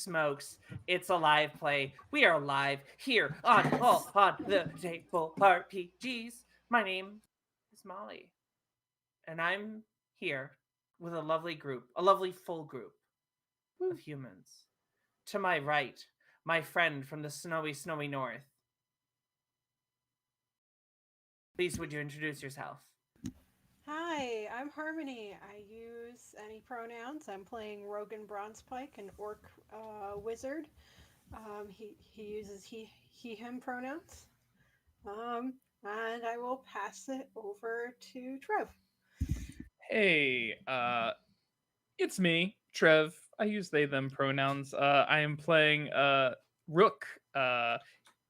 smokes. It's a live play. We are live here on the Table RPGs. My name is Molly, and I'm here with a lovely group, a lovely full group of humans. To my right, my friend from the snowy north. Please, would you introduce yourself? Hi, I'm Harmony. I use any pronouns. I'm playing Rogan Bronzepike, an orc wizard. He uses him pronouns. And I will pass it over to Trev. Hey, it's me, Trev. I use they them pronouns. I am playing Rook.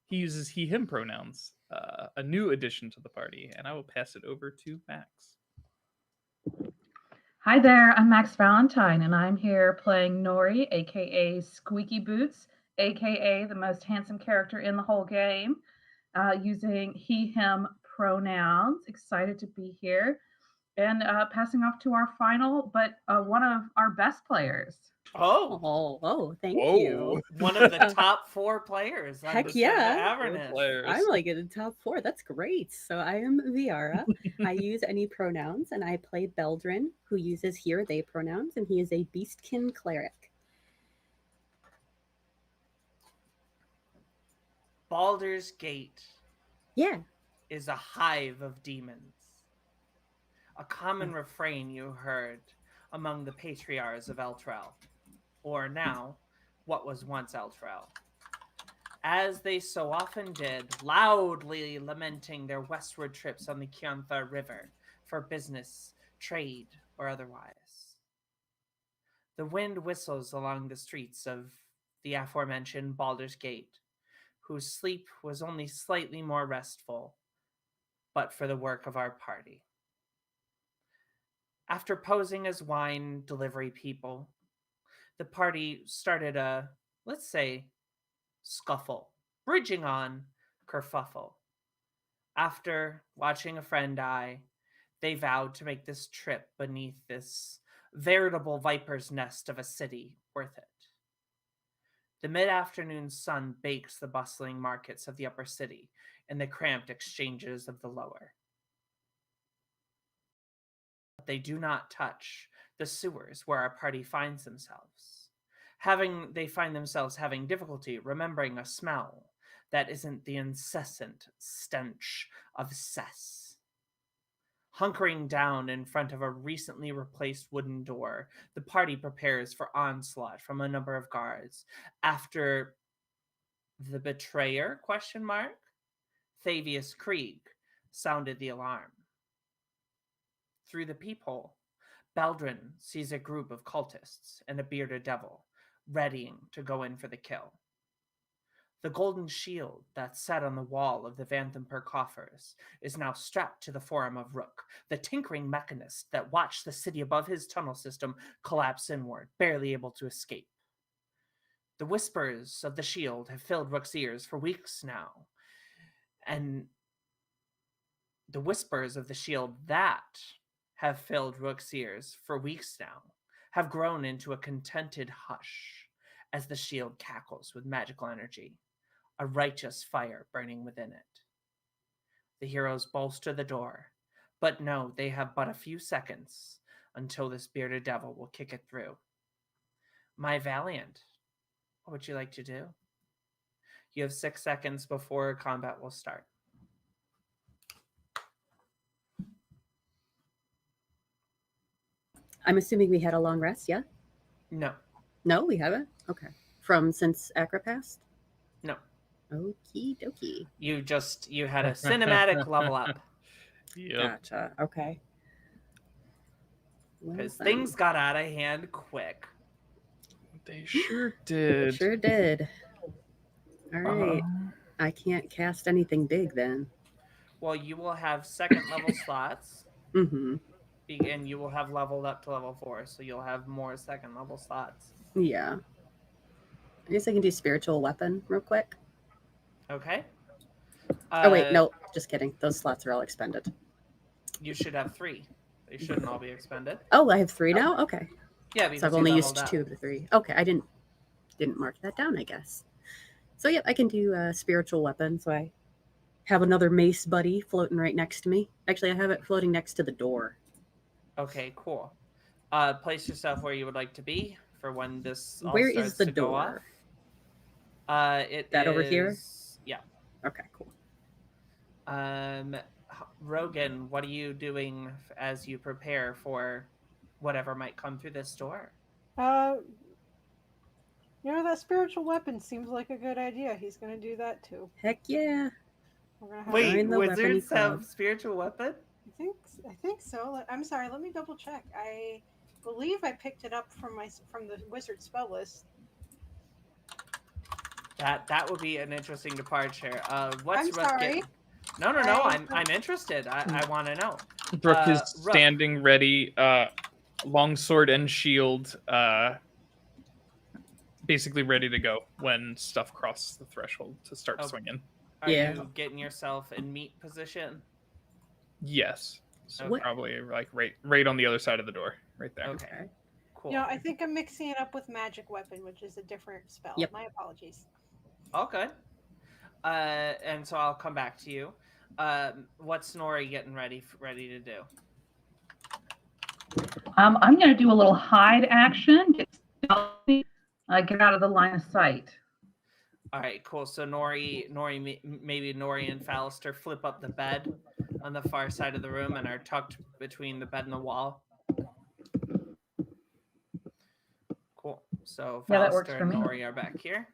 He uses he him pronouns. A new addition to the party, and I will pass it over to Max. Hi there, I'm Max Valentine, and I'm here playing Nori, aka Squeaky Boots, aka the most handsome character in the whole game, using he, him pronouns. Excited to be here and passing off to our final, but one of our best players. Thank Whoa. you. One of the top 4 players. On Heck the yeah. Avernus. I'm like in the top 4. That's great. So I am Viara. I use any pronouns, and I play Beldrin, who uses he or they pronouns, and he is a beastkin cleric. Baldur's Gate Yeah. is a hive of demons. A common refrain you heard among the patriarchs of Eltrel, or now, what was once Eltrel, as they so often did, loudly lamenting their westward trips on the Kionthar River for business, trade, or otherwise. The wind whistles along the streets of the aforementioned Baldur's Gate, whose sleep was only slightly more restful, but for the work of our party. After posing as wine delivery people, the party started a, let's say, scuffle, bridging on kerfuffle. After watching a friend die, they vowed to make this trip beneath this veritable viper's nest of a city worth it. The mid-afternoon sun bakes the bustling markets of the upper city and the cramped exchanges of the lower. But they do not touch the sewers where our party finds themselves. They find themselves having difficulty remembering a smell that isn't the incessant stench of cess. Hunkering down in front of a recently replaced wooden door, the party prepares for onslaught from a number of guards after the betrayer, Thavius Krieg, sounded the alarm. Through the peephole, Beldrin sees a group of cultists and a bearded devil, readying to go in for the kill. The golden shield that sat on the wall of the Vanthampur coffers is now strapped to the forearm of Rook, the tinkering mechanist that watched the city above his tunnel system collapse inward, barely able to escape. The whispers of the shield have filled Rook's ears for weeks now, and the whispers of the shield that have filled Rook's ears for weeks now have grown into a contented hush as the shield cackles with magical energy, a righteous fire burning within it. The heroes bolster the door, but know they have but a few seconds until this bearded devil will kick it through. My Valiant, what would you like to do? You have 6 seconds before combat will start. I'm assuming we had a long rest, yeah? No. No, we haven't? Okay. From since Acra passed? No. Okie dokie. You had a cinematic level up. Yep. Gotcha. Okay. Because things got out of hand quick. They sure did. Sure did. All right. I can't cast anything big then. Well, you will have second level slots. Mm-hmm. And you will have leveled up to level 4, so you'll have more second level slots. Yeah. I guess I can do spiritual weapon real quick. Okay. Oh, wait. No, just kidding. Those slots are all expended. You should have 3. They shouldn't all be expended. Oh, I have 3 now? Okay. Yeah, because So I've only used 2 of the 3. Okay, I didn't. didn't mark that down, I guess. So yep, I can do a spiritual weapon. So I have another mace buddy floating right next to me. Actually, I have it floating next to the door. Okay, cool. Place yourself where you would like to be for when this all Where starts is the to go off. door? It That over here? is- Yeah. Okay, cool. Rogan, what are you doing as you prepare for whatever might come through this door? That spiritual weapon seems like a good idea. He's gonna do that too. Heck yeah. We're gonna have. Wait, Join the wizards weapony club. have spiritual weapon? I think so. I'm sorry. Let me double check. I believe I picked it up from the wizard spell list. That would be an interesting departure. What's I'm Rook sorry. getting? No. I'm interested. I want to know. Rook is Rook. standing ready, longsword and shield, basically ready to go when stuff crosses the threshold to start Okay. swinging. Are Yeah. you getting yourself in meat position? Yes. So Okay. probably like right on the other side of the door, right there. Okay. Cool. I think I'm mixing it up with magic weapon, which is a different spell. Yep. My apologies. Okay. And so I'll come back to you. What's Snorri getting ready to do? I'm going to do a little hide action. Get out of the line of sight. All right, cool. So maybe Nori and Fallister flip up the bed on the far side of the room and are tucked between the bed and the wall. Cool. So Yeah, that works Fallister for and me. Nori are back here,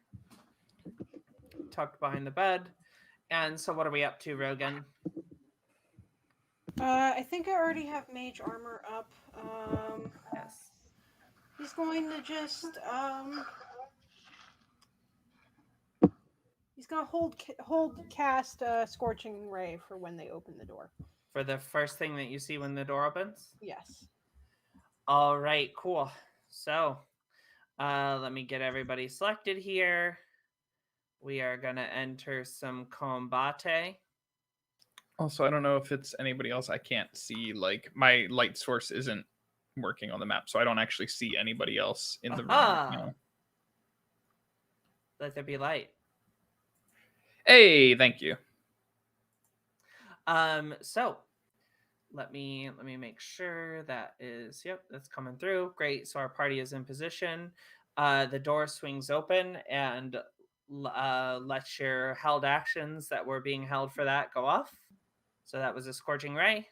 tucked behind the bed. And so what are we up to, Rogan? I think I already have mage armor up. Yes. He's going to just he's gonna hold cast scorching ray for when they open the door. For the first thing that you see when the door opens? Yes. All right, cool. So let me get everybody selected here. We are going to enter some combate. Also, I don't know if it's anybody else. I can't see, like, my light source isn't working on the map, so I don't actually see anybody else in the room right now. Let there be light. Hey, thank you. So let me make sure that is, yep, that's coming through. Great. So our party is in position. The door swings open and let your held actions that were being held for that go off. So that was a scorching ray.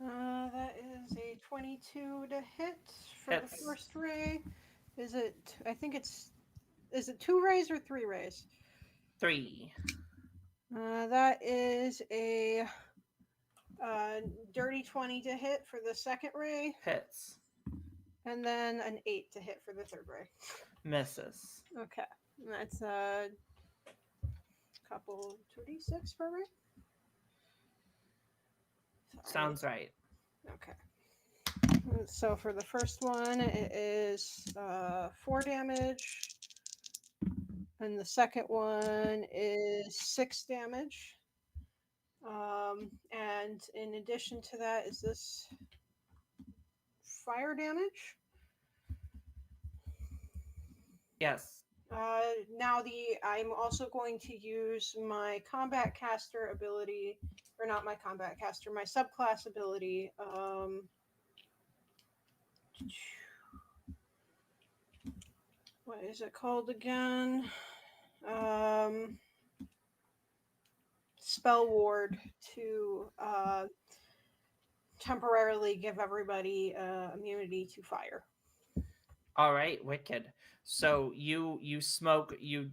That is a 22 to hit for Hits. the first ray. Is it 2 rays or 3 rays? 3. That is a dirty 20 to hit for the second ray, Hits. and then an 8 to hit for the third ray. Misses. Okay, and that's a couple 2d6 per ray. Sorry. Sounds right. Okay. So for the first one, it is 4 damage. And the second one is 6 damage. And in addition to that, is this fire damage? Yes. Now I'm also going to use my combat caster ability, or not my combat caster, my subclass ability. What is it called again? Spell ward to temporarily give everybody immunity to fire. All right, wicked. So you smoke, you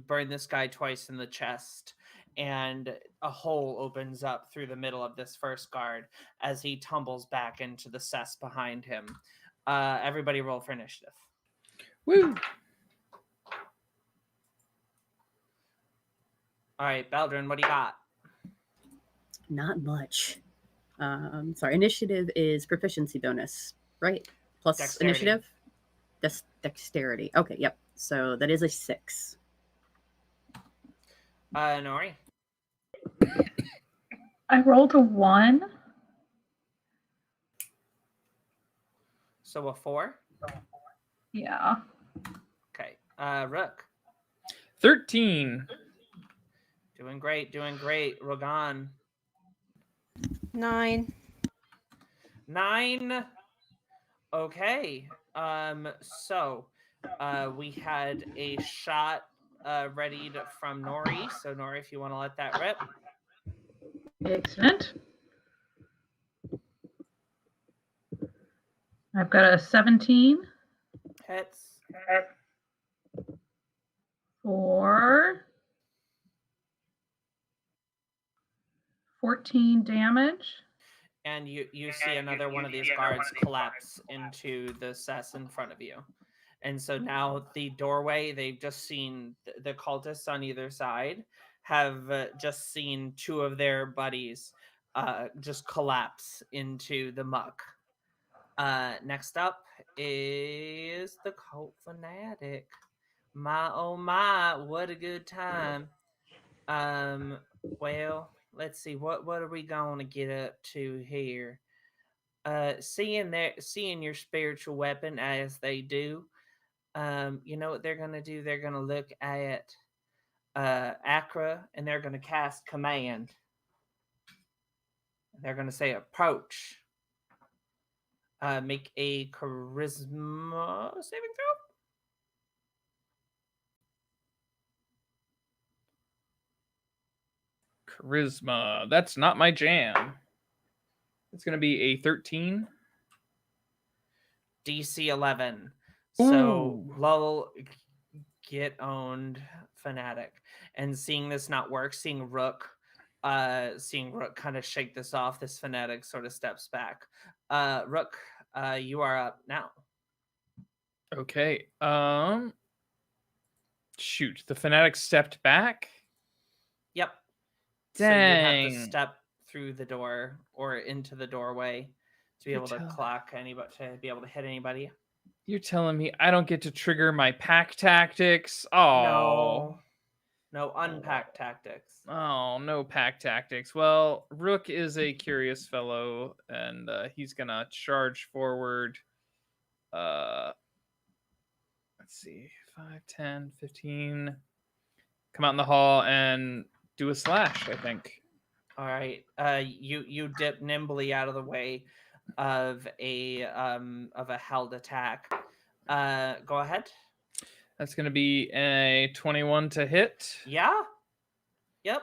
burn this guy twice in the chest, and a hole opens up through the middle of this first guard as he tumbles back into the cess behind him. Everybody roll for initiative. Woo! All right, Beldrin, what do you got? Not much. Sorry, initiative is proficiency bonus, right? Plus Dexterity. initiative? Dexterity. Okay, yep. So that is a 6. Nori? I rolled a 1. So a 4? Yeah. Okay. Rook. 13. Doing great. Rogan. 9. 9. Okay. So we had a shot readied from Nori. So Nori, if you want to let that rip. Excellent. I've got a 17 Hits. for 14 damage. And you see another one of these guards collapse into the cess in front of you. And so now the doorway, they've just seen the cultists on either side have just seen two of their buddies just collapse into the muck. Next up is the cult fanatic. My oh my, what a good time. Well, let's see, what are we gonna get up to here? Seeing your spiritual weapon as they do, you know what they're gonna do? They're gonna look at Acra and they're gonna cast command. They're gonna say approach. Make a charisma saving throw. Charisma. That's not my jam. It's going to be a 13. DC 11. So Ooh. Lull, get owned, fanatic. And seeing this not work, seeing Rook kind of shake this off, this fanatic sort of steps back. Rook, you are up now. Okay. Shoot, the fanatic stepped back. Yep. Dang. So you have to step through the door or into the doorway to be able to clock anybody, to be able to hit anybody. You're telling me I don't get to trigger my pack tactics? Oh. No unpack tactics. Oh, no pack tactics. Well, Rook is a curious fellow, and he's going to charge forward. Let's see, 5, 10, 15. Come out in the hall and do a slash, I think. All right. You dip nimbly out of the way of a held attack. Go ahead. That's going to be a 21 to hit. Yeah. Yep.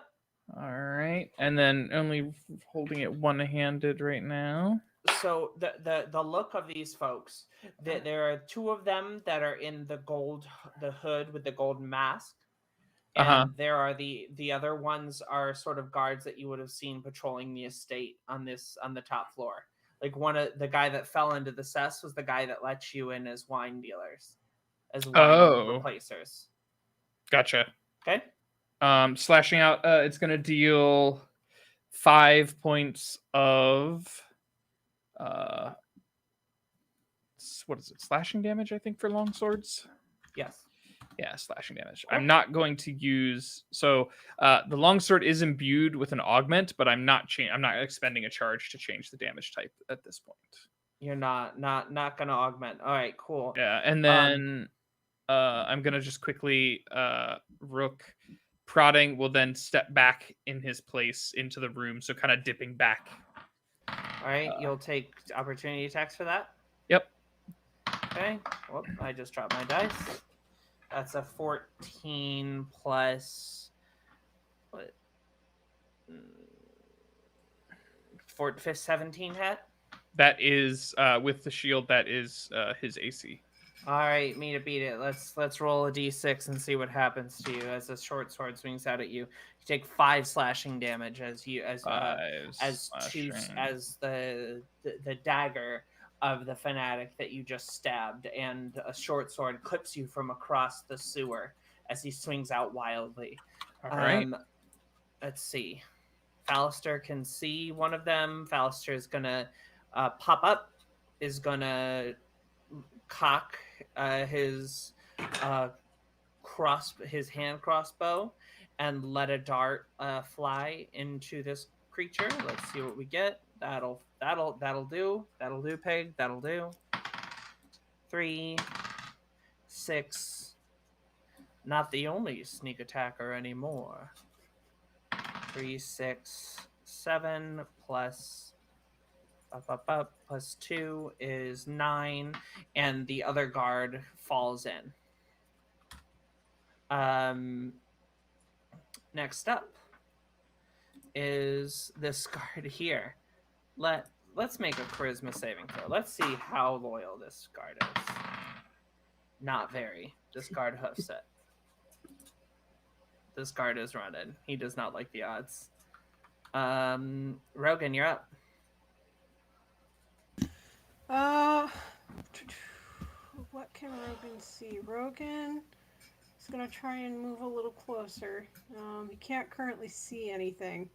All right. And then only holding it one-handed right now. So the look of these folks, there are two of them that are in the hood with the golden mask. And there are the other ones are sort of guards that you would have seen patrolling the estate on the top floor. Like one of the guy that fell into the cess was the guy that let you in as wine dealers, as wine replacers. Gotcha. Okay. Slashing out, it's going to deal 5 points of what is it? Slashing damage, I think, for longswords. Yes. Yeah, slashing damage. Cool. I'm not going to use the longsword is imbued with an augment, but I'm not expending a charge to change the damage type at this point. You're not gonna augment. All right, cool. Yeah, and then I'm gonna just quickly Rook prodding will then step back in his place into the room, so kind of dipping back. All right, you'll take opportunity attacks for that. Yep. Okay. Whoop, I just dropped my dice. That's a 14 plus what? 17 hit. That is with the shield. That is his AC. All right, me to beat it. Let's roll a d6 and see what happens to you as the short sword swings out at you. You take 5 slashing damage as the dagger of the fanatic that you just stabbed, and a short sword clips you from across the sewer as he swings out wildly. All right. Let's see. Fallister can see one of them. Fallister is gonna pop up, is gonna cock his hand crossbow and let a dart fly into this creature. Let's see what we get. That'll do. That'll do, pig. That'll do. 3, 6. Not the only sneak attacker anymore. 3, 6, 7 plus plus 2 is 9, and the other guard falls in. Next up is this guard here. Let's make a charisma saving throw. Let's see how loyal this guard is. Not very. This guard hoofs it. This guard is running. He does not like the odds. Rogan, you're up. What can Rogan see? Rogan is gonna try and move a little closer. He can't currently see anything.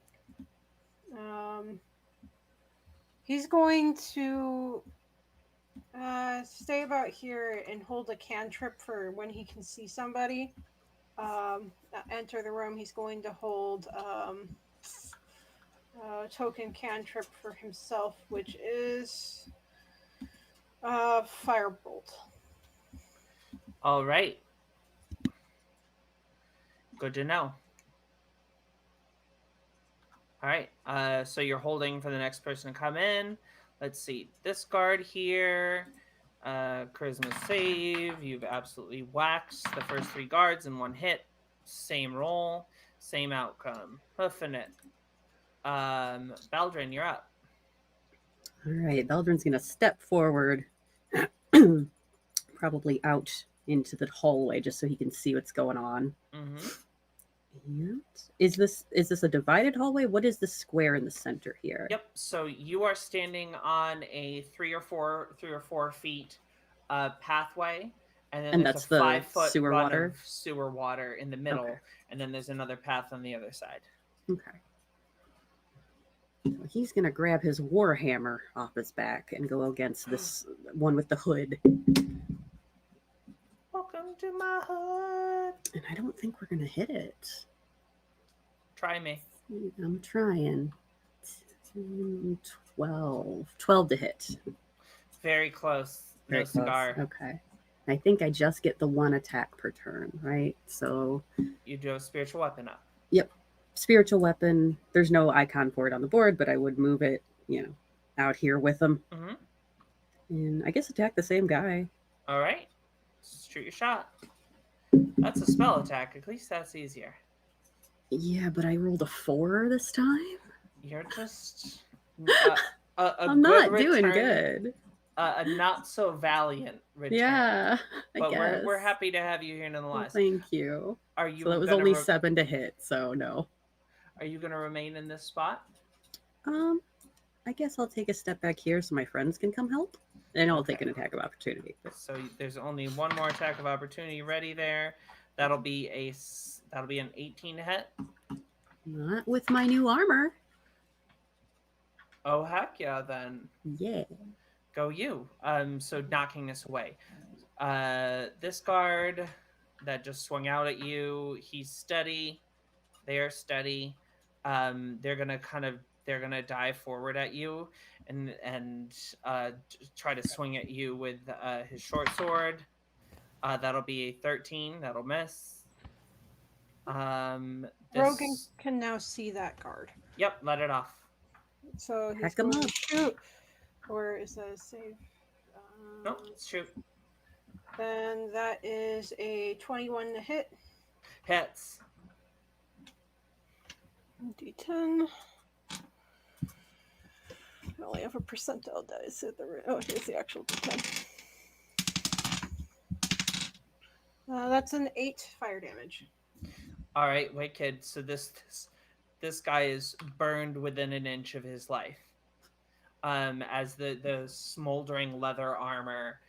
He's going to stay about here and hold a cantrip for when he can see somebody. Enter the room. He's going to hold a token cantrip for himself, which is Firebolt. All right. Good to know. All right. So you're holding for the next person to come in. Let's see. This guard here, charisma save. You've absolutely waxed the first 3 guards in 1 hit. Same roll, same outcome. Hoofing it. Baldrin, you're up. All right, Beldrin's going to step forward, probably out into the hallway just so he can see what's going on. Mm-hmm. And is this a divided hallway? What is the square in the center here? Yep. So you are standing on a 3 or 4 feet pathway, and then there's that's a the 5-foot sewer run water? of sewer water in the middle, Okay. and then there's another path on the other side. Okay. So he's going to grab his warhammer off his back and go against this one with the hood. Welcome to my hood. And I don't think we're going to hit it. Try me. I'm trying. 12 to hit. Very close. Very No cigar. close. Okay. I think I just get the 1 attack per turn, right? So You do a spiritual weapon up. yep. Spiritual weapon. There's no icon for it on the board, but I would move it, out here with him. Mm-hmm. And I guess attack the same guy. All right. Shoot your shot. That's a spell attack. At least that's easier. Yeah, but I rolled a 4 this time. You're just I'm not doing good. A not so valiant return. Yeah, I but guess. we're happy to have you here Well, nonetheless. thank you. Are you? So that was gonna only 7 to hit, so no. Are you going to remain in this spot? I guess I'll take a step back here so my friends can come help, and I'll take an attack of opportunity. So there's only 1 more attack of opportunity ready there. That'll be an 18 to hit. Not with my new armor. Oh heck yeah! Then Yeah. go you. So knocking this away. This guard that just swung out at you. He's steady. They are steady. They're gonna dive forward at you and try to swing at you with his short sword. That'll be a 13. That'll miss. Rogan can now see that guard. Yep, let it off. So he's Heck 'em going to up. shoot. Or is that a save? Nope, shoot. Then that is a 21 to hit. Hits. D10. I only have a percentile dice at the here's the actual D10. That's an 8 fire damage. All right, wicked. So this guy is burned within an inch of his life. As the smoldering leather armor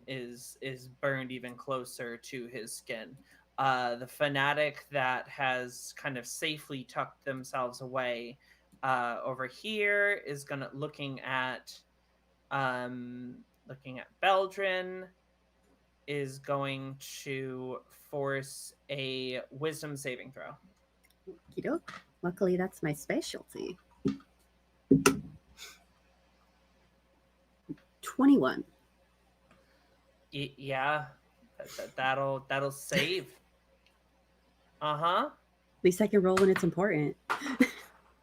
is burned even closer to his skin. The fanatic that has kind of safely tucked themselves away over here is looking at Beldrin, is going to force a wisdom saving throw. Okey-doke. Luckily, that's my specialty. 21. Yeah, That'll save. Uh-huh. At least I can roll when it's important.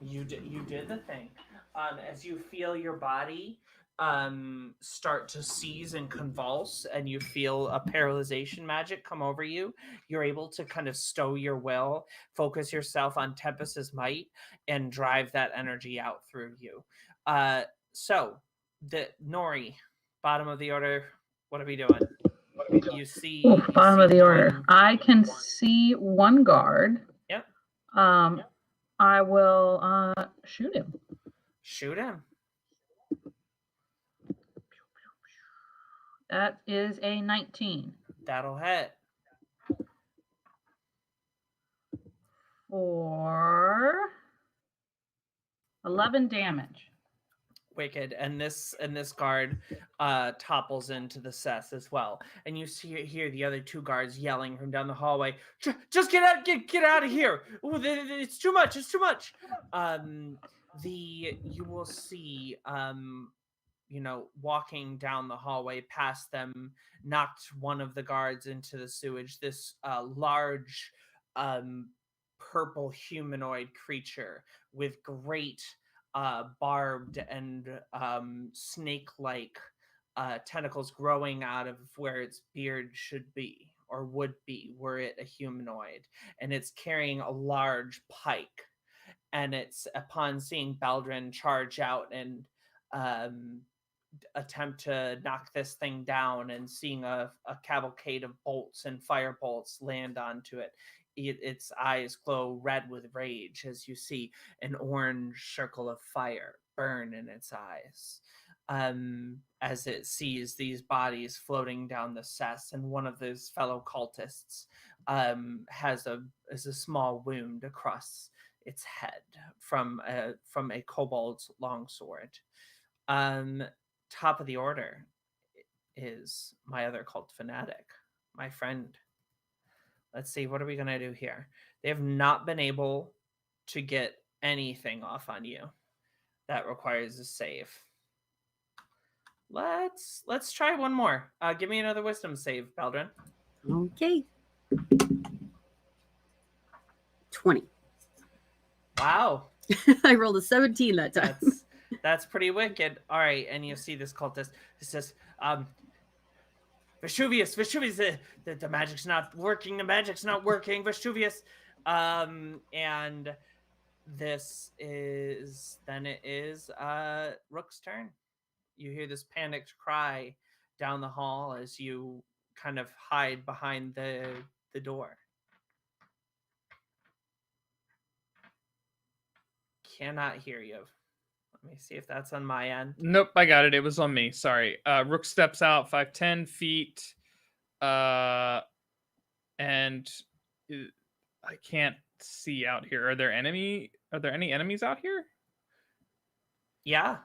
You did the thing. As you feel your body start to seize and convulse, and you feel a paralyzation magic come over you, you're able to kind of stow your will, focus yourself on Tempest's might, and drive that energy out through you. So the Nori, bottom of the order. What are we doing? You see, Bottom of the order. one- I can see one guard. Yep. I will shoot him. Shoot him. That is a 19. That'll hit. For 11 damage. Wicked. And this guard topples into the cess as well, and you hear the other two guards yelling from down the hallway, just get out of here. Ooh, it's too much. You will see walking down the hallway past them, knocked one of the guards into the sewage, this large purple humanoid creature with great barbed and snake-like tentacles growing out of where its beard should be or would be were it a humanoid, and it's carrying a large pike, and it's, upon seeing Baldrin charge out and attempt to knock this thing down, and seeing a cavalcade of bolts and fire bolts land onto it, its eyes glow red with rage as you see an orange circle of fire burn in its eyes as it sees these bodies floating down the cess, and one of those fellow cultists has a small wound across its head from a kobold's longsword. Top of the order is my other cult fanatic, my friend. Let's see, what are we going to do here? They have not been able to get anything off on you. That requires a save. Let's try one more. Give me another wisdom save, Baldrin. Okay. 20. Wow. I rolled a 17 that time. That's pretty wicked. All right, and you see this cultist. It says, Vesuvius, the magic's not working. The magic's not working. Vesuvius. And this is, then it is Rook's turn. You hear this panicked cry down the hall as you kind of hide behind the door. Cannot hear you. Let me see if that's on my end. Nope, I got it. It was on me. Sorry. Rook steps out 5-10 feet. And I can't see out here. Are there any enemies out here? Yeah.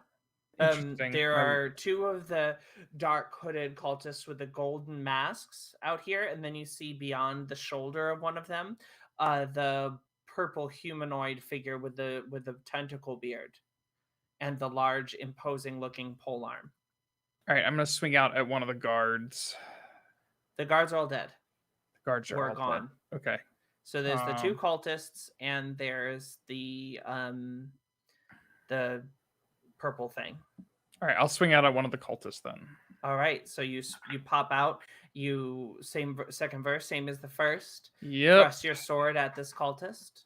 Interesting. There are two of the dark hooded cultists with the golden masks out here, and then you see beyond the shoulder of one of them, the purple humanoid figure with the tentacle beard and the large imposing looking polearm. All right, I'm gonna swing out at one of the guards. The guards are all dead. The guards are We're all gone. dead. Okay. So there's the two cultists, and there's the purple thing. All right, I'll swing out at one of the cultists then. All right, so you pop out. You second verse, same as the first. Yep. Thrust your sword at this cultist.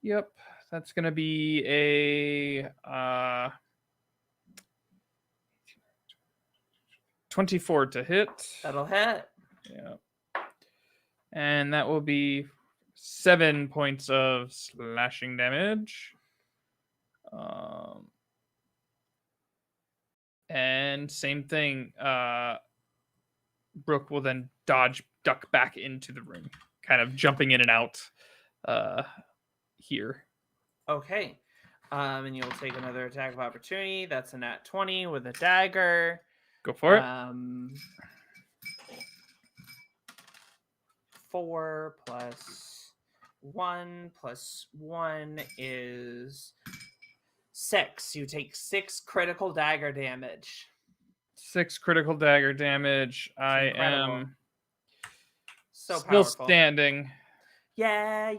Yep. That's gonna be a 24 to hit. That'll hit. Yeah. And that will be 7 points of slashing damage. And same thing. Brooke will then duck back into the room, kind of jumping in and out here. Okay. And you'll take another attack of opportunity. That's a nat 20 with a dagger. Go for it. 4 plus 1 is 6. You take 6 critical dagger damage. 6 critical dagger damage. I incredible. am So Still powerful. standing. Yeah.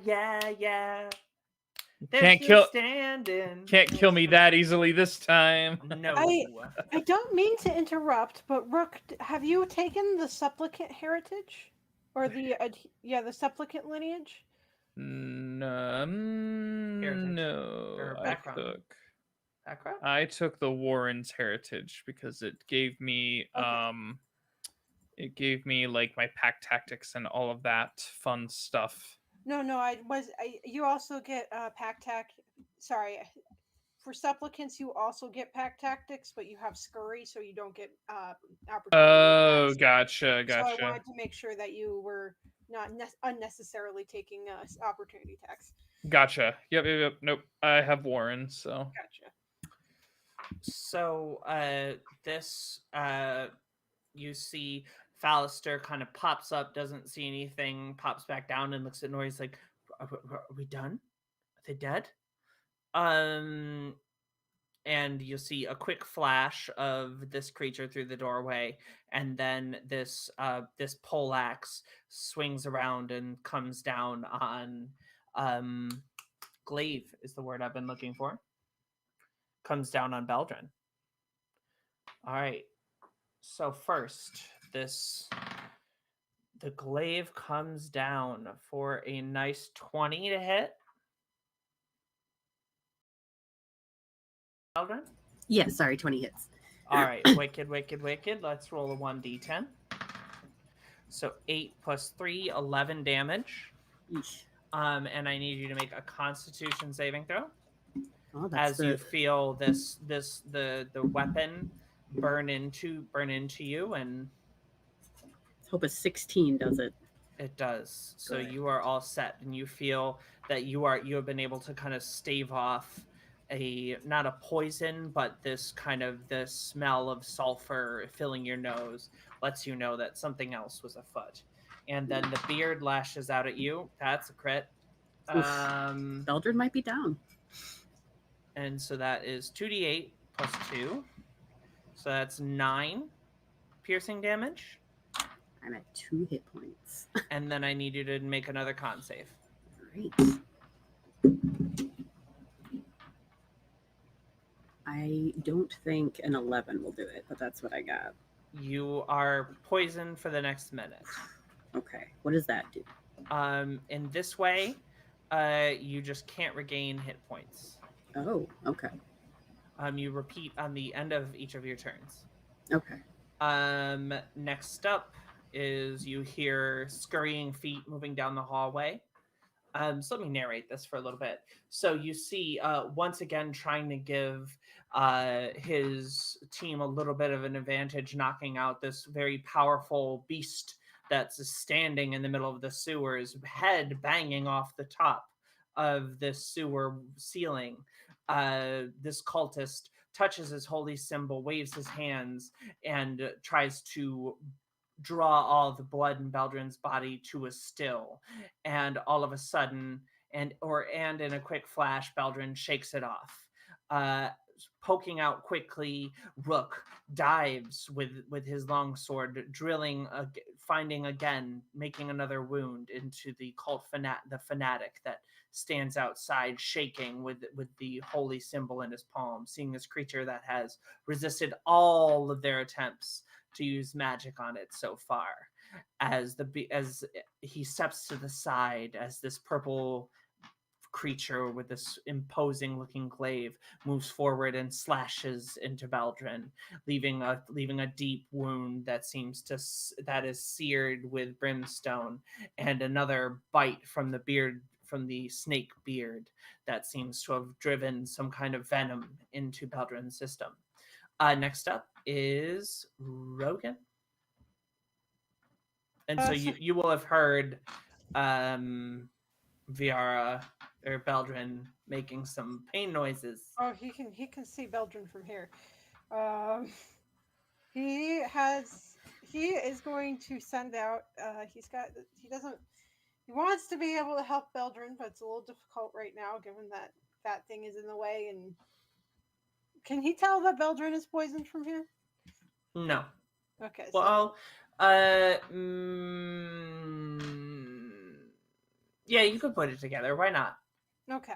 They're Can't still kill. standing. Can't kill me that easily this time. No. I don't mean to interrupt, but Rook, have you taken the supplicant heritage, or the the supplicant lineage? No, Heritage. no. Or background. Background? I took the Warren's heritage because it gave me Okay. it gave me like my pack tactics and all of that fun stuff. No, you also get pack tac. Sorry, for supplicants, you also get pack tactics, but you have scurry, so you don't get opportunity Oh, attacks. gotcha. So I wanted to make sure that you were not unnecessarily taking opportunity attacks. Gotcha. Yep. Nope. I have Warren, so. Gotcha. So, this, you see Fallister kind of pops up, doesn't see anything, pops back down and looks at Nori. He's like, are we done? Are they dead? And you'll see a quick flash of this creature through the doorway, and then this poleaxe swings around and comes down on glaive is the word I've been looking for. Comes down on Beldrin. All right. So first, the glaive comes down for a nice 20 to hit. Beldrin? Yeah, sorry, 20 hits. All right, wicked. Let's roll a 1d10. So 8 plus 3, 11 damage. Eesh. And I need you to make a Constitution saving throw. Oh, that's as you feel the weapon burn into you, and Let's hope a 16 does it. it does. So Good. you are all set, and you feel that you have been able to kind of stave off not a poison, but this smell of sulfur filling your nose lets you know that something else was afoot. And then the beard lashes out at you. That's a crit. Beldrin might be down. And so that is 2d8 plus 2. So that's 9 piercing damage. I'm at 2 hit points. And then I need you to make another con save. Great. I don't think an 11 will do it, but that's what I got. You are poisoned for the next minute. Okay. What does that do? In this way, you just can't regain hit points. Oh, okay. You repeat on the end of each of your turns. Okay. Next up is you hear scurrying feet moving down the hallway. So let me narrate this for a little bit. So you see, once again, trying to give his team a little bit of an advantage, knocking out this very powerful beast that's standing in the middle of the sewers, head banging off the top of this sewer ceiling. This cultist touches his holy symbol, waves his hands, and tries to draw all the blood in Beldrin's body to a still. And all of a sudden, and in a quick flash, Beldrin shakes it off. Poking out quickly, Rook dives with his longsword, drilling, finding again, making another wound into the the fanatic that stands outside, shaking with the holy symbol in his palm, seeing this creature that has resisted all of their attempts to use magic on it so far. As he steps to the side, as this purple creature with this imposing looking glaive moves forward and slashes into Beldrin, leaving a deep wound that is seared with brimstone, and another bite from the snake beard that seems to have driven some kind of venom into Beldrin's system. Next up is Rogan. And so you will have heard Viara or Beldrin making some pain noises. Oh, he can see Beldrin from here. He is going to send out. He wants to be able to help Beldrin, but it's a little difficult right now given that thing is in the way. And can he tell that Beldrin is poisoned from here? No. Okay. Well, Yeah, you could put it together. Why not? Okay.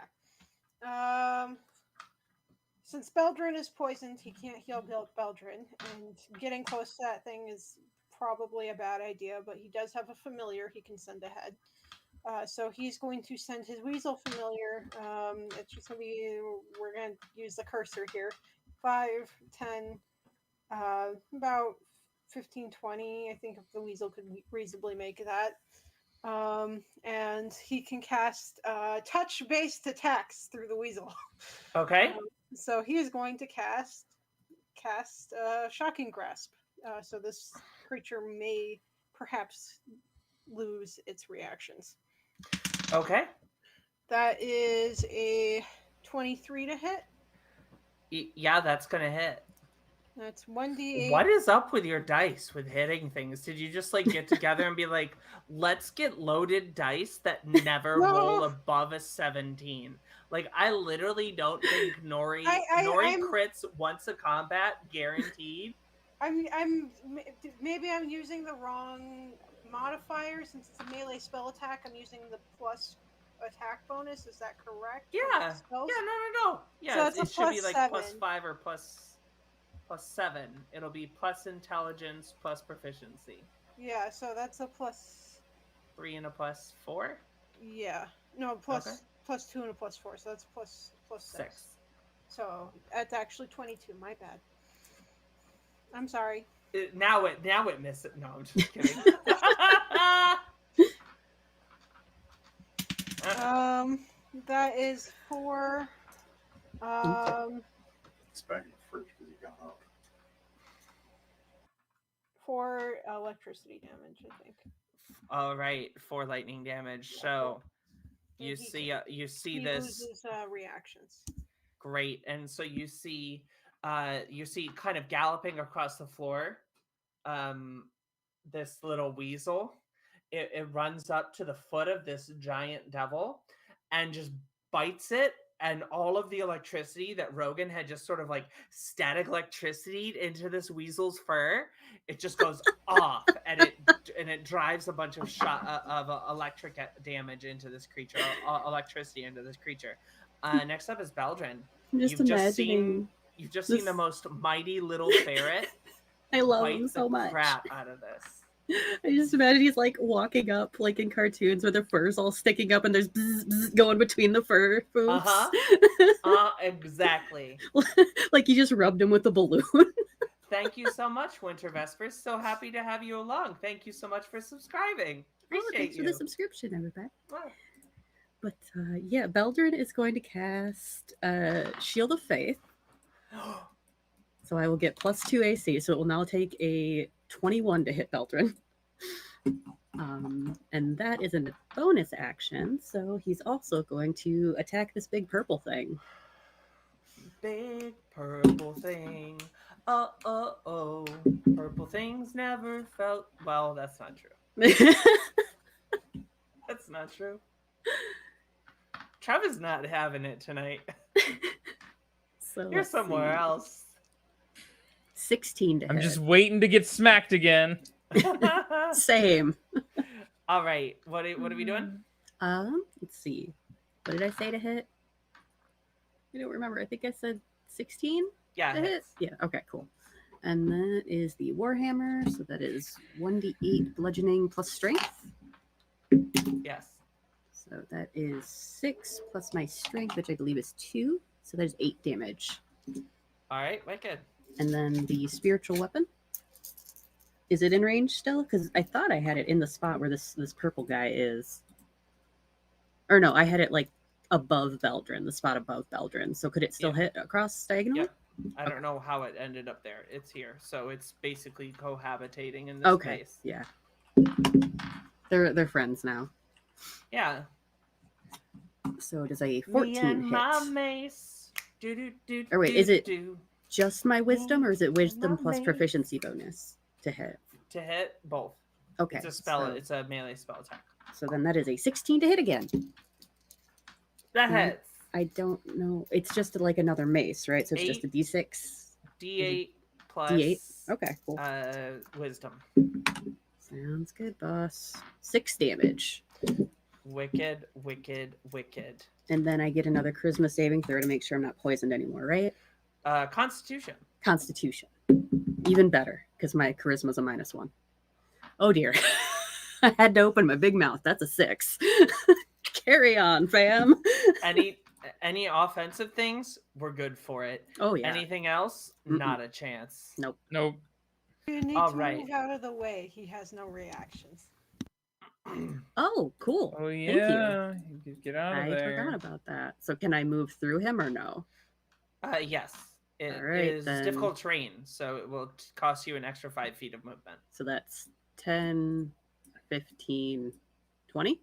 Since Beldrin is poisoned, he can't heal Beldrin, and getting close to that thing is probably a bad idea, but he does have a familiar he can send ahead. So he's going to send his weasel familiar. It's just going to be, we're going to use the cursor here. 5, 10, about 15, 20. I think if the weasel could reasonably make that. And he can cast touch-based attacks through the weasel. Okay. So he is going to cast Shocking Grasp. So this creature may perhaps lose its reactions. Okay. That is a 23 to hit. Yeah, that's gonna hit. That's 1d8. What is up with your dice with hitting things? Did you just like get together and be like, let's get loaded dice that never No. roll above a 17? Like, I literally don't think Nori I'm- crits once a combat guaranteed. Maybe I'm using the wrong modifier since it's a melee spell attack. I'm using the plus attack bonus. Is that correct? Yeah. Spells? Yeah, no. Yeah, So it's a it should be plus like plus 7. 5 or plus 7. It'll be plus intelligence plus proficiency. Yeah, so that's a plus 3 and a plus 4? Yeah. No, plus Okay. plus 2 and a plus 4. So that's plus 6. So that's actually 22. My bad. I'm sorry. Now it missed it. No, I'm just kidding. That is for It's back in the fridge because he got up. for electricity damage, I think. All right, 4 lightning damage. So you He see he this loses reactions. great, and so you see kind of galloping across the floor. This little weasel. It runs up to the foot of this giant devil and just bites it, and all of the electricity that Rogan had just sort of like static electricity into this weasel's fur, it just goes off, and it drives a bunch of electric damage into this creature, electricity into this creature. Next up is Beldrin. I'm just imagining. You've just seen the most mighty little ferret. I love bite him so the much. crap out of this. I just imagine he's like walking up like in cartoons where their fur's all sticking up and there's bzz, bzz going between the fur hooves. Exactly. Like you just rubbed him with a balloon. Thank you so much, Winter Vespers. So happy to have you along. Thank you so much for subscribing. Appreciate Thanks you. for the subscription, everybody. Wow. But yeah, Beldrin is going to cast Shield of Faith. So I will get plus 2 AC. So it will now take a 21 to hit Beldrin. And that is a bonus action. So he's also going to attack this big purple thing. Big purple thing. Oh. Purple things never felt. Well, that's not true. That's not true. Trevor's not having it tonight. So You're somewhere else. 16 to hit. I'm just waiting to get smacked again. Same. All right. What are we doing? Let's see. What did I say to hit? I don't remember. I think I said 16 Yeah. to hit. hits. Yeah. Okay. Cool. And that is the Warhammer. So that is 1d8 bludgeoning plus strength. Yes. So that is 6 plus my strength, which I believe is 2. So that is 8 damage. All right. Wicked. And then the spiritual weapon. Is it in range still? Because I thought I had it in the spot where this purple guy is. Or no, I had it like above Beldrin, the spot above Beldrin. So could it still hit across diagonally? Yep. I don't know how it ended up there. It's here. So it's basically cohabitating in this space. Yeah. They're friends now. Yeah. So does a Me 14 and my hit? mace. Or wait, is it- do. Just my wisdom, or is it wisdom plus mace. proficiency bonus to hit? To hit both? Okay. It's a spell. So, It's a melee spell attack. so then that is a 16 to hit again. That Mm. hits. I don't know. It's just like another mace, right? So it's just a D6. D8 plus D8. Okay, cool. wisdom. Sounds good, boss. 6 damage. Wicked, wicked, wicked. And then I get another charisma saving throw to make sure I'm not poisoned anymore, right? Constitution. Constitution. Even better, because my charisma's a -1. Oh dear. I had to open my big mouth. That's a 6. Carry on, fam. Any offensive things, we're good for it. Oh yeah. Anything else, not a chance. Nope. Nope. You need All to right. move out of the way. He has no reactions. Oh, cool. Oh Thank you. yeah. You could get out of I there. forgot about that. So can I move through him or no? Yes. It All right, is then. difficult terrain, so it will cost you an extra 5 feet of movement. So that's 10, 15, 20?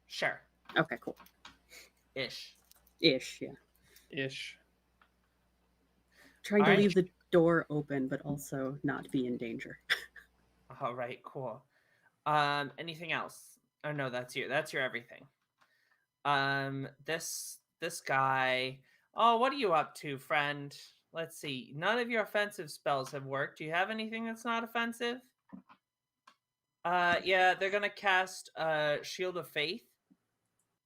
Sure. Okay, cool. Ish. Ish, yeah. Ish. Trying to All right. leave the door open, but also not be in danger. All right, cool. Anything else? Oh no, that's you. That's your everything. This guy. Oh, what are you up to, friend? Let's see. None of your offensive spells have worked. Do you have anything that's not offensive? Yeah, they're gonna cast Shield of Faith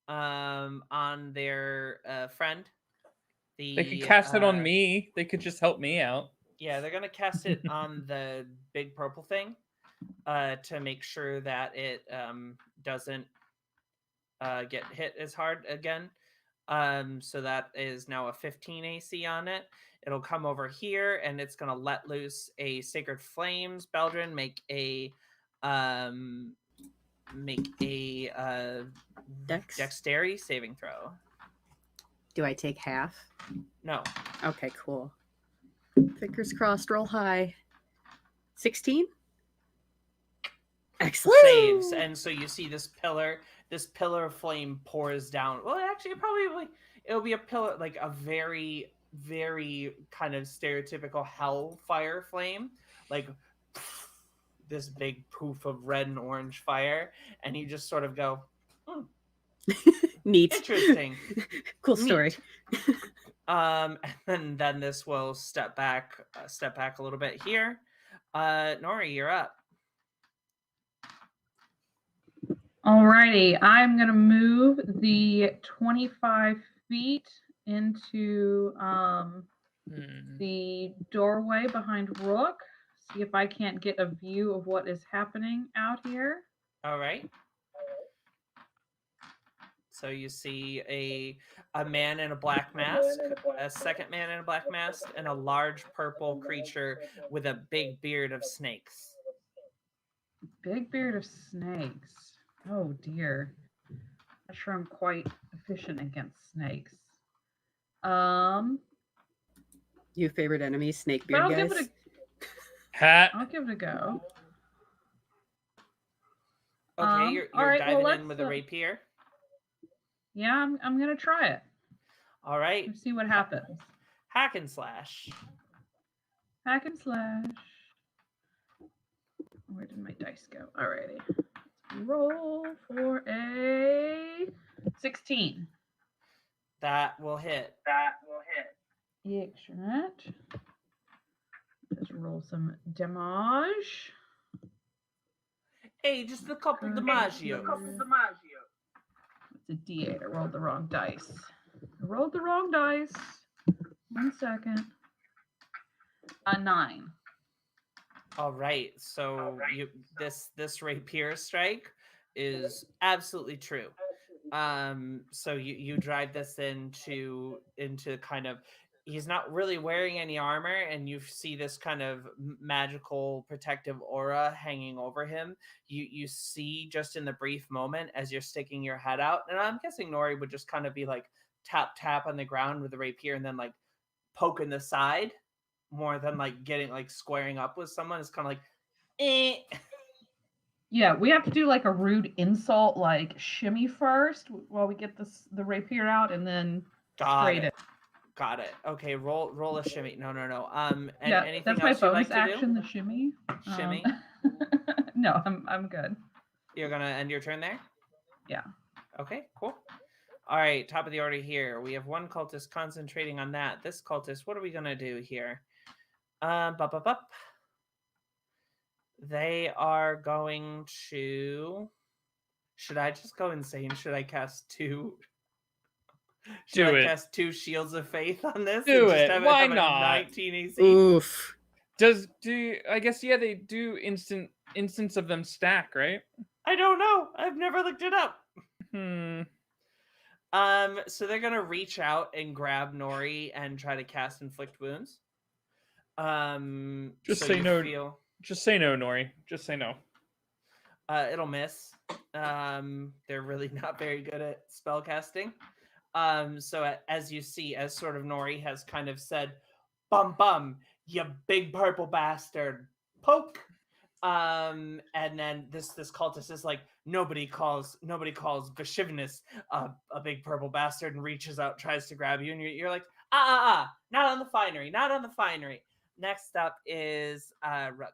on their friend. They could cast it uh, on me. They could just help me out. Yeah, they're gonna cast it on the big purple thing to make sure that it doesn't get hit as hard again. So that is now a 15 AC on it. It'll come over here and it's gonna let loose a Sacred Flames. Beldrin, make a dexterity saving throw. Do I take half? No. Okay, cool. Fingers crossed, roll high. 16? Excellent. Saves, and so you see this pillar of flame pours down. Well, actually, it'll be a pillar, like a very, very kind of stereotypical hellfire flame, like this big poof of red and orange fire, and you just sort of go, Neat. Interesting. Cool story. And then this will step back a little bit here. Nori, you're up. Alrighty, I'm gonna move the 25 feet into the doorway behind Rook. See if I can't get a view of what is happening out here. All right. So you see a man in a black mask, a second man in a black mask, and a large purple creature with a big beard of snakes. Big beard of snakes. Oh dear. Not sure I'm quite efficient against snakes. You favorite enemy, snake But beard I'll guys? give it Hat. a go. Okay, you're all right, diving well, in with a rapier. Yeah, I'm gonna try it. All right. Let's see what happens. Hack and slash. Hack and slash. Where did my dice go? Alrighty. Let's roll for a 16. That will hit. Excellent. Let's roll some damage. Hey, just a couple DiMaggio. It's a D8. I rolled the wrong dice. 1 second. A 9. All right. So this rapier strike is absolutely true. So you drive this into kind of, he's not really wearing any armor, and you see this kind of magical protective aura hanging over him. You see just in the brief moment as you're sticking your head out, and I'm guessing Nori would just kind of be like tap on the ground with the rapier and then like poke in the side more than like getting like squaring up with someone. It's kind of like, eh. Yeah, we have to do like a rude insult, like shimmy first while we get the rapier out, and then straight it. Got it. Okay, roll a shimmy. No. And Yeah, anything that's my else you'd bonus like to action, do? the shimmy. Shimmy. No, I'm good. You're gonna end your turn there? Yeah. Okay, cool. All right, top of the order here. We have one cultist concentrating on that. This cultist, what are we gonna do here? They are going to. Should I just go insane? Should I cast two? Should Do I it. cast two Shields of Faith on this? Do and just it. Have Why have a not? 19 AC? Oof. I guess yeah, they do instance of them stack, right? I don't know. I've never looked it up. So they're gonna reach out and grab Nori and try to cast Inflict Wounds. Just so say you no. Feel, Just say no, Nori. Just say no. it'll miss. They're really not very good at spell casting. So as you see, as sort of Nori has kind of said, "Bum bum, you big purple bastard," poke. And then this cultist is like, nobody calls Vishivnus a big purple bastard, and reaches out, tries to grab you, and you're like, not on the finery, not on the finery. Next up is Rook.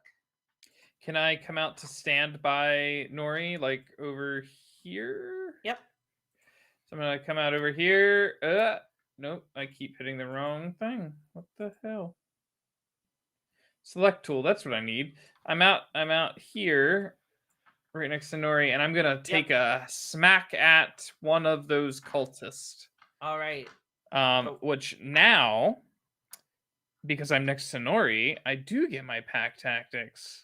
Can I come out to stand by Nori, like over here? Yep. So I'm gonna come out over here. Nope, I keep hitting the wrong thing. What the hell? Select tool, that's what I need. I'm out here, right next to Nori, and I'm gonna take a smack at one of those cultists. All right. Which now, because I'm next to Nori, I do get my pack tactics.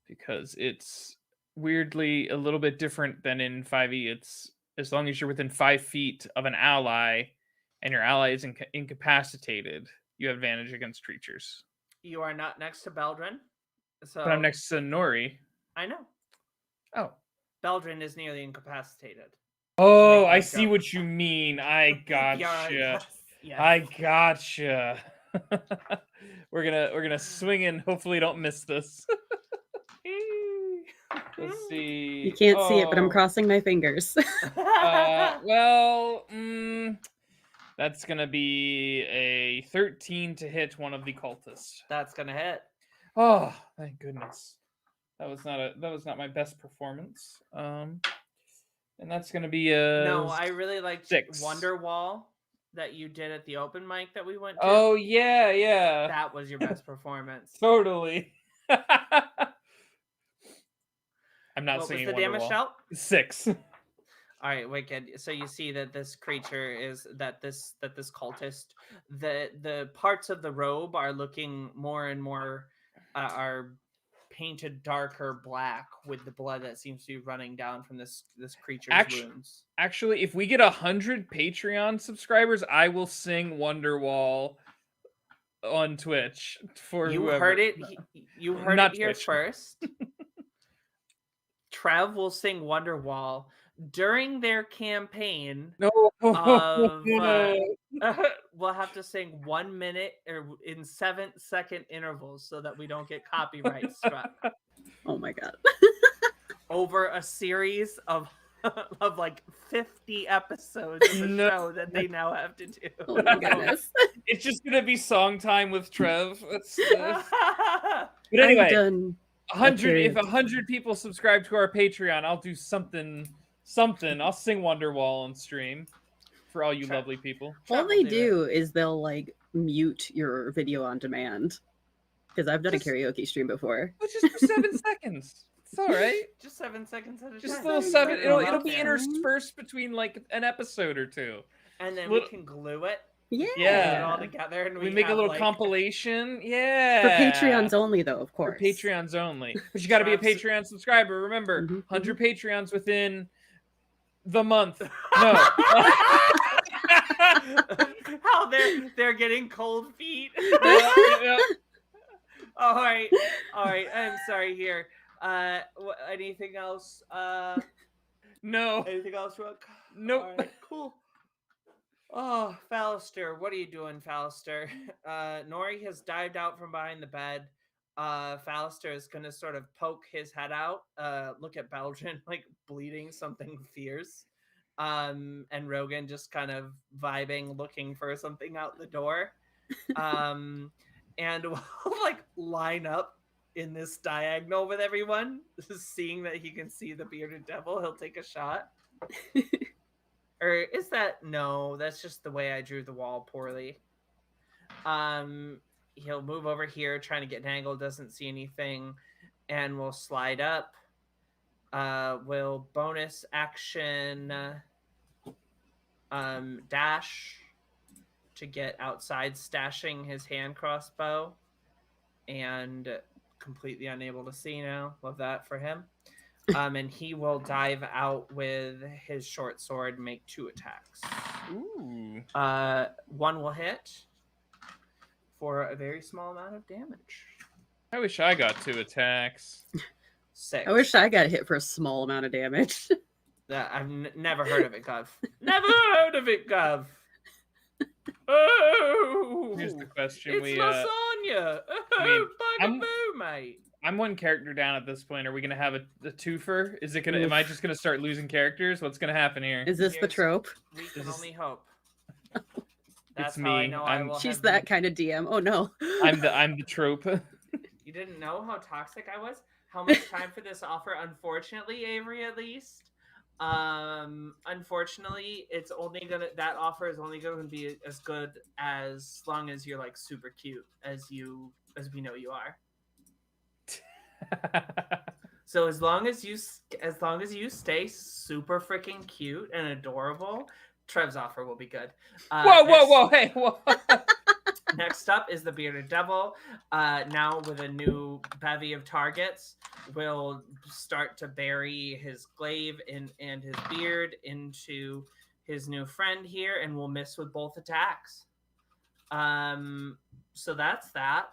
Because it's weirdly a little bit different than in 5e. It's as long as you're within 5 feet of an ally and your ally is incapacitated, you have advantage against creatures. You are not next to Beldrin. So But I'm next to Nori. I know. Oh. Beldrin is nearly incapacitated. Oh, I see what you mean. I gotcha. Yes. I gotcha. We're gonna swing and hopefully don't miss this. Let's see. You can't see it, but I'm crossing my fingers. Well, that's gonna be a 13 to hit one of the cultists. That's gonna hit. Oh, thank goodness. That was not my best performance. And that's gonna be a No, I really liked 6. Wonderwall that you did at the open mic that we went to. Oh yeah. That was your best performance. Totally. I'm not what singing was the damage Wonderwall. shout? 6. All right, wicked. So you see that this creature is this cultist. The parts of the robe are looking more and more are painted darker black with the blood that seems to be running down from this creature's wounds. Actually, if we get 100 Patreon subscribers, I will sing Wonderwall on Twitch for you whoever. heard it. You heard Not it here Twitch. first. Trev will sing Wonderwall during their campaign. No. Of, we'll have to sing 1 minute or in 7-second intervals so that we don't get copyright struck. Oh my god. Over a series of like 50 episodes of the show that they now have to do. Oh my goodness. It's just gonna be song time with Trev. But anyway, I've done 100. If 100 people subscribe to our Patreon, I'll do something. I'll sing Wonderwall on stream for all you lovely people. All they do is they'll like mute your video on demand. Because I've done a karaoke stream before. But just for 7 seconds. It's all right. Just 7 seconds at a time. Just a little 7. It'll be interspersed between like an episode or two. And then we can glue it. Yeah. Put it all together, and we make a little compilation. Yeah. For Patreons only, though, of course. For Patreons only. But you got to be a Patreon subscriber. Remember, 100 Patreons within the month. No. How they're getting cold feet. All right. I'm sorry here. Anything else? No. Anything else, Rook? Nope. All right, cool. Oh, Fallister, what are you doing, Fallister? Nori has dived out from behind the bed. Fallister is going to sort of poke his head out, look at Belgian, like bleeding something fierce. And Rogan just kind of vibing, looking for something out the door. And we'll like line up in this diagonal with everyone. Seeing that he can see the bearded devil, he'll take a shot. Or is that... No, that's just the way I drew the wall poorly. He'll move over here, trying to get an angle, doesn't see anything. and we'll slide up. Will bonus action dash to get outside, stashing his hand crossbow, and completely unable to see now. Love that for him. And he will dive out with his short sword and make 2 attacks. Ooh. One will hit for a very small amount of damage. I wish I got 2 attacks. 6. I wish I got hit for a small amount of damage. I've never heard of it, Gov. Never heard of it, Gov. Oh, Here's the question. it's lasagna. Oh, bugaboo, mate. I'm 1 character down at this point. Are we gonna have a twofer? Is it gonna? Am I just gonna start losing characters? What's gonna happen here? Is this the trope? We can This- only hope. It's That's me. how I know I will She's have that kind of DM. Oh no. I'm the trope. You didn't know how toxic I was? How much time for this offer? Unfortunately, Avery, at least. Unfortunately, that offer is only gonna be as good as long as you're like super cute as we know you are. So as long as you stay super freaking cute and adorable, Trev's offer will be good. Whoa! Hey, whoa! Next up is the Bearded Devil. Now with a new bevy of targets, will start to bury his glaive and his beard into his new friend here, and will miss with both attacks. So that's that.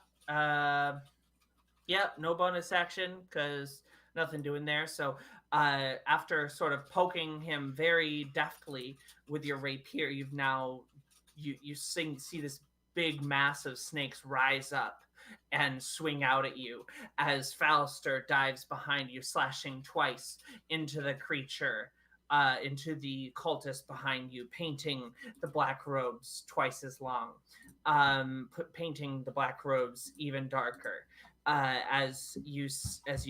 Yep, no bonus action because nothing doing there. So after sort of poking him very deftly with your rapier, you've now you see this big mass of snakes rise up and swing out at you as Falster dives behind you, slashing twice into the creature, into the cultist behind you, painting the black robes twice as long, painting the black robes even darker. As you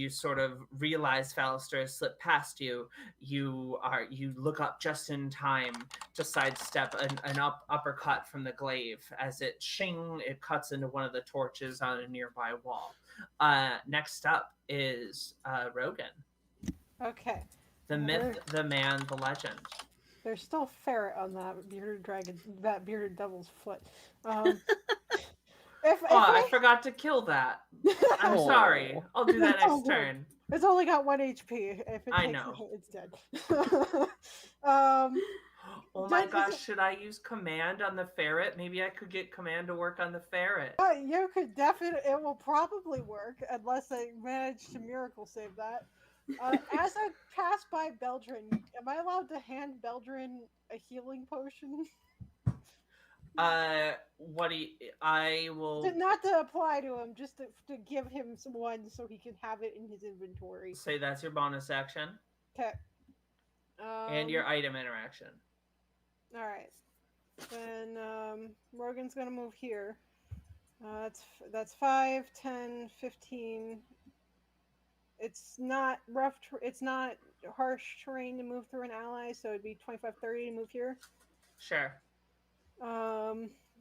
sort of realize Falster has slipped past you, you look up just in time to sidestep an uppercut from the glaive as it cuts into one of the torches on a nearby wall. Next up is Rogan. Okay. The myth, the man, the legend. There's still ferret on that bearded devil's foot. I forgot to kill that. I'm Oh. sorry. I'll do that That's all next good. turn. It's only got 1 HP. If it I takes know. a hit, it's dead. Oh my Does gosh, it- should I use command on the ferret? Maybe I could get command to work on the ferret. You could definitely. It will probably work unless I manage to miracle save that. As I pass by Beldrin, am I allowed to hand Beldrin a healing potion? I will Not to apply to him, just to give him one so he can have it in his inventory. say that's your bonus action Okay. and your item interaction. All right. Then Rogan's gonna move here. That's 5, 10, 15. It's not rough. It's not harsh terrain to move through an ally, so it'd be 25, 30 to move here. Sure.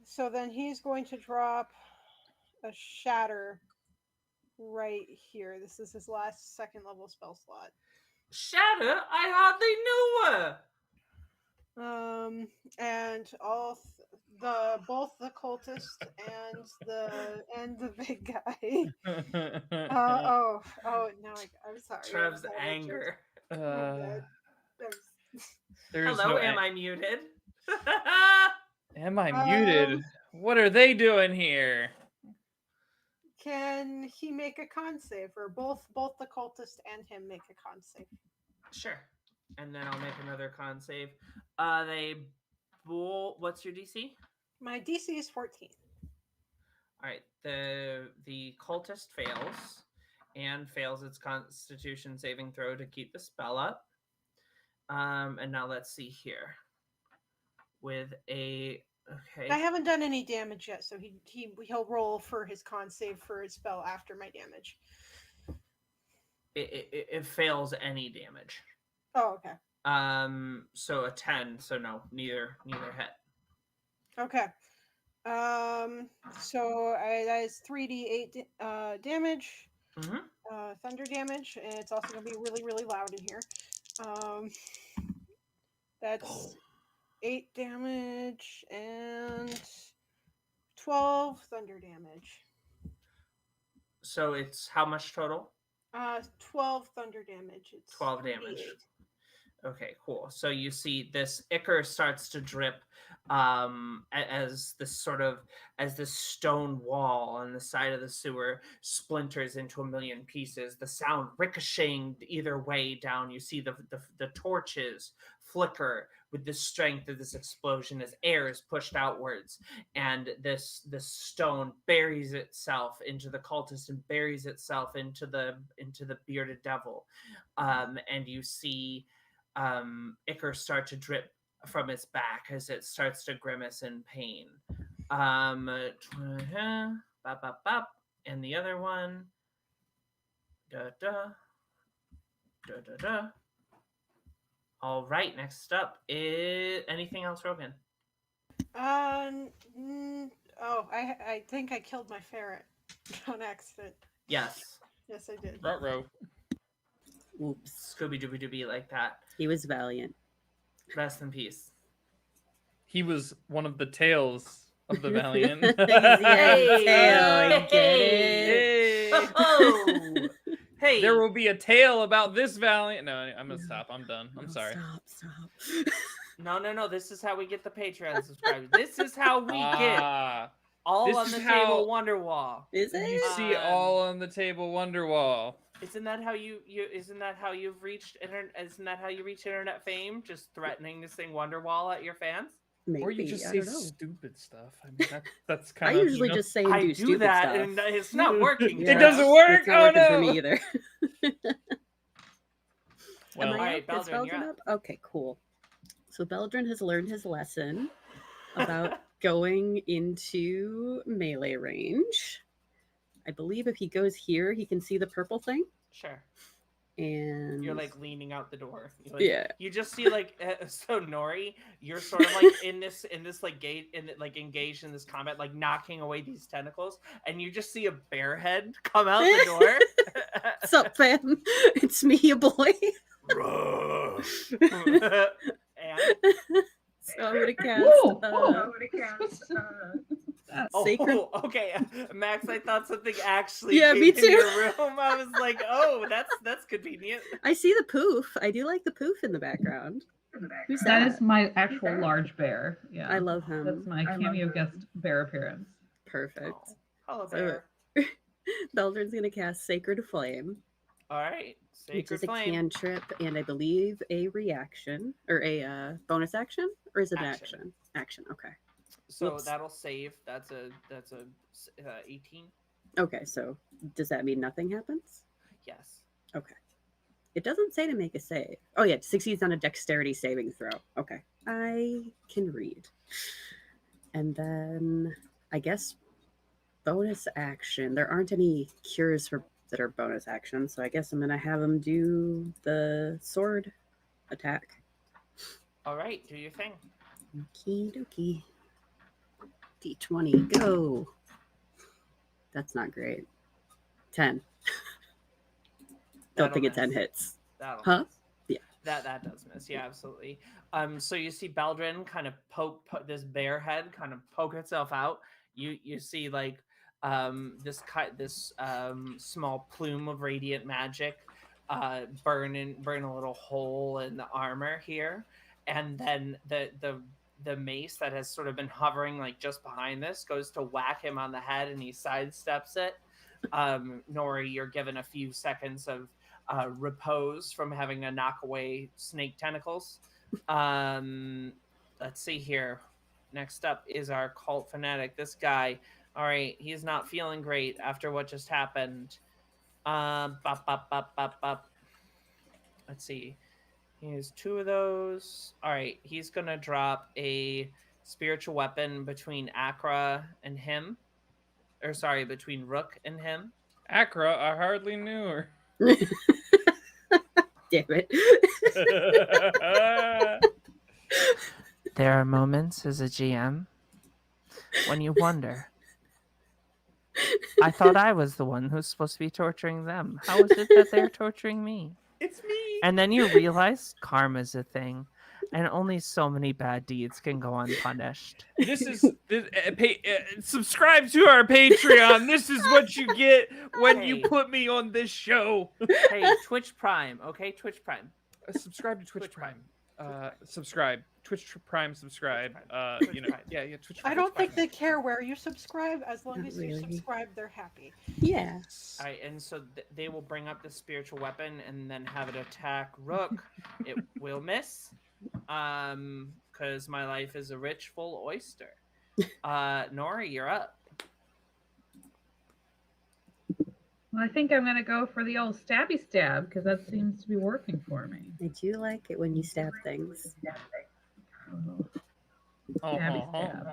So then he's going to drop a shatter right here. This is his last 2nd level spell slot. Shatter? I hardly knew her. And both the cultist and the big guy. No, I'm sorry. Trev's anger. There's Hello, no am I muted? Am I muted? What are they doing here? Can he make a con save, or both the cultist and him make a con save? Sure. And then I'll make another con save. What's your DC? My DC is 14. All right. The cultist fails and fails its Constitution saving throw to keep the spell up. And now let's see here. With a okay. I haven't done any damage yet, so he'll roll for his con save for his spell after my damage. It fails any damage. Oh, okay. So a 10. So no, neither hit. Okay. So that is 3d8 damage. Mm-hmm. thunder damage, and it's also going to be really, really loud in here. That's 8 damage and 12 thunder damage. So it's how much total? 12 thunder damage. It's 12 damage. 3d8. Okay, cool. So you see this ichor starts to drip as this stone wall on the side of the sewer splinters into a million pieces. The sound ricocheting either way down. You see the torches flicker with the strength of this explosion as air is pushed outwards, and this stone buries itself into the cultist and buries itself into the bearded devil, and you see ichor start to drip from its back as it starts to grimace in pain. And the other one. All right, next up is anything else, Rogan? I think I killed my ferret on accident. Yes. Yes, I did. Ruh-roh. Oops. Scooby Dooby Dooby like that. He was valiant. Rest in peace. He was one of the tails of the Valiant. He's the tail, I get it. Hey. Oh, hey. There will be a tale about this Valiant. No, I'm gonna stop. I'm done. I'm No, sorry. Stop. No. This is how we get the Patreon subscribers. This is how we get all this on is the how- table Wonderwall. Is You it? see all on the table Wonderwall. Isn't that how isn't that how you've reached isn't that how you reach internet fame? Just threatening to sing Wonderwall at your fans? Maybe. Or you just I say don't know. stupid stuff. I mean, that's I kind of. usually just say and I do do stupid that, stuff. and it's not working. It Jeff. doesn't work. It's not Oh working no. for me either. Well, Am I Alright, up? Is Beldrin, you're Beldrin up? Okay, cool. So Beldrin has learned his lesson about going into melee range. I believe if he goes here, he can see the purple thing. Sure. And You're like leaning out the door. Yeah. You just see like so Nori, you're sort of like in this like gate engaged in this combat, like knocking away these tentacles, and you just see a bear head come out the door. What's up, fam? It's me, your boy. And So I'm gonna cast. Sacred. oh, okay, Max. I thought something actually Yeah, came me in too. your room. I was like, oh, that's convenient. I see the poof. I do like the poof in the background. Who's That that? is my actual large bear. Yeah. I love him. That's my cameo guest bear appearance. Perfect. Oh, hello, So- bear. Beldrin's gonna cast Sacred Flame, All right, which sacred is a flame. cantrip and I believe a reaction or a bonus action, or is it an Action. action? Action. Okay. So Whoops. that'll save. That's a 18. Okay. So does that mean nothing happens? Yes. Okay. It doesn't say to make a save. Oh yeah, succeeds on a dexterity saving throw. Okay. I can read. And then I guess bonus action. There aren't any cures that are bonus actions, so I guess I'm gonna have him do the sword attack. All right, do your thing. Okie dokie. D20, go. That's not great. 10. Don't That'll think a 10 miss. hits. That'll Huh? miss. Yeah. That does miss. Yeah, absolutely. So you see Beldrin kind of poke this bear head kind of poke itself out. You see like this small plume of radiant magic burn a little hole in the armor here, and then the mace that has sort of been hovering like just behind this goes to whack him on the head, and he sidesteps it. Nori, you're given a few seconds of repose from having to knock away snake tentacles. Let's see here. Next up is our cult fanatic. This guy. All right, he's not feeling great after what just happened. Let's see. He has 2 of those. All right, he's gonna drop a spiritual weapon between Akra and him. Or sorry, between Rook and him. Akra, I hardly knew her. Damn it. There are moments as a GM when you wonder, I thought I was the one who's supposed to be torturing them. How is it that they're torturing me? It's me. And then you realize karma's a thing, and only so many bad deeds can go unpunished. Subscribe to our Patreon. This is what you get when you Hey. put me on this show. Hey, Twitch Prime, okay? Twitch Prime. Subscribe to Twitch Twitch Prime. Prime. Subscribe. Prime subscribe. Prime. Twitch You know, Prime. yeah, Twitch I Prime. don't think they care where you subscribe. As long Not as you really. subscribe, they're happy. Yeah. All right, and so they will bring up the spiritual weapon and then have it attack Rook. It will miss, because my life is a rich, full oyster. Nori, you're up. Well, I think I'm gonna go for the old stabby stab because that seems to be working for me. I do like it when you stab things. Stabby Uh-huh. stab.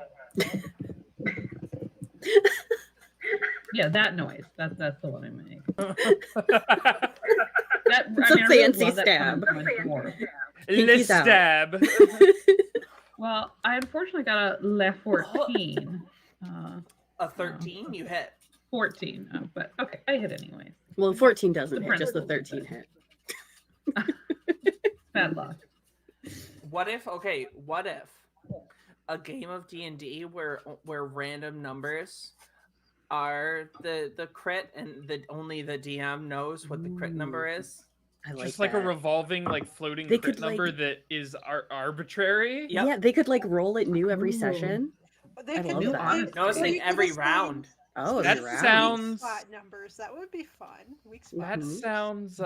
Yeah, that noise. That's the one I make. That, It's I a mean, I really fancy love that stab. coming from my dwarf. Let's Pinkies out. stab. Well, I unfortunately got a left 14. A 13, you hit. 14. But okay, I hit anyways. Well, 14 doesn't The hit, just the principles of 13 it. hit. Bad luck. What if a game of D&D where random numbers are the crit and only the DM knows what the crit number is? I like Just like a that. revolving, like floating They crit could, like- number that is arbitrary. Yep. Yeah, they could like roll it new every Ooh. session. They I could love do that. No, it's they like could every assign round. Oh, That every round. sounds- spot numbers. That would be fun. Weak spot. That Mhm. sounds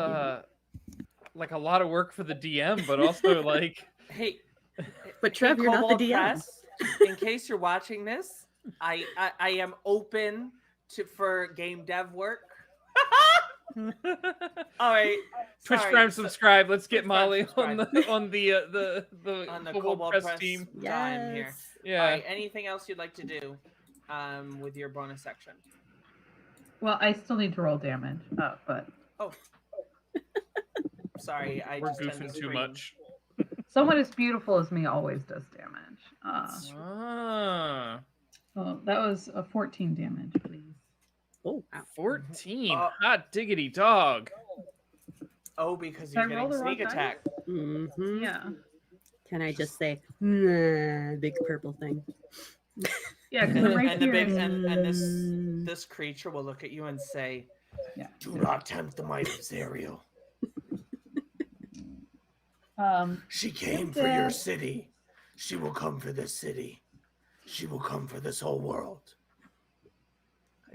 like a lot of work for the DM, but also like Hey, But Trev, you're not the Kobold DM. Press, in case you're watching this, I am open for game dev work. All right, Twitch sorry, Prime so- subscribe. Let's get Twitch Prime Molly on subscribe. the on the Kobold Kobold Press Press team. time here. Yes. Yeah. All right, anything else you'd like to do with your bonus section? Well, I still need to roll damage, but Sorry, I We're just tend to goofing too scream. much. someone as beautiful as me always does damage. Ah, Well, that was a 14 damage, please. Oh, wow. 14. Oh. Hot diggity dog. Oh, because Did I you're roll getting the wrong sneak dice? attack. Mm-hmm. Yeah. Can I just say, nah, big purple thing? Yeah, because And, I'm right and the here. big and Mm. this creature will look at you and say, Yeah. "Do not tempt the might of Zerial. She came for your city. She will come for this city. She will come for this whole world.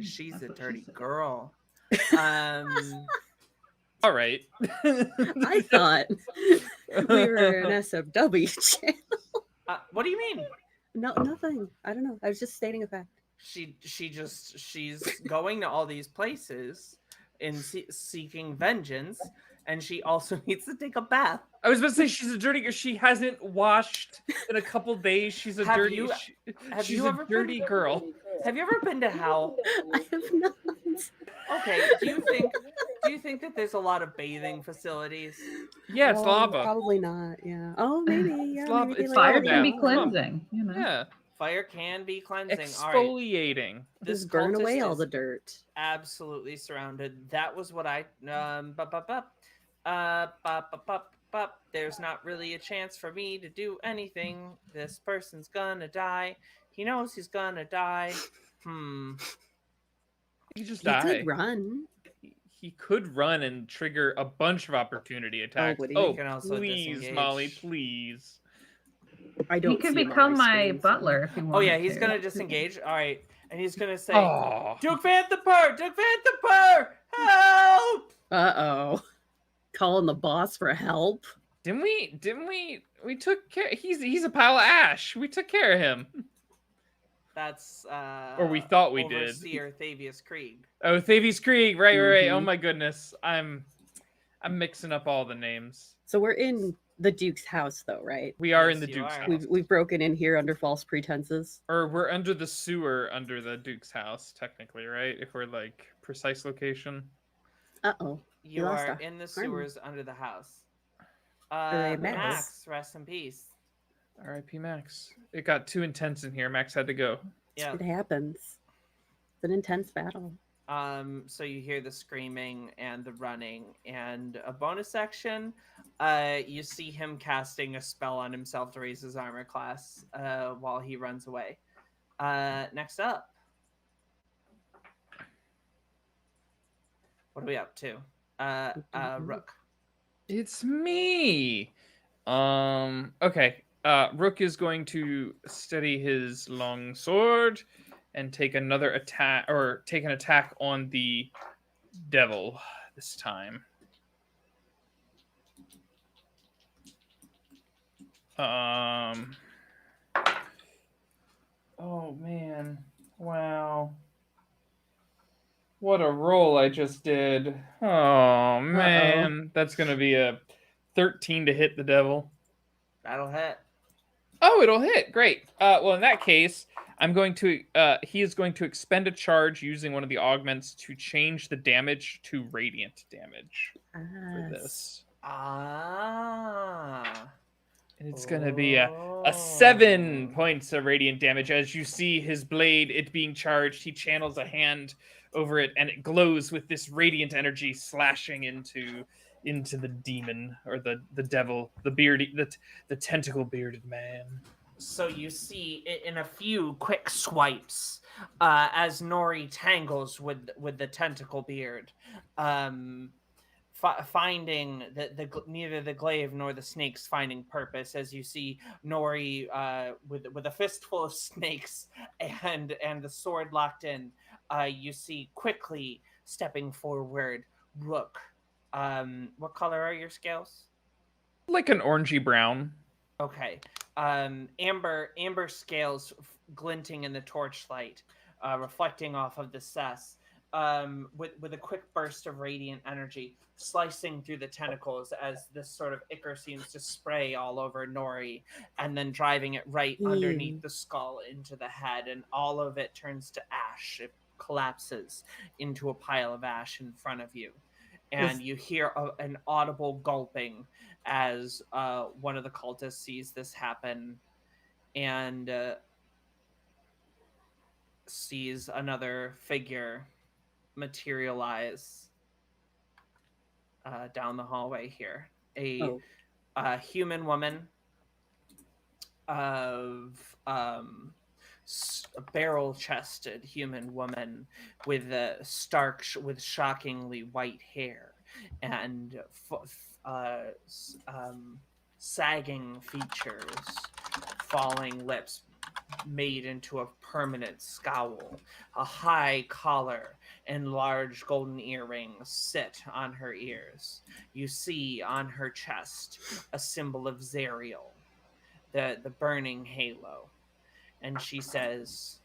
She's That's a what she dirty said. girl." All right. I thought we were an SFW channel. What do you mean? No, nothing. I don't know. I was just stating a fact. She's going to all these places in seeking vengeance, and she also needs to take a bath. I was about to say she's a dirty. She hasn't washed in a couple days. She's a Have dirty. you- have she's you a ever dirty been- girl. Have you ever been to hell? I have not. Okay, do you think that there's a lot of bathing facilities? Yeah, it's Oh, lava. Probably not. Yeah. Oh, maybe. Yeah. lava- maybe they it's like Fire lava can be bath. cleansing, you know. Yeah, Fire can be cleansing. All right, exfoliating. this Just burn away cultist all is the dirt. absolutely surrounded. That was what I there's not really a chance for me to do anything. This person's gonna die. He knows he's gonna die. He just He died. could run. He could run and trigger a bunch of opportunity attacks. would he? Oh, He can also please, disengage. Molly, please. I don't. He could see him on become my screen, so- butler if he wants. Oh yeah, he's gonna disengage. All right, and he's gonna say, Oh, Duke Vanthaper! Duke Vanthaper! Help! Uh-oh. Calling the boss for help. didn't we? We took care. He's a pile of ash. We took care of him. That's Or we thought we did. Overseer Thavius Krieg. Oh, Thavies Krieg. Right. Oh Mhm. my goodness. I'm mixing up all the names. So we're in the Duke's house, though, right? We are Yes, in the you Duke's are. house. We've broken in here under false pretenses. Or we're under the sewer under the Duke's house, technically, right? If we're like precise location. Uh-oh. You lost are a in the arm. sewers under the house. Hooray, Max, Max. rest in peace. R.I.P. Max. It got too intense in here. Max had to go. Yeah. It happens. It's an intense battle. So you hear the screaming and the running, and a bonus action. You see him casting a spell on himself to raise his armor class. While he runs away. Next up, what are we up to? Rook. It's me. Okay. Rook is going to steady his long sword and take another attack, or take an attack on the devil this time. Oh man. Wow. What a roll I just did. Oh man. That's going to be a 13 to hit the devil. That'll hit. Oh, it'll hit. Great. Well, in that case, I'm going to. He is going to expend a charge using one of the augments to change the damage to radiant damage for this, Ah. and it's going to be a 7 points of radiant damage. As you see his blade, it being charged, he channels a hand over it, and it glows with this radiant energy slashing into the demon, or the devil, the tentacle bearded man. So you see in a few quick swipes, as Nori tangles with the tentacle beard, finding neither the glaive nor the snakes finding purpose, as you see Nori with a fistful of snakes and the sword locked in. You see quickly stepping forward Rook. What color are your scales? Like an orangey brown. Okay. Amber scales glinting in the torchlight, reflecting off of the cess, with a quick burst of radiant energy slicing through the tentacles as this sort of ichor seems to spray all over Nori, and then driving it right underneath the skull into the head, and all of it turns to ash. It collapses into a pile of ash in front of you. And you hear an audible gulping as one of the cultists sees this happen and sees another figure materialize down the hallway here. A human woman of a barrel-chested human woman with with shockingly white hair and sagging features, falling lips made into a permanent scowl. A high collar and large golden earrings sit on her ears. You see on her chest a symbol of Zerial, the burning halo. And she says,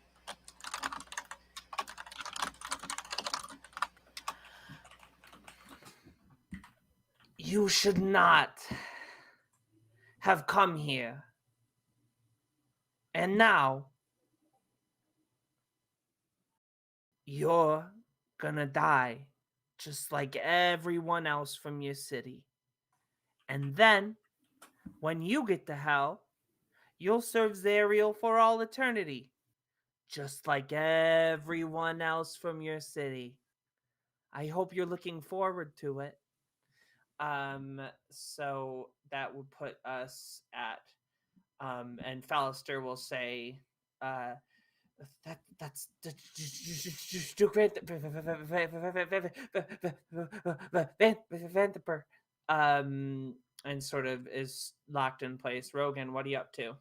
"You should not have come here. And now, you're gonna die just like everyone else from your city. And then, when you get to hell, you'll serve Zerial for all eternity, just like everyone else from your city. I hope you're looking forward to it." So that would put us at, and Fallister will say, that's and sort of is locked in place. Rogan, what are you up to?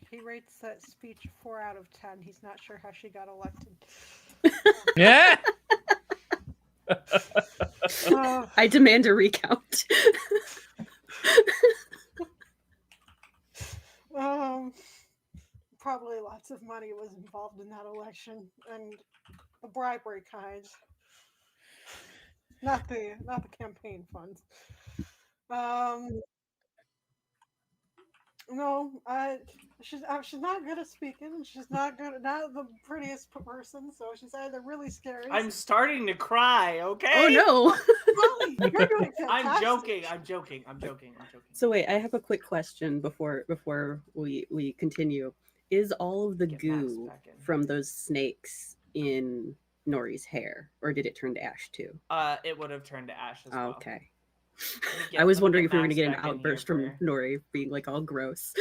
He rates that speech 4 out of 10. He's not sure how she got elected. Yeah. I demand a recount. Probably lots of money was involved in that election, and the bribery kind. Not the campaign funds. No, she's not good at speaking, and she's not the prettiest person. So she's either really scary. I'm starting to cry. Okay. Oh no! Molly, you're doing fantastic. I'm joking. So wait, I have a quick question before we continue. Is all of the Get Max goo back in. from those snakes in Nori's hair, or did it turn to ash too? It would have turned to ash as well. Okay. Let I was me wondering get if we were going to Max get an back in outburst here from Nori being like all gross.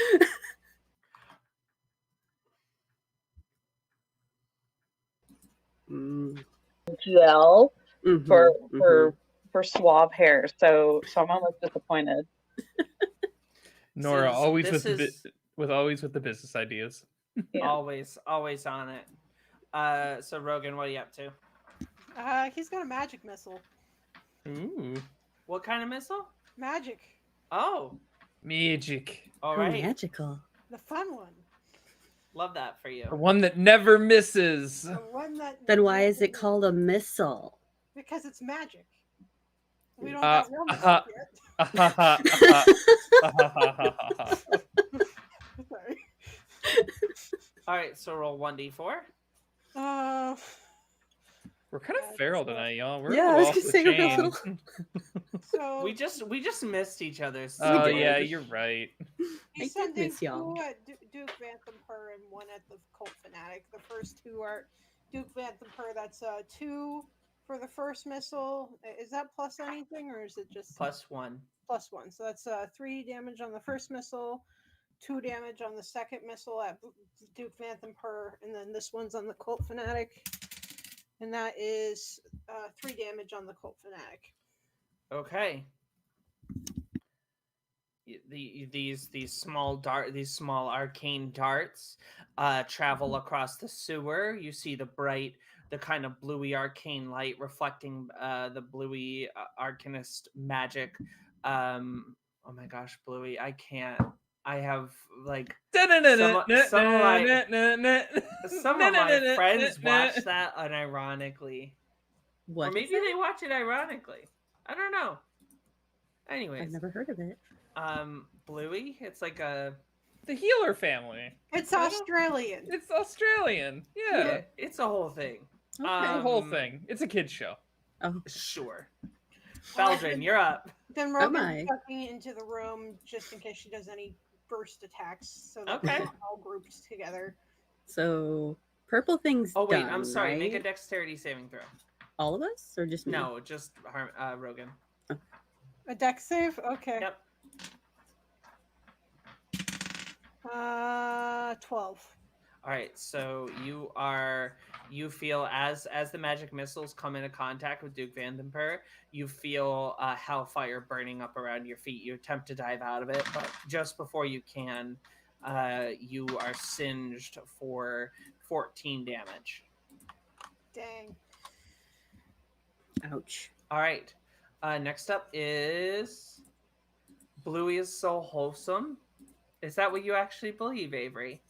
Gel Mhm, for mhm. for suave hair. So I'm almost disappointed. Nora, always this with is with the business ideas. Yeah. always on it. So Rogan, what are you up to? He's got a magic missile. Ooh, What kind of missile? Magic. Oh, magic. all How right. magical. The fun one. Love that for you. The one that never misses. The one that. Then why is it called a missile? Because it's magic. We don't Uh, got real magic yet. Sorry. All right, so roll 1d4. We're kind of Yeah, feral so- tonight, y'all. We're Yeah, a I was little off gonna the say we're a chain. little- So We just missed each other. Oh did. yeah, you're right. he's I did sending miss y'all. 2 at Duke Vanthampur and 1 at the Cult Fanatic. The first 2 are Duke Vanthampur. That's 2 for the first missile. Is that plus anything, or is it just +1. plus 1? So that's 3 damage on the first missile, 2 damage on the second missile at Duke Vanthampur, and then this one's on the Cult Fanatic, and that is 3 damage on the Cult Fanatic. Okay. These small arcane darts travel across the sewer. You see the kind of bluey arcane light reflecting the bluey arcanist magic. Oh my gosh, bluey! I have like some of my friends watch that unironically, What? or maybe is that? they watch it ironically. I don't know. Anyways, I've never heard of it. Bluey. It's like a The healer family. It's Australian. It's Australian. Yeah. it's a whole thing. Okay. The whole thing. It's a kid's show. Oh, Sure. Baldrin, you're up. Then my. Rogan's ducking into the room just in case she does any burst attacks, so that Okay. we're all grouped together. so purple things. Oh wait, done, I'm sorry. Right? Make a dexterity saving throw. All of us, or just me? No, just Rogan. A dex save? Okay. Yep. 12. All right. So you feel as the magic missiles come into contact with Duke Vanthampur, you feel hellfire burning up around your feet. You attempt to dive out of it, but just before you can, you are singed for 14 damage. Dang. Ouch. All right. Next up is Bluey is so wholesome. Is that what you actually believe, Avery?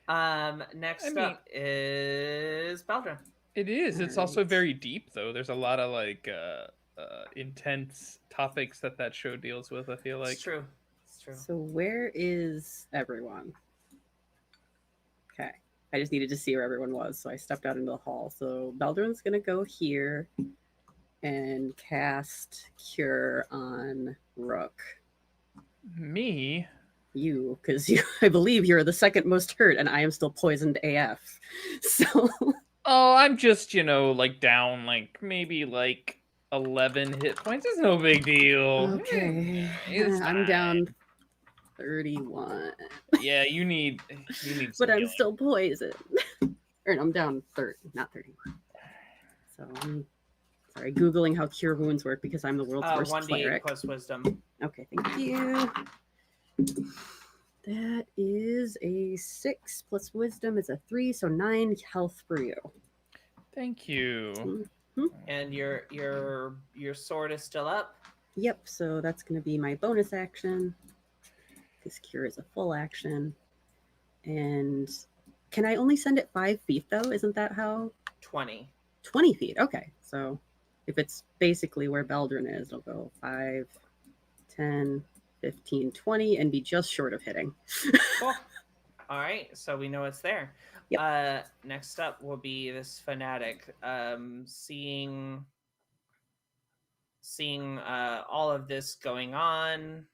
Next up is Baldrin. It is. It's also Alright. very deep, though. There's a lot of like intense topics that show deals with. I feel like It's true. It's true. So where is everyone? Okay. I just needed to see where everyone was, so I stepped out into the hall. So Baldwin's gonna go here and cast Cure on Rook. me. You, because I believe you're the second most hurt, and I am still poisoned AF. So Oh, I'm just like down like maybe like 11 hit points. It's no big deal. okay, It's I'm fine. down 31, Yeah, you need but some I'm healing. still poisoned. Or I'm down 30, not 31. So I'm sorry, googling how cure wounds work because I'm the world's worst 1d8 cleric. plus wisdom. Okay, thank you. That is a 6 plus wisdom is a 3, so 9 health for you. Thank you. And your sword is still up. Yep, so that's going to be my bonus action. This cure is a full action. And can I only send it 5 feet, though? Isn't that how? 20. 20 feet, okay. So if it's basically where Beldrin is, it'll go 5, 10, 15, 20, and be just short of hitting. Cool. All right, so we know it's there. Yep. Next up will be this fanatic. Seeing all of this going on.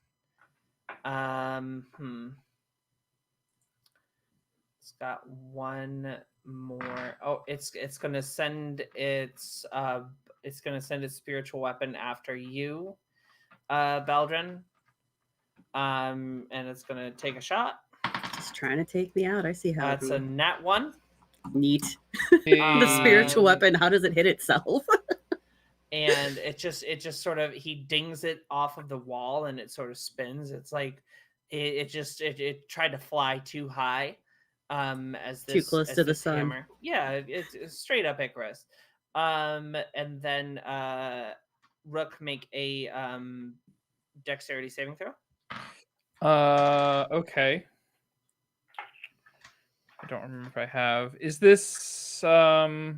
It's got one more. Oh, it's gonna send its spiritual weapon after you, Beldrin. And it's gonna take a shot. Just trying to take me out. I see how That's a nat 1. neat. Hey. The spiritual Um, weapon. How does it hit itself? And it just sort of, he dings it off of the wall and it sort of spins. It's like it tried to fly too high, as Too this close as to the this sun. hammer. Yeah, it's straight up Icarus. And then Rook, make a dexterity saving throw. Okay. I don't remember if I have. Is this no,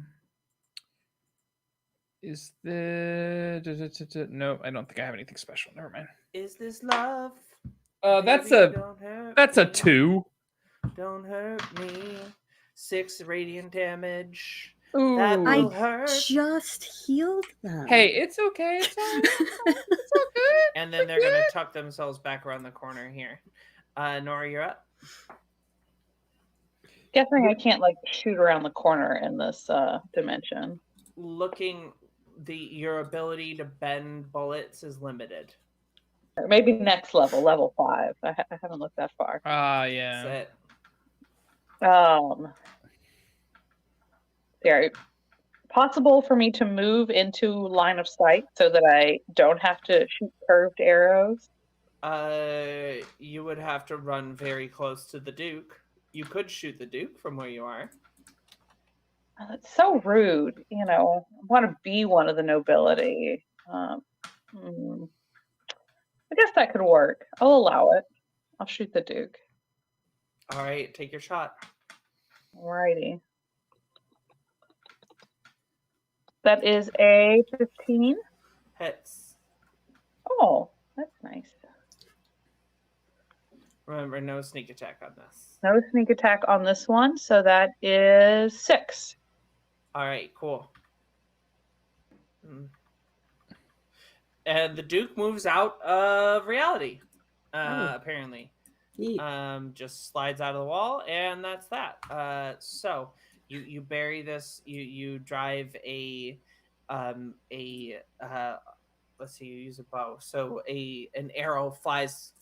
I don't think I have anything special. Never mind. Is this love? That's Baby, a don't hurt that's a me. 2. Don't hurt me. 6 radiant damage. Ooh. That I will hurt. just healed them. Hey, it's okay. It's all right. It's all good. And then they're gonna tuck themselves back around the corner here. Nora, you're up. Guessing I can't like shoot around the corner in this dimension. Looking, your ability to bend bullets is limited. Or maybe next level, level 5. I haven't looked that far. Yeah. That's it. Yeah, possible for me to move into line of sight so that I don't have to shoot curved arrows. You would have to run very close to the Duke. You could shoot the Duke from where you are. It's so rude, you know. I want to be one of the nobility. I guess that could work. I'll allow it. I'll shoot the Duke. All right, take your shot. Alrighty. That is a 15. Hits. Oh, that's nice. Remember, no sneak attack on this. No sneak attack on this one, so that is 6. All right, cool. And the Duke moves out of reality. Apparently, Neat. just slides out of the wall, and that's that. So you bury this. You drive a let's see, you use a bow. So an arrow flies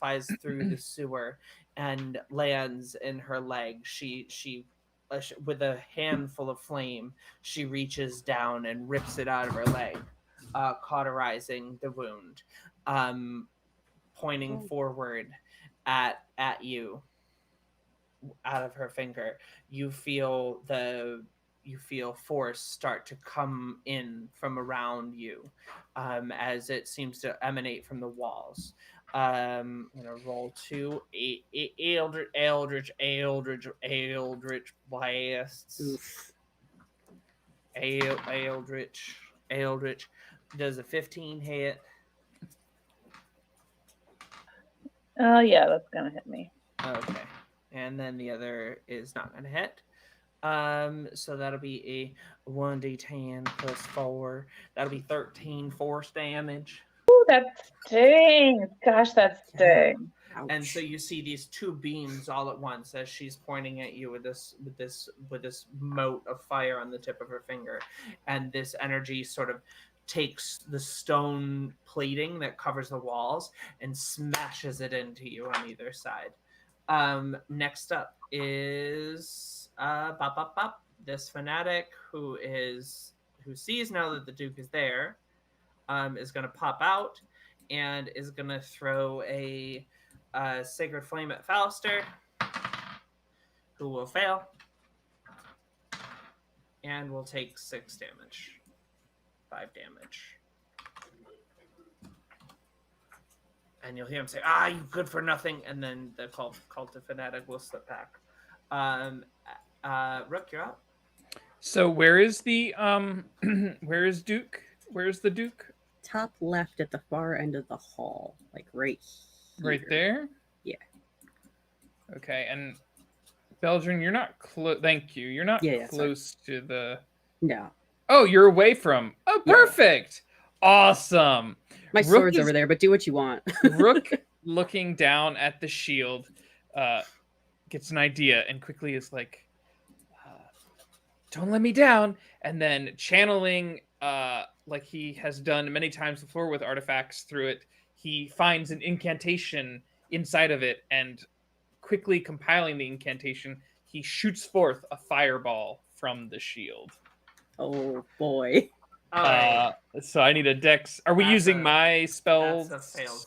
through the sewer and lands in her leg. She with a handful of flame, she reaches down and rips it out of her leg, cauterizing the wound, pointing forward at you out of her finger. You feel force start to come in from around you, as it seems to emanate from the walls. I'm gonna roll 2 Eldritch blasts. Oof. Eldritch does a 15 hit. Yeah, that's gonna hit me. Okay, and then the other is not gonna hit. So that'll be a 1d10 plus 4. That'll be 13 force damage. Ooh, that stings. Gosh, that stings. And so you see these 2 beams all at once as she's pointing at you with this mote of fire on the tip of her finger, and this energy sort of takes the stone plating that covers the walls and smashes it into you on either side. Next up is this fanatic who sees now that the Duke is there, is going to pop out and is going to throw a Sacred Flame at Fallister, who will fail and will take 6 damage. 5 damage. And you'll hear him say, you good for nothing, and then the cult of fanatic will slip back. Rook, you're up. So where is the where is Duke? Where's the Duke? Top left at the far end of the hall, like right here. Right there? Yeah. Okay, and Belgian, you're not close. Thank you. You're not Yeah, close to the. No. Oh, you're away from. Oh, Yeah. perfect. Awesome. My Rook sword's is- over there, but do what you want. Rook, looking down at the shield, gets an idea and quickly is like, don't let me down, and then channeling like he has done many times before with artifacts through it, he finds an incantation inside of it, and quickly compiling the incantation, he shoots forth a fireball from the shield. Oh boy. All right. So I need a dex. Are we That's using a- my spells? That's a failed.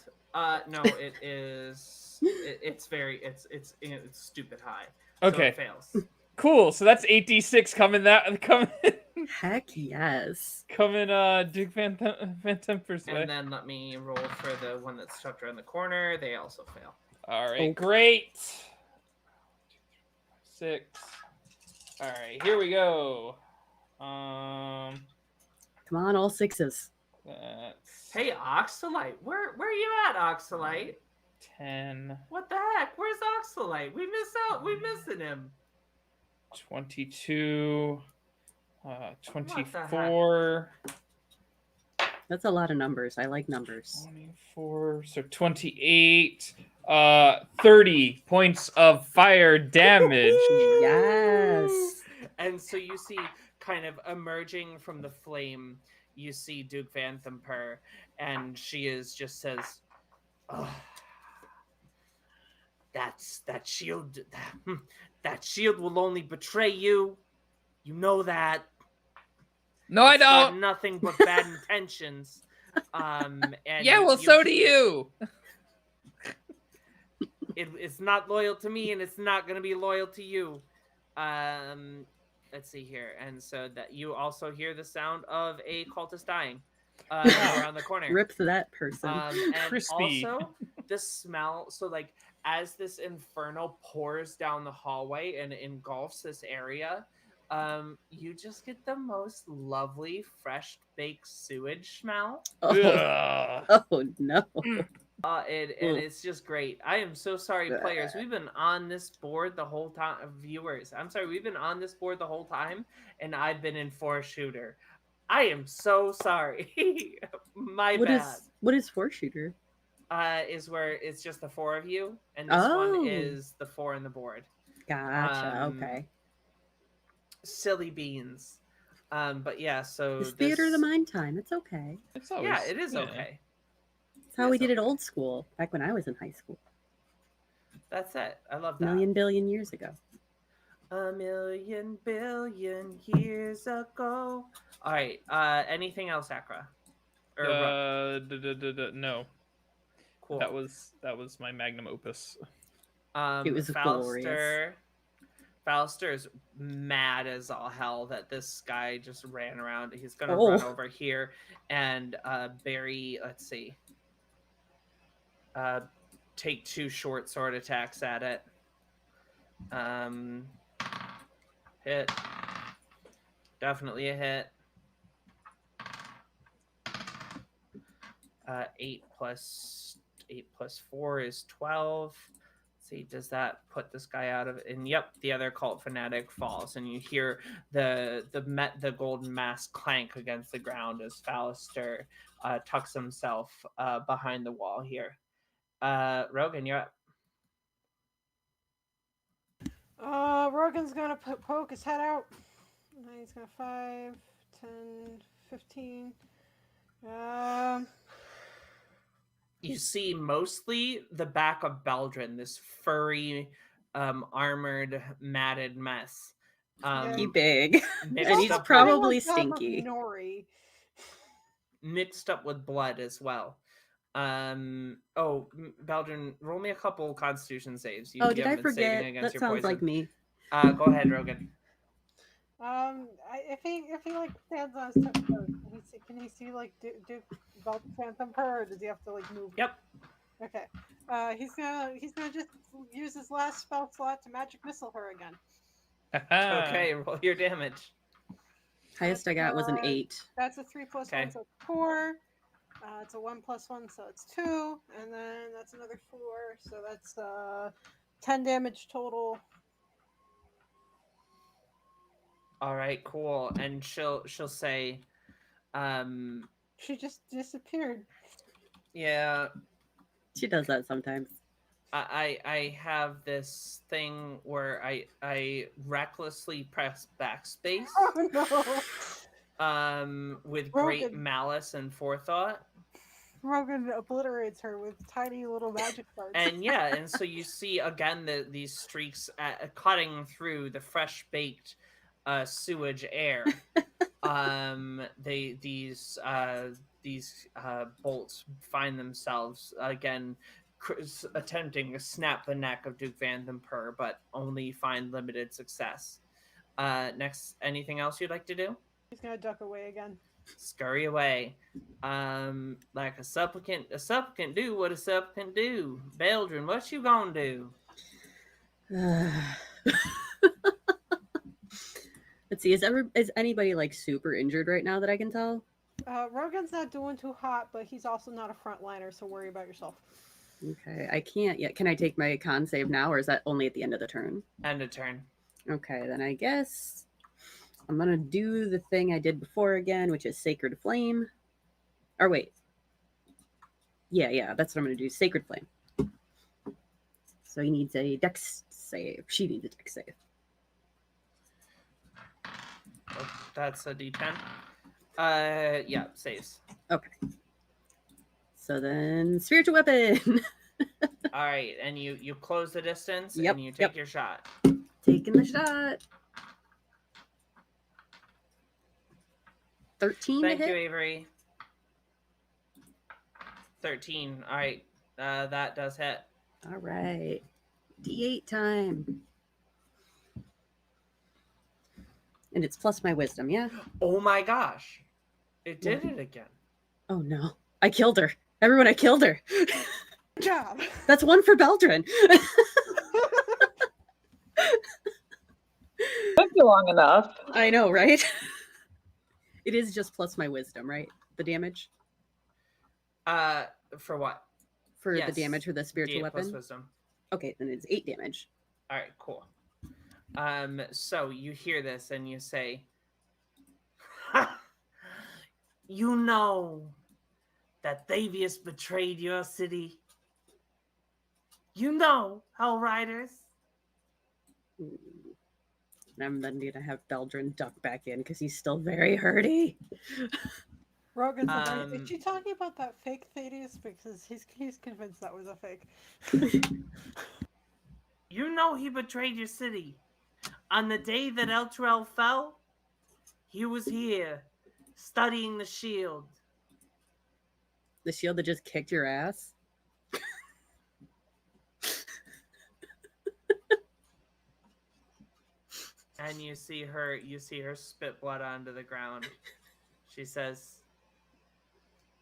No, it is. It's very. It's stupid high. So Okay. it fails. Cool. So that's 8d6 coming Heck yes. coming Duke Van Temper's way. And then let me roll for the one that's tucked around the corner. They also fail. All right, Oh. great. 6. All right, here we go. Come on, all sixes. That's Hey, Oxalite, where are you at, Oxalite? 10, What the heck? Where's Oxalite? We miss out. We missing him. 22, the 24, That's a lot of numbers. I like numbers. 24, so 28, 30 points of fire damage. Yes. And so you see, kind of emerging from the flame, you see Duke Vanthamper, and she just says, "Ugh, that shield. That shield will only betray you. You know that. No, I It's got don't. nothing but bad intentions." And Yeah, well, so do you. It's not loyal to me, and it's not going to be loyal to you. Let's see here. And so that you also hear the sound of a cultist dying around the corner. Rip for that person. And Crispy. also the smell. So like as this inferno pours down the hallway and engulfs this area, you just get the most lovely fresh baked sewage smell. Oh, Ugh. oh no. And it's just great. I am so sorry, players. We've been on this board the whole time. Viewers, I'm sorry. We've been on this board the whole time, and I've been in 4-shooter. I am so sorry. My bad. What is 4-shooter? Is where it's just the 4 of you, and this one is the 4 on the board. Gotcha. Okay. Silly beans. But yeah, so It's theater of the mind time. It's okay. It's always, yeah, it is okay. That's how we It's did it okay. old school, back when I was in high school. That's it. I love that. Million billion years ago. A million billion years ago. All right. Anything else, Akra? Or No. cool. That was my magnum opus. It was glorious. Falster is mad as all hell that this guy just ran around. He's gonna Oh. run over here and Barry. Let's see. Take 2 short sword attacks at it. Hit. Definitely a hit. 8 plus 4 is 12. Let's see, does that put this guy out of it? And yep, the other cult fanatic falls, and you hear the golden mask clank against the ground as Fallister tucks himself behind the wall here. Rogan, you're up. Rogan's gonna poke his head out. He's gonna 5, 10, 15. You see mostly the back of Beldrin, this furry, armored, matted mess. He big. Mixed And he's up with- probably Everyone's top of stinky. Nori. mixed up with blood as well. Beldrin, roll me a couple Constitution saves. You Oh, did I haven't been saving forget? against That your sounds like poison. me. Go ahead, Rogan. If he like stands on his tiptoes, can he see like Duke Phantom her, or does he have to like move? Yep. Okay. He's gonna just use his last spell slot to magic missile her again. Okay, roll your damage. Highest I got was an 8. That's a 3 plus Okay. 1, so it's 4. It's a 1 plus 1, so it's 2, and then that's another 4, so that's 10 damage total. All right, cool. And she'll say, She just disappeared. yeah, She does that sometimes. I have this thing where I recklessly press backspace Oh no! with great Rogan. malice and forethought. Rogan obliterates her with tiny little magic cards. And yeah, and so you see again these streaks cutting through the fresh baked sewage air. These bolts find themselves again attempting to snap the neck of Duke Vandenper, but only find limited success. Next, anything else you'd like to do? He's gonna duck away again. Scurry away. Like a supplicant do what a supplicant do. Beldrin, what you gonna do? Let's see. Is anybody like super injured right now that I can tell? Rogan's not doing too hot, but he's also not a frontliner, so worry about yourself. Okay, I can't yet. Can I take my con save now, or is that only at the end of the turn? End of turn. Okay, then I guess I'm gonna do the thing I did before again, which is Sacred Flame. Or wait. Yeah, that's what I'm gonna do. Sacred Flame. So he needs a dex save. She needs a dex save. Oh, that's a D10. Yeah, saves. Okay. So then spiritual weapon. All right, and you close the distance Yep, and you take your shot. Taking the shot. 13 Thank to you, hit. Avery. 13. All right, that does hit. All right. D8 time. And it's plus my wisdom, yeah? Oh my gosh, it did it again. Oh no. I killed her. Everyone, I killed her. Good job. That's one for Beldrin. Took you long enough. I know, right? It is just plus my wisdom, right? The damage? For what? For Yes. the damage for the spiritual D8 weapon? plus wisdom. Okay, then it's 8 damage. All right, cool. So you hear this and you say, "You know that Thavius betrayed your city. You know, Hell Riders." And I'm then going to have Beldrin duck back in because he's still very hurty. Rogan's like, is she talking about that fake Thaddeus? Because he's convinced that was a fake. You know he betrayed your city. On the day that Elturel fell, he was here, studying the shield. The shield that just kicked your ass? And you see her spit blood onto the ground. She says,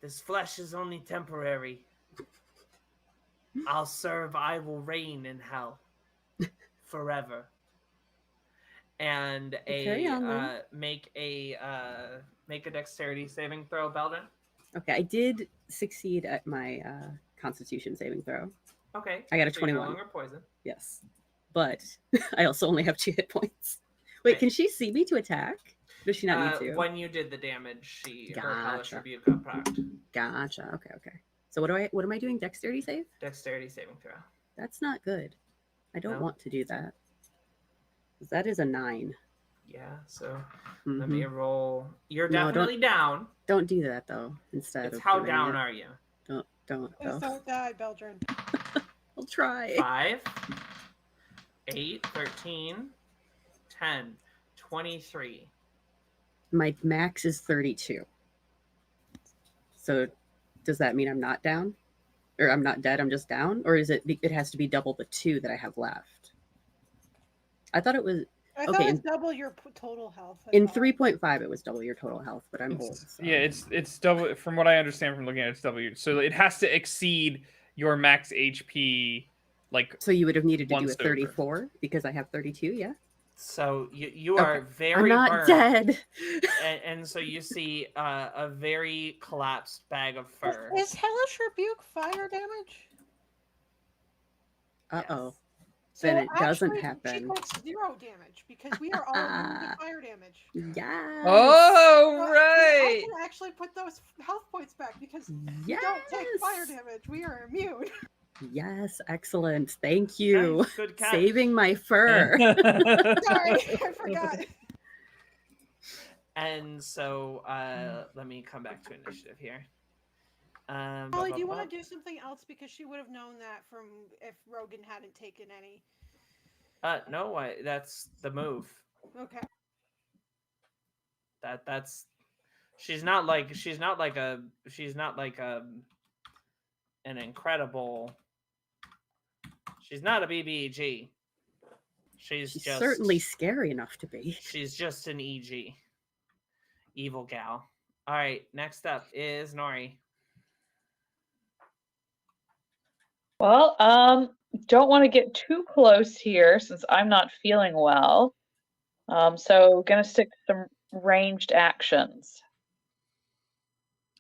"This flesh is only temporary. I'll serve, I will reign in hell forever." And Carry on, then. make a dexterity saving throw, Belden. Okay, I did succeed at my Constitution saving throw. Okay. I got a so you're 21. no longer poison. Yes. But I also only have 2 hit points. Wait, Right. can she see me to attack? Does she not need to? When you did the damage, her hellish Gotcha. rebuke got procced. Gotcha. Okay. So what am I doing? Dexterity save? Dexterity saving throw. That's not good. I don't No? want to do that. That is a 9. Yeah, so Mhm. let me roll. You're No, definitely down. Don't do that though. Instead It's of how doing down it. are you? Don't. Please don't die, Beldrin. I'll try. 5, 8, 13, 10, 23. My max is 32. So does that mean I'm not down? Or I'm not dead, I'm just down? Or is it has to be double the 2 that I have left? I thought it was I Okay, thought in- it's double your total health. I in thought. 3.5 it was double your total health, but I'm old. So. Yeah, it's double. From what I understand from looking at it, it's W. So it has to exceed your max HP. Like, So you would have needed to do Once a over. 34 because I have 32, yeah? So you are Okay. very I'm not burned. dead. And so you see a very collapsed bag of fur. Is Hellish Rebuke fire damage? Uh-oh. So Then it doesn't actually, She happen. takes 0 damage because we are all immune to fire damage. Yes. oh So I right. can actually put those health points back because we Yes. don't take fire damage. We are immune. Yes, excellent. Thank you. Okay, good catch. Saving my fur. Sorry, I forgot. And so let me come back to initiative here. Molly, do you want to do something else because she would have known that from if Rogan hadn't taken any? No, that's the move. Okay. That's she's not like an incredible. She's not a BBEG. She's just certainly scary enough to be. She's just an EG. Evil gal. All right, next up is Nori. Well, don't want to get too close here since I'm not feeling well. So gonna stick to some ranged actions.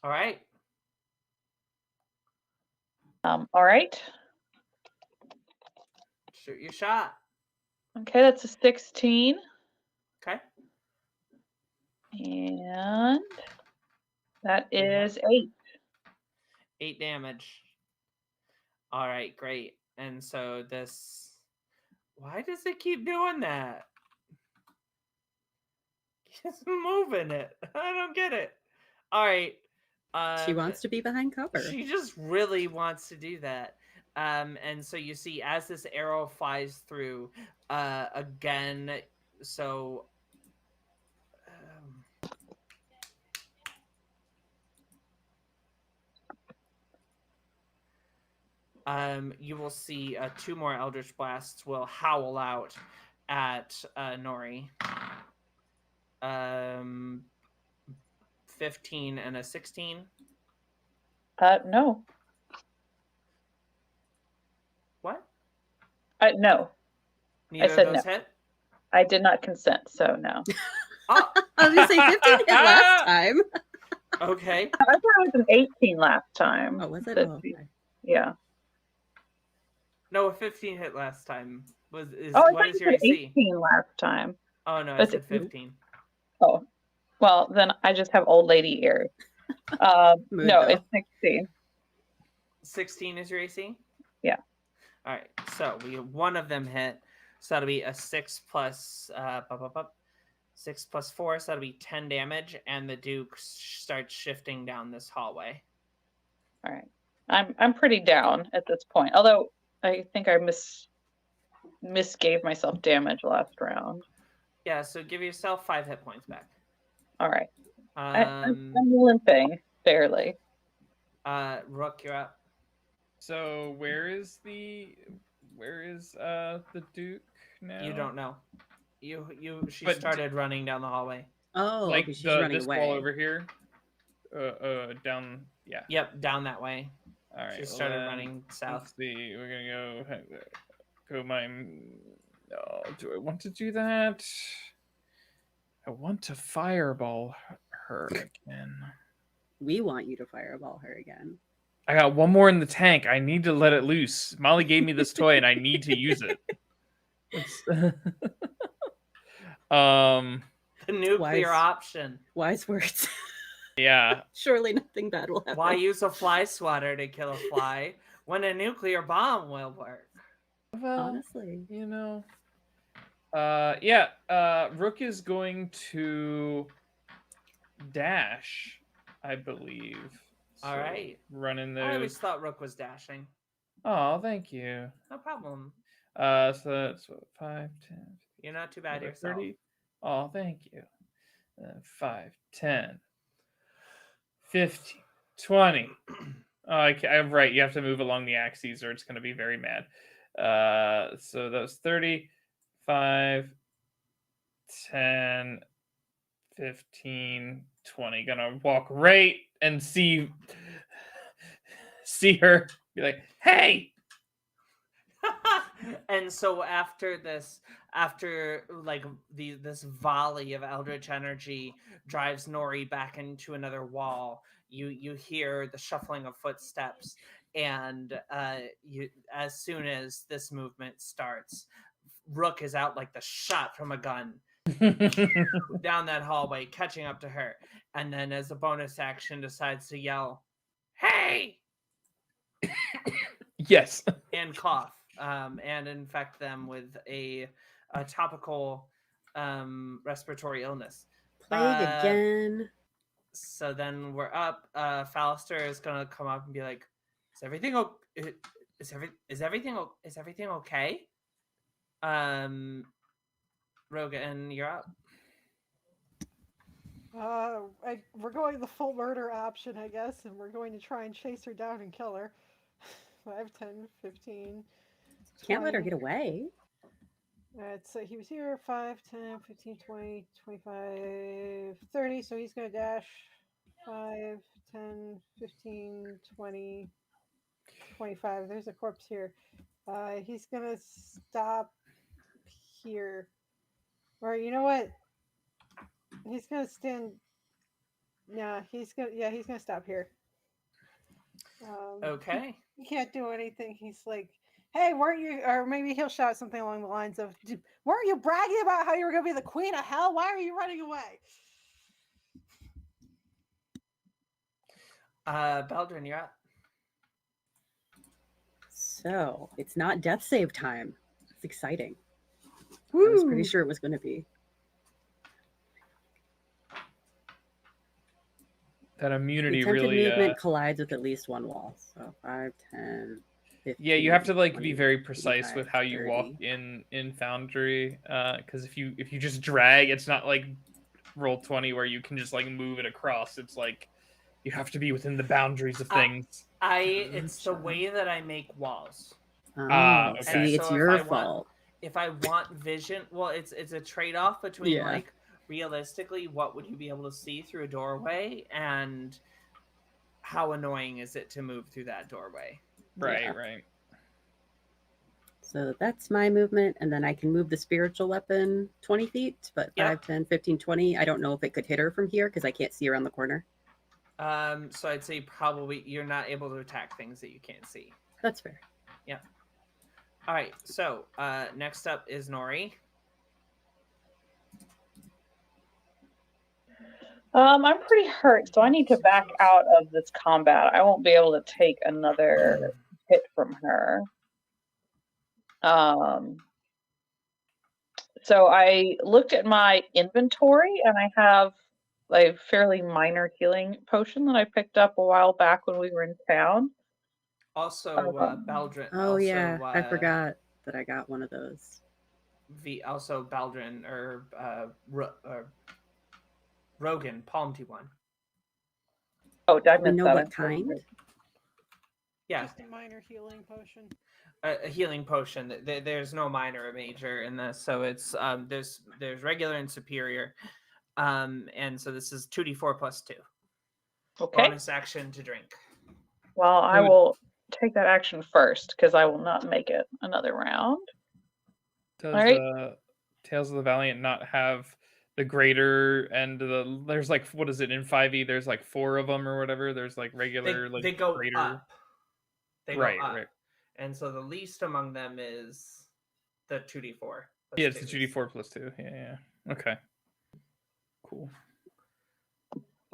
All right. All right. Shoot your shot. Okay, that's a 16. Okay. And that is 8. 8 damage. All right, great. And so this... Why does it keep doing that? Just moving it. I don't get it. All right. She wants to be behind cover. She just really wants to do that. And so you see as this arrow flies through, again, so... you will see 2 more Eldritch Blasts will howl out at Nori. 15 and a 16. No. What? No. Neither said of those no. hit? I did not consent, so no. Oh. I was going to say 15 hit last time. Okay. I thought it was an 18 last time. Oh, was it? That- Oh, okay. Yeah. No, a 15 hit last time. What I is thought your you said AC? 18 last time. Oh, no, I That's said it. 15. Oh, well, then I just have old lady ears. No, though. it's 16. 16 is your AC? Yeah. All right, so we have one of them hit. So that'll be a 6 plus 6 plus 4, so that'll be 10 damage, and the Duke starts shifting down this hallway. All right. I'm pretty down at this point. Although I think I misgave myself damage last round. Yeah, so give yourself 5 hit points back. All right. Um, I'm limping barely. Rook, you're up. So where is the Duke now? You don't know. She But started running down the hallway. Oh, Like okay, she's running this away. wall over here. Down. Yeah. Yep, down that way. All right. She started then running south. Let's see. We're gonna go mine. No, do I want to do that? I want to fireball her again. We want you to fireball her again. I got one more in the tank. I need to let it loose. Molly gave me this toy, and I need to use it. The nuclear option. Wise words. Yeah. Surely nothing bad will happen. Why use a fly swatter to kill a fly when a nuclear bomb will work? Well, honestly, you know. Rook is going to dash, I believe. All right. Running I always those. thought Rook was dashing. Oh, thank you. No problem. So that's what, 5, 10, You're not too bad yourself. 30. Oh, thank you. 5, 10, 15, 20. Oh, I'm right. You have to move along the axes or it's going to be very mad. So that was 30, 5, 10, 15, 20. Gonna walk right and see her be like, hey! And so after this volley of eldritch energy drives Nori back into another wall, you hear the shuffling of footsteps, and as soon as this movement starts, Rook is out like the shot from a gun down that hallway, catching up to her, and then as a bonus action decides to yell, "Hey!" Yes. and cough, and infect them with a topical respiratory illness. Plague again. So then we're up. Fallister is gonna come up and be like, "Is everything is everything okay?" Rogan, you're up. We're going the full murder option, I guess, and we're going to try and chase her down and kill her. 5, 10, 15. Can't let her 20. get away. So he was here 5, 10, 15, 20, 25, 30. So he's going to dash 5, 10, 15, 20, 25. There's a corpse here. He's going to stop here. Or you know what? He's going to stand. Nah, he's going to stop here. Okay. He can't do anything. He's like, hey, weren't you, or maybe he'll shout something along the lines of, weren't you bragging about how you were going to be the queen of hell? Why are you running away? Beldrin, you're up. So it's not death save time. It's exciting. I was pretty sure it was going to be. That immunity Attempted really movement collides with at least one wall. So 5, 10, 15. Yeah, you have to like 20, be very precise 25, with how you 30. walk in Foundry, because if you just drag, it's not like Roll20 where you can just like move it across. It's like you have to be within the boundaries of things. It's the way that I make walls. Oh, okay. see, it's So if your I want- fault. If I want vision, well, it's a trade-off between Yeah. like realistically what would you be able to see through a doorway and how annoying is it to move through that doorway. Right, Yeah. right. So that's my movement, and then I can move the spiritual weapon 20 feet, but Yeah. 5, 10, 15, 20. I don't know if it could hit her from here because I can't see around the corner. So I'd say probably you're not able to attack things that you can't see. That's fair. All right, so next up is Nori. I'm pretty hurt, so I need to back out of this combat. I won't be able to take another hit from her. So I looked at my inventory, and I have a fairly minor healing potion that I picked up a while back when we were in town. Also, Baldrin. Oh, also, yeah. I forgot that I got one of those. Also, Baldrin or Rogan palmed you one. Oh, did I We miss know that? what kind? Yeah, Just a minor healing potion. a healing potion. There's no minor or major in this, so it's there's regular and superior, and so this is 2d4 plus 2. Okay. Bonus action to drink. Well, I will take that action first because I will not make it another round. Does Alright. Tales of the Valiant not have the greater and there's like, what is it in 5e? There's like 4 of them or whatever. There's like regular, They go greater. up. They Right, go up. right. And so the least among them is the 2d4. plus Yeah, it's the 2s. 2d4 plus 2. Yeah. Okay. Cool.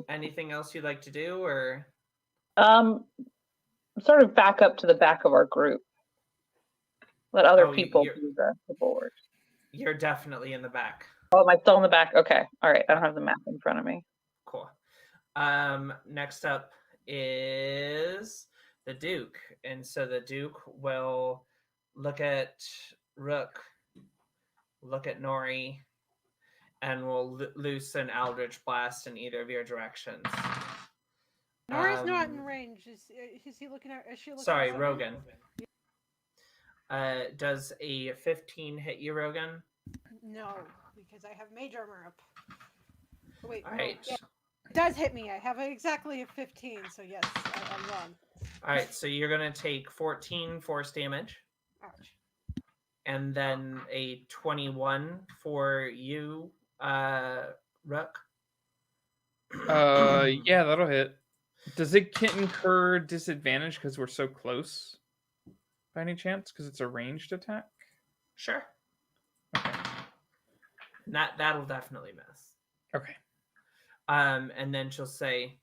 Anything else you'd like to do, or Sort of back up to the back of our group. Let other Oh, people you're- do the board. you're definitely in the back? Oh, am I still in the back? Okay. All right. I don't have the map in front of me. Cool. Next up is the Duke, and so the Duke will look at Rook, look at Nori, and will loose an Eldritch Blast in either of your directions. Nori's not in range. Is he looking at? Is she looking? Sorry, at something? Rogan. Does a 15 hit you, Rogan? No, because I have mage armor up. Oh, wait. All no, right. yeah, it does hit me. I have exactly a 15, so yes, I'm wrong. All right, so you're going to take 14 force damage, Ouch. and then a 21 for you, Rook. Yeah, that'll hit. Does it incur disadvantage because we're so close? By any chance? Because it's a ranged attack? Sure. Okay. That'll definitely miss. Okay. And then she'll say,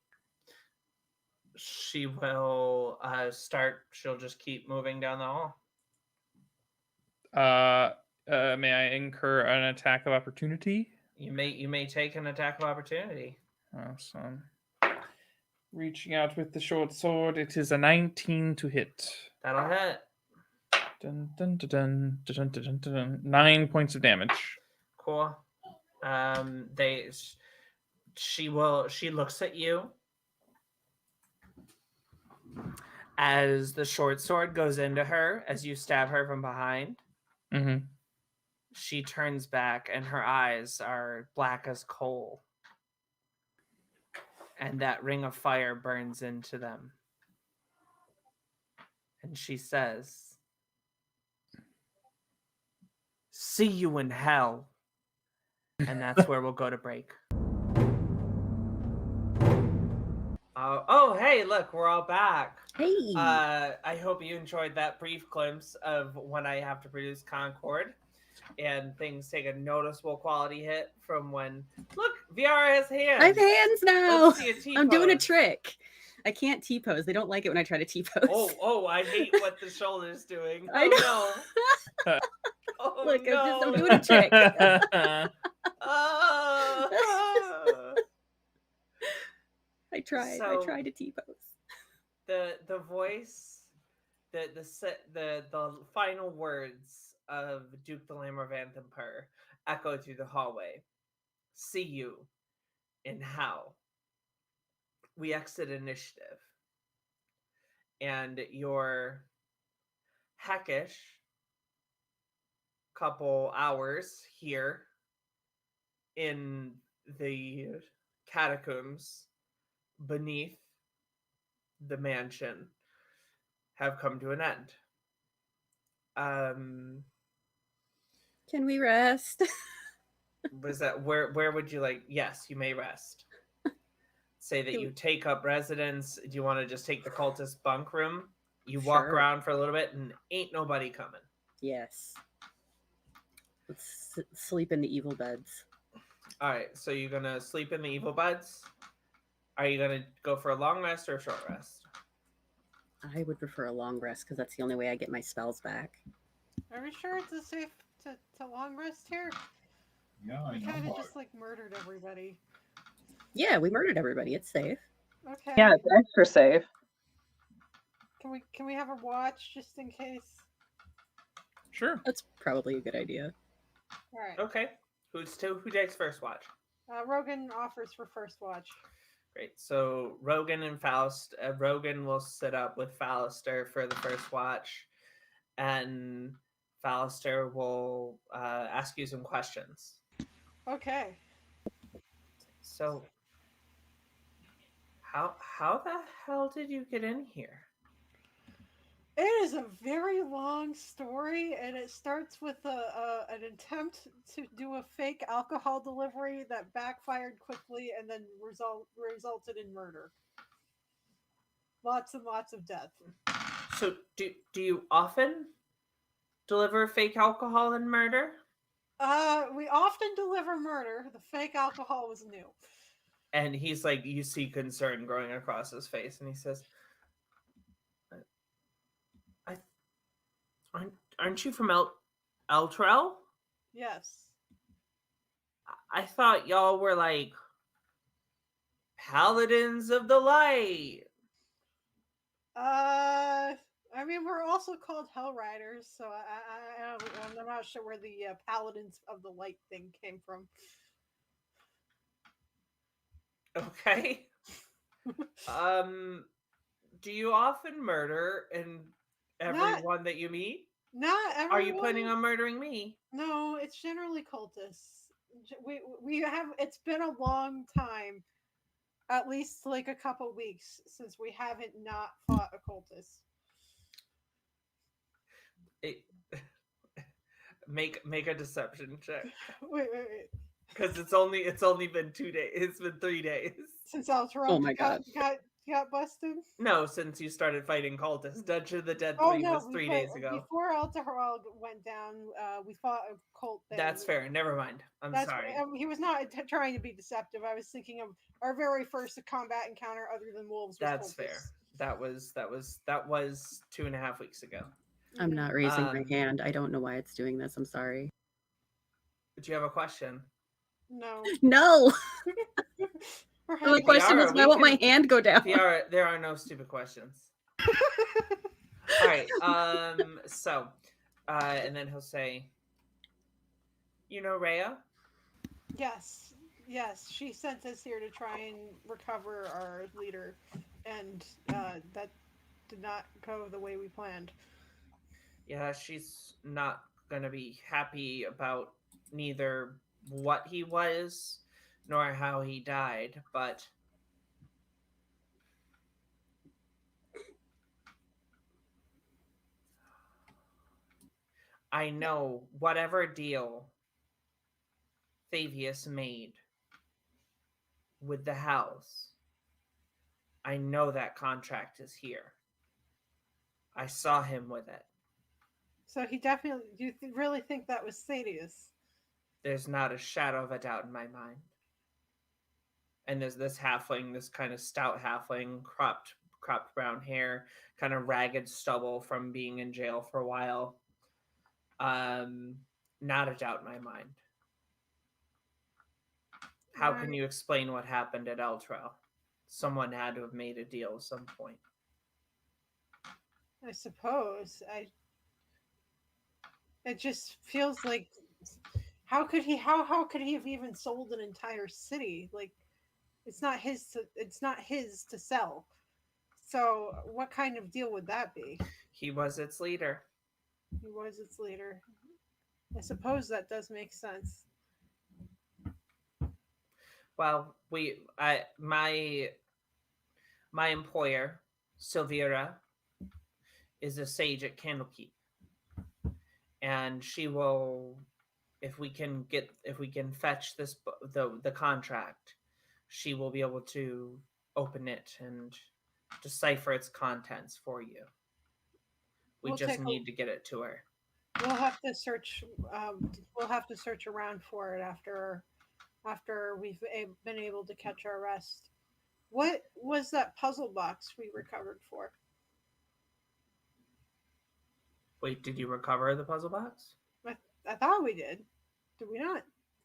she will she'll just keep moving down the hall. May I incur an attack of opportunity? You may take an attack of opportunity. Awesome. Reaching out with the short sword, it is a 19 to hit. That'll hit. Dun, dun, dun, dun, dun, dun, dun, dun. 9 points of damage. Cool. She looks at you as the short sword goes into her as you stab her from behind. Mm-hmm. She turns back and her eyes are black as coal. And that ring of fire burns into them. And she says, "See you in hell." And that's where we'll go to break. Oh, hey, look, we're all back. Hey. I hope you enjoyed that brief glimpse of when I have to produce Concord. And things take a noticeable quality hit from when... Look, VR has hands. I have hands now. Let's see a T-pose. I'm doing a trick. I can't T-pose. They don't like it when I try to T-pose. Oh, I hate what the shoulder's doing. I know. No. Oh, Look, no. I'm doing a trick. I tried. I tried to T-pose. The voice, the final words of Duke the Lamb of Anthimpur echo through the hallway. "See you in hell." We exit initiative. And your heckish couple hours here in the catacombs beneath the mansion have come to an end. Can we rest? Was that where would you like? Yes, you may rest. Say that you take up residence. Do you want to just take the cultist bunk room? You walk around for a little bit and ain't nobody coming. Yes. Let's sleep in the evil beds. All right, so you're gonna sleep in the evil beds. Are you gonna go for a long rest or a short rest? I would prefer a long rest because that's the only way I get my spells back. Are we sure it's safe to long rest here? Yeah, I We know. kind of just like murdered everybody. Yeah, we murdered everybody. It's safe. Okay. Yeah, it's extra safe. Can we have a watch just in case? Sure. That's probably a good idea. All right. Okay. Who takes first watch? Rogan offers for first watch. Great. So Rogan and Faust. Rogan will sit up with Fallister for the first watch, and Fallister will ask you some questions. Okay. So, how the hell did you get in here? It is a very long story, and it starts with an attempt to do a fake alcohol delivery that backfired quickly and then resulted in murder. Lots and lots of death. So, do you often deliver fake alcohol and murder? We often deliver murder. The fake alcohol was new. And he's like, you see concern growing across his face, and he says, Aren't you from Eltrell? Yes. I thought y'all were like paladins of the light. I mean, we're also called Hell Riders, so I'm not sure where the Paladins of the Light thing came from. Okay. Do you often murder everyone that you meet? Not everyone. Are you planning on murdering me? No, it's generally cultists. We have. It's been a long time, at least like a couple weeks since we haven't not fought a cultist. Make a deception check. Wait. Because it's only been 2 days. It's been 3 days since Eltrell Oh my God. got got busted? No, since you started fighting cultists. Dungeon of the Dead 3 Oh no, was 3 days ago. Before Alterhorld went down, we fought a cult thing. That's fair. Never mind. I'm sorry. He was not trying to be deceptive. I was thinking of our very first combat encounter other than wolves. That's fair. That was 2.5 weeks ago. I'm not raising my Um, hand. I don't know why it's doing this. I'm sorry. Do you have a question? No. No. We're The having- question was, why won't my hand go down? There are no stupid questions. All right. So, and then he'll say, "You know Rhea?" Yes, she sent us here to try and recover our leader, and that did not go the way we planned. Yeah, she's not gonna be happy about neither what he was nor how he died, but I know whatever deal Favius made with the house, I know that contract is here. I saw him with it. So he definitely. Do you really think that was Thaddeus? There's not a shadow of a doubt in my mind. And there's this halfling, this kind of stout halfling, cropped brown hair, kind of ragged stubble from being in jail for a while. Not a doubt in my mind. How can you explain what happened at Eltrell? Someone had to have made a deal at some point. I suppose. It just feels like how could he have even sold an entire city? Like it's not his to sell. So what kind of deal would that be? He was its leader. He was its leader. I suppose that does make sense. Well, my employer, Silvira, is a sage at Candlekeep, and she will, if we can fetch the contract, she will be able to open it and decipher its contents for you. We'll just need to get it to her. We'll have to search. We'll have to search around for it after we've been able to catch our rest. What was that puzzle box we recovered for? Wait, did you recover the puzzle box? I thought we did. Did we not?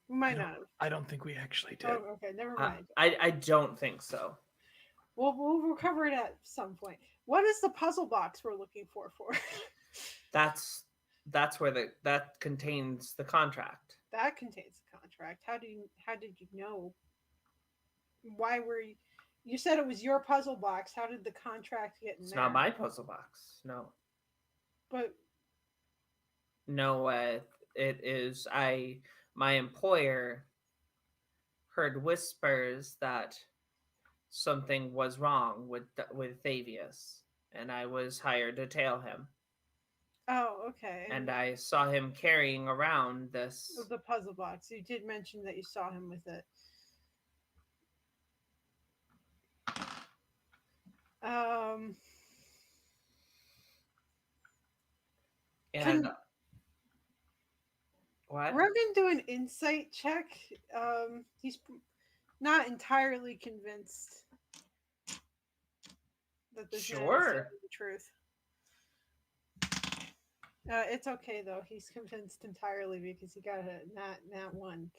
We might not have. I don't think we actually did. Oh, okay, never mind. I don't think so. We'll recover it at some point. What is the puzzle box we're looking for? That's where that contains the contract. That contains the contract. How did you know? Why were you said it was your puzzle box? How did the contract get in It's there? not my puzzle box. No. But no, it is. My employer heard whispers that something was wrong with Favius, and I was hired to tail him. oh, okay. And I saw him carrying around this. The puzzle box. You did mention that you saw him with it. And what? We're going to do an insight check. He's not entirely convinced that this man is telling the truth. It's okay though. He's convinced entirely because he got a nat one.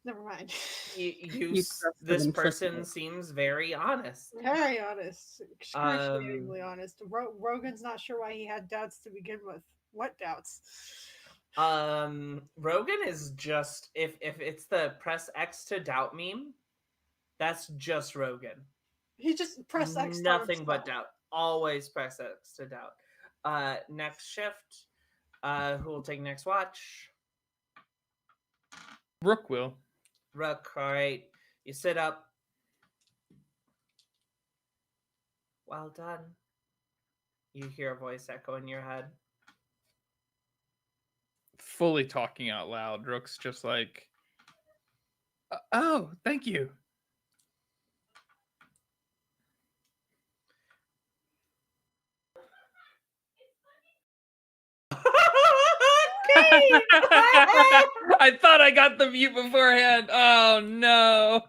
Never mind. This person seems very honest. Very honest. Excruciatingly honest. Rogan's not sure why he had doubts to begin with. What doubts? Rogan is just if it's the press X to doubt meme, that's just Rogan. He just press X. Nothing but doubt. Always press X to doubt. Next shift. Who will take next watch? Rook will. Rook, all right. You sit up. Well done. You hear a voice echo in your head. Fully talking out loud. Rook's just like, oh, thank you. I thought I got the mute beforehand. Oh no.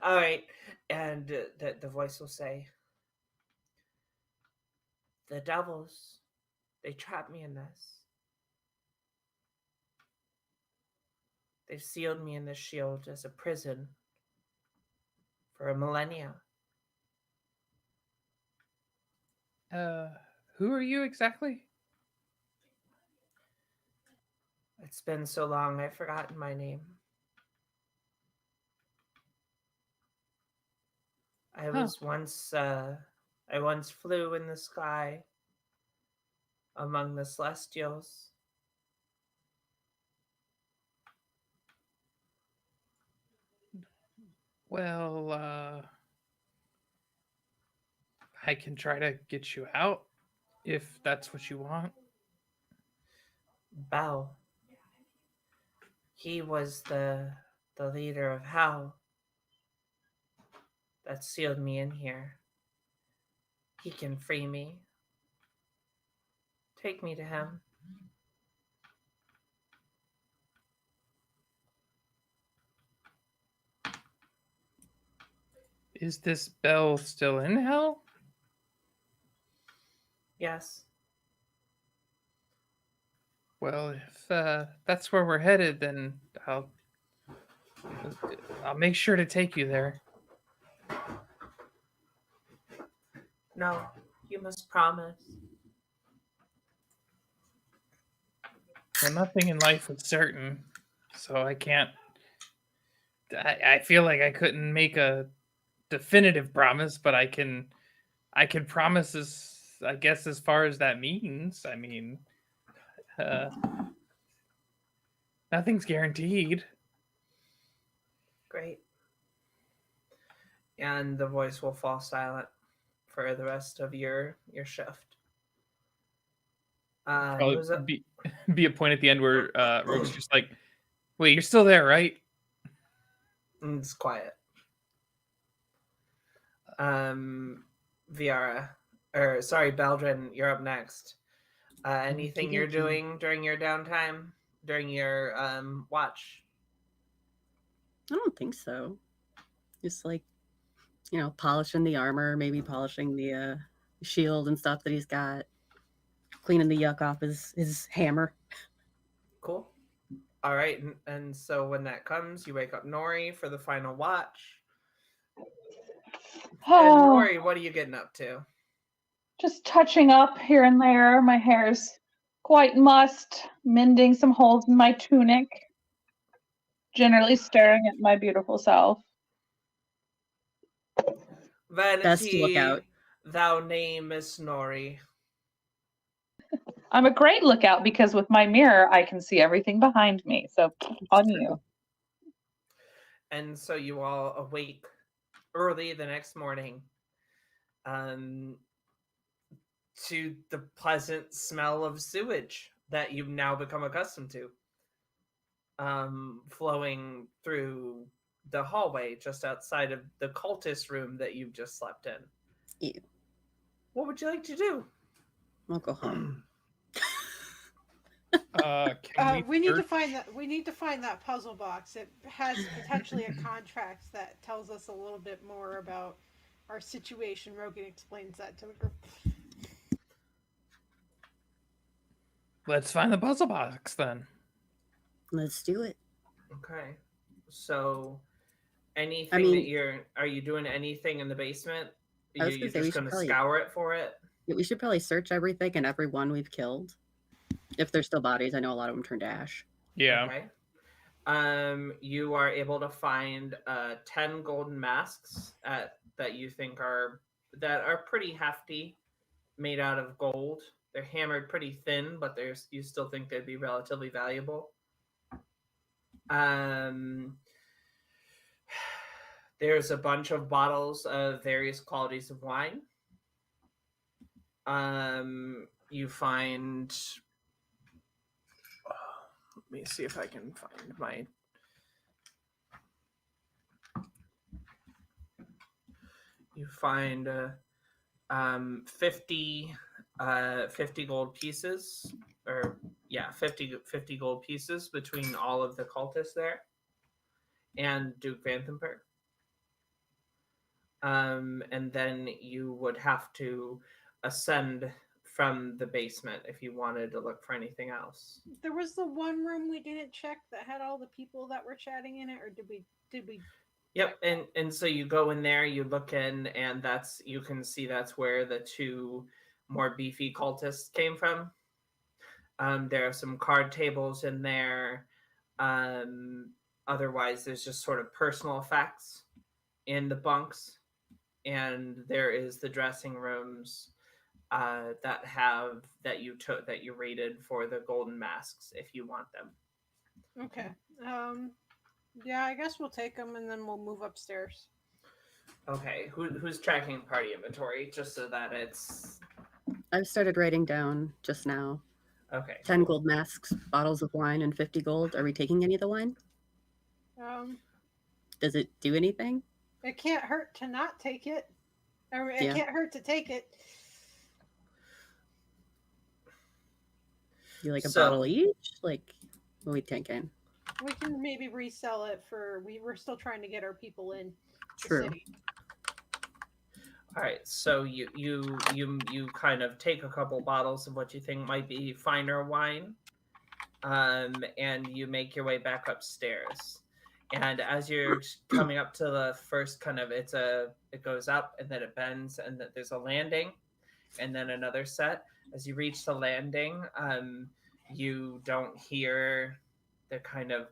All right, and the voice will say, "The devils, they trapped me in this. They've sealed me in this shield as a prison for a millennia." Who are you exactly? It's been so long, I've forgotten my name. I was once, I once flew in the sky among the celestials. Well, I can try to get you out if that's what you want. Bel, he was the leader of hell that sealed me in here. He can free me. Take me to him. Is this Bell still in hell? Yes. Well, if that's where we're headed, then I'll make sure to take you there. No, you must promise. Well, nothing in life is certain, so I can't. I feel like I couldn't make a definitive promise, but I can promise I guess as far as that means. I mean, nothing's guaranteed. Great. And the voice will fall silent for the rest of your shift. Probably be a point at the end where Rogue's just like, "Wait, you're still there, right?" And it's quiet. Viara, or sorry, Baldrin, you're up next. Anything you're doing during your downtime, during your watch? I don't think so. Just like, polishing the armor, maybe polishing the shield and stuff that he's got, cleaning the yuck off his hammer. Cool. All right, and so when that comes, you wake up Nori for the final watch. And Nori, what are you getting up to? Just touching up here and there. My hair's quite mussed, mending some holes in my tunic. Generally staring at my beautiful self. Best to look out. Vanity, thou name is Nori. I'm a great lookout because with my mirror, I can see everything behind me. So on you. And so you all awake early the next morning to the pleasant smell of sewage that you've now become accustomed to, flowing through the hallway just outside of the cultist room that you've just slept in. Ew. What would you like to do? I'll go home. We need to find that. We need to find that puzzle box. It has potentially a contract that tells us a little bit more about our situation. Rogan explains that to the group. Let's find the puzzle box then. Let's do it. Okay. So, anything are you doing anything in the basement? You're just going to scour it for it? We should probably search everything and everyone we've killed. If there's still bodies, I know a lot of them turned to ash. Yeah. Okay. You are able to find 10 golden masks that you think are pretty hefty, made out of gold. They're hammered pretty thin, but you still think they'd be relatively valuable. There's a bunch of bottles of various qualities of wine. You find. Let me see if I can find my. You find 50 50 gold pieces, or yeah, 50 gold pieces between all of the cultists there and Duke Vanthenberg. And then you would have to ascend from the basement if you wanted to look for anything else. There was the one room we didn't check that had all the people that were chatting in it, or did we? Yep, and so you go in there, you look in, and you can see that's where the two more beefy cultists came from. There are some card tables in there. Otherwise, there's just sort of personal effects in the bunks, and there is the dressing rooms that you rated for the golden masks if you want them. Okay. Yeah, I guess we'll take them and then we'll move upstairs. Okay, who's tracking party inventory just so that it's... I've started writing down just now. Okay. 10 gold masks, bottles of wine, and 50 gold. Are we taking any of the wine? Does it do anything? It can't hurt to not take it. Or it Yeah. can't hurt to take it. You like a So- bottle each? Like, what are we thinking? We can maybe resell it for. We're still trying to get our people in the True. city. All right, so you kind of take a couple bottles of what you think might be finer wine, and you make your way back upstairs. And as you're coming up to the first kind of, it goes up and then it bends, and then there's a landing, and then another set. As you reach the landing, you don't hear the kind of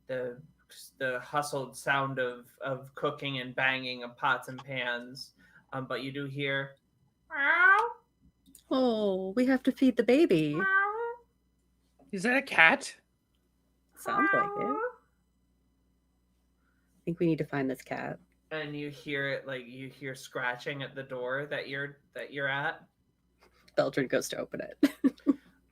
the hustled sound of cooking and banging of pots and pans, but you do hear, meow, Oh, we have to feed the baby. meow, Is that a cat? Sounds like it. I think we need to find this cat. and you hear it, like you hear scratching at the door that you're at, Beltran goes to open it.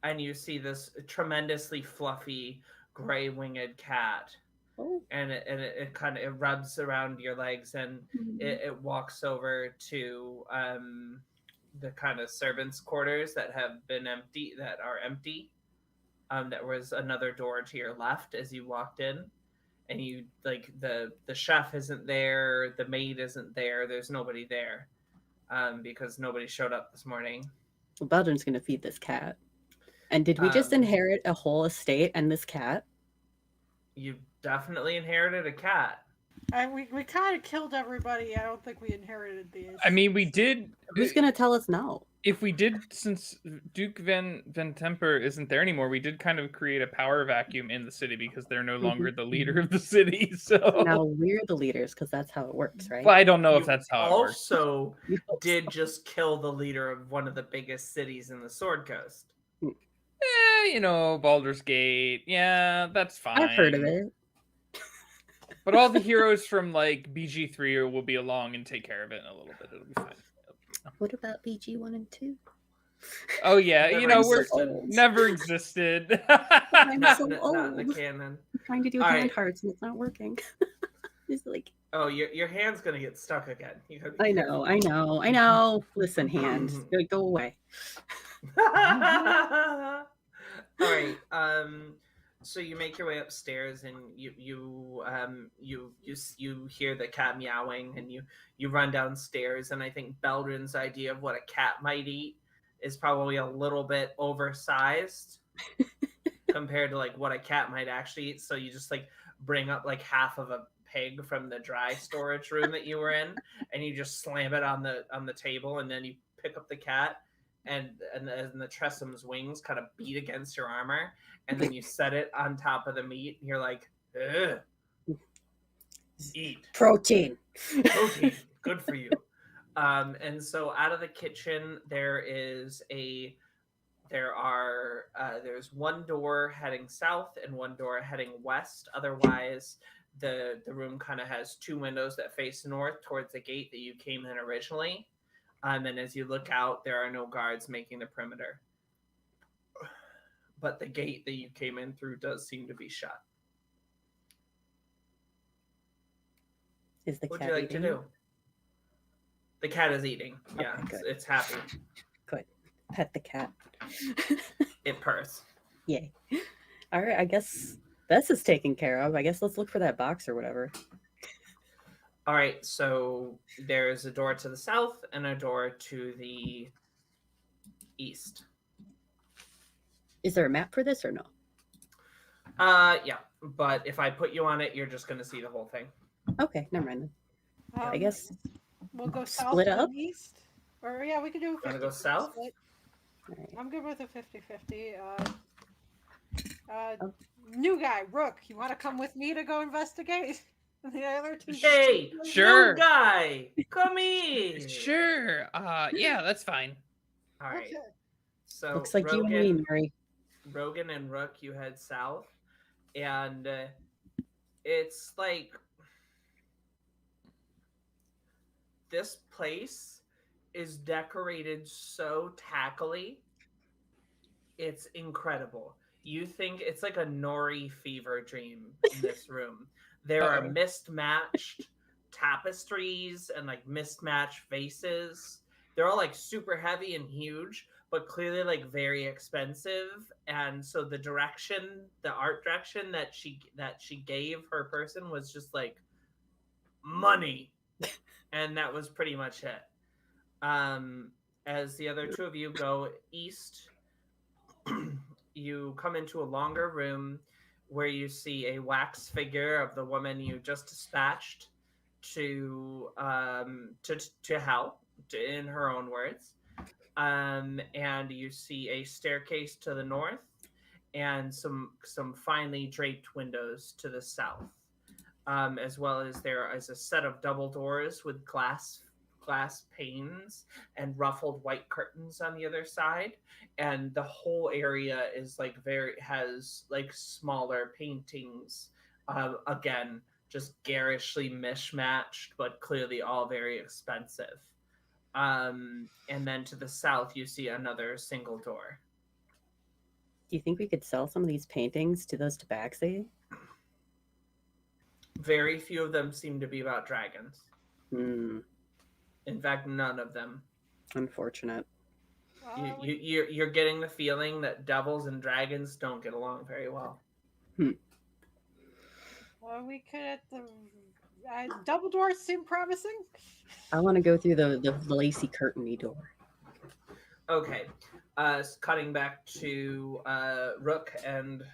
and you see this tremendously fluffy gray-winged cat, Oh. and it kind of rubs around your legs, and it walks over to the kind of servants' quarters that are empty. That was another door to your left as you walked in, and you like the chef isn't there, the maid isn't there. There's nobody there, because nobody showed up this morning. Well, Beltran's going to feed this cat. And did we just inherit a whole estate and this cat? You definitely inherited a cat. We kind of killed everybody. I don't think we inherited these. I mean, we did. Who's going to tell us no? If we did, since Duke Van Temper isn't there anymore, we did kind of create a power vacuum in the city because they're no longer the leader of the city. So Now we're the leaders because that's how it works, right? But I don't know You if that's how it works. also did just kill the leader of one of the biggest cities in the Sword Coast. Baldur's Gate. Yeah, that's fine. I've heard of it. But all the heroes from like BG3 will be along and take care of it in a little bit. It'll be fine. What about BG 1 and 2? Oh yeah, Never we're existed. never existed. I'm so Not in the old. canon. I'm trying to do All hand right. hearts and it's not working. It's like, Oh, your hand's gonna get stuck again. You gotta be I know. Listen, hand, go away. All right. So you make your way upstairs, and you hear the cat meowing, and you run downstairs. And I think Beldrin's idea of what a cat might eat is probably a little bit oversized compared to like what a cat might actually eat. So you just like bring up like half of a pig from the dry storage room that you were in, and you just slam it on the table, and then you pick up the cat. And the Tressum's wings kind of beat against your armor, and then you set it on top of the meat, and you're like, ugh, eat Protein. protein, good for you. And so out of the kitchen, there's one door heading south and one door heading west. Otherwise, the room kind of has two windows that face north towards the gate that you came in originally. And as you look out, there are no guards making the perimeter. But the gate that you came in through does seem to be shut. Is the What cat would you like eating? to do? The cat is eating. Okay, Yeah, good. it's happy. Good. pet the cat. It purrs. Yay. All right, I guess this is taken care of. I guess let's look for that box or whatever. All right, so there's a door to the south and a door to the east. Is there a map for this or no? Yeah, but if I put you on it, you're just gonna see the whole thing. Okay, never mind then. I guess we'll go south split to up? the east. Or yeah, we could do a 50 Wanna go south? split. All right. I'm good with a 50-50. Oh. New guy, Rook, you want to come with me to go investigate? The other two. Hey, Sure. new guy, come here. Sure. Yeah, that's fine. All right. Okay. So Looks like you and me, Mary. Rogan and Rook, you head south, and it's like this place is decorated so tackily. It's incredible. You think it's like a Nori fever dream in this room. There are Uh-oh. mismatched tapestries and like mismatched vases. They're all like super heavy and huge, but clearly like very expensive. And so the art direction that she gave her person was just like money. And that was pretty much it. As the other two of you go east, you come into a longer room where you see a wax figure of the woman you just dispatched to hell, in her own words. And you see a staircase to the north and some finely draped windows to the south, as well as there is a set of double doors with glass panes and ruffled white curtains on the other side, and the whole area is like has like smaller paintings, again just garishly mismatched but clearly all very expensive. And then to the south you see another single door. Do you think we could sell some of these paintings to those tabaxi? Very few of them seem to be about dragons. In fact, none of them. Unfortunate. You're getting the feeling that devils and dragons don't get along very well. Well, we could at the double doors seem promising. I want to go through the lacy curtainy door. Okay. Cutting back to Rook and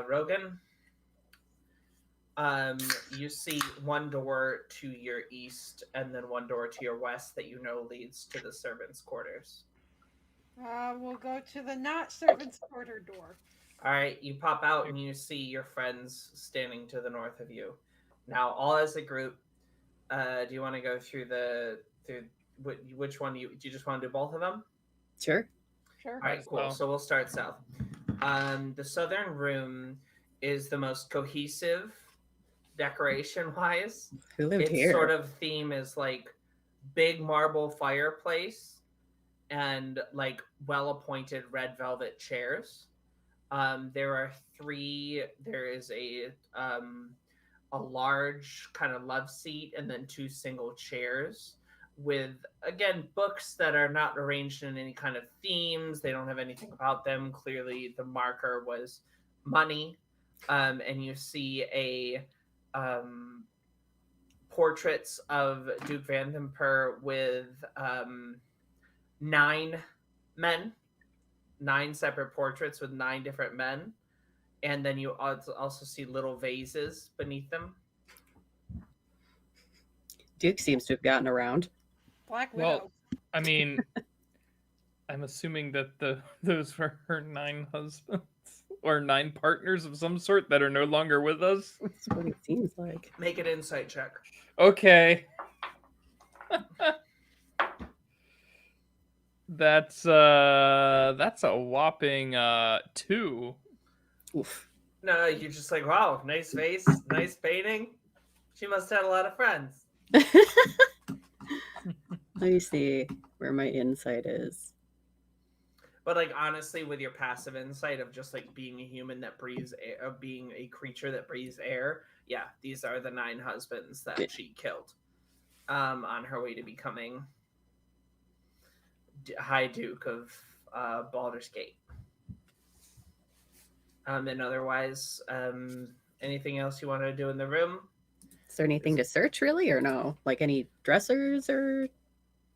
Rogan. You see one door to your east and then one door to your west that you know leads to the servants' quarters. We'll go to the not servants' quarter door. All right, you pop out and you see your friends standing to the north of you. Now, all as a group, do you want to go through which one do you just want to do both of them? Sure. Sure. All right, cool. So we'll start south. The southern room is the most cohesive decoration-wise. Who lived Its here? sort of theme is like big marble fireplace and like well-appointed red velvet chairs. There is a large kind of love seat and then two single chairs with, again, books that are not arranged in any kind of themes. They don't have anything about them. Clearly the marker was money. And you see portraits of Duke Vandenper with 9 men. 9 separate portraits with 9 different men, and then you also see little vases beneath them. Duke seems to have gotten around. Black Widow. Well, I mean, I'm assuming that those were her 9 husbands or 9 partners of some sort that are no longer with us. That's what it seems like. Make an insight check. Okay. That's a whopping 2. Oof. No, you're just like, wow, nice face, nice painting. She must have had a lot of friends. Let me see where my insight is. But like honestly, with your passive insight of just like being a human that breathes air, of being a creature that breathes air, yeah, these are the 9 husbands that she killed on her way to becoming High Duke of Baldur's Gate. And otherwise, anything else you want to do in the room? Is there anything to search really, or no? Like any dressers or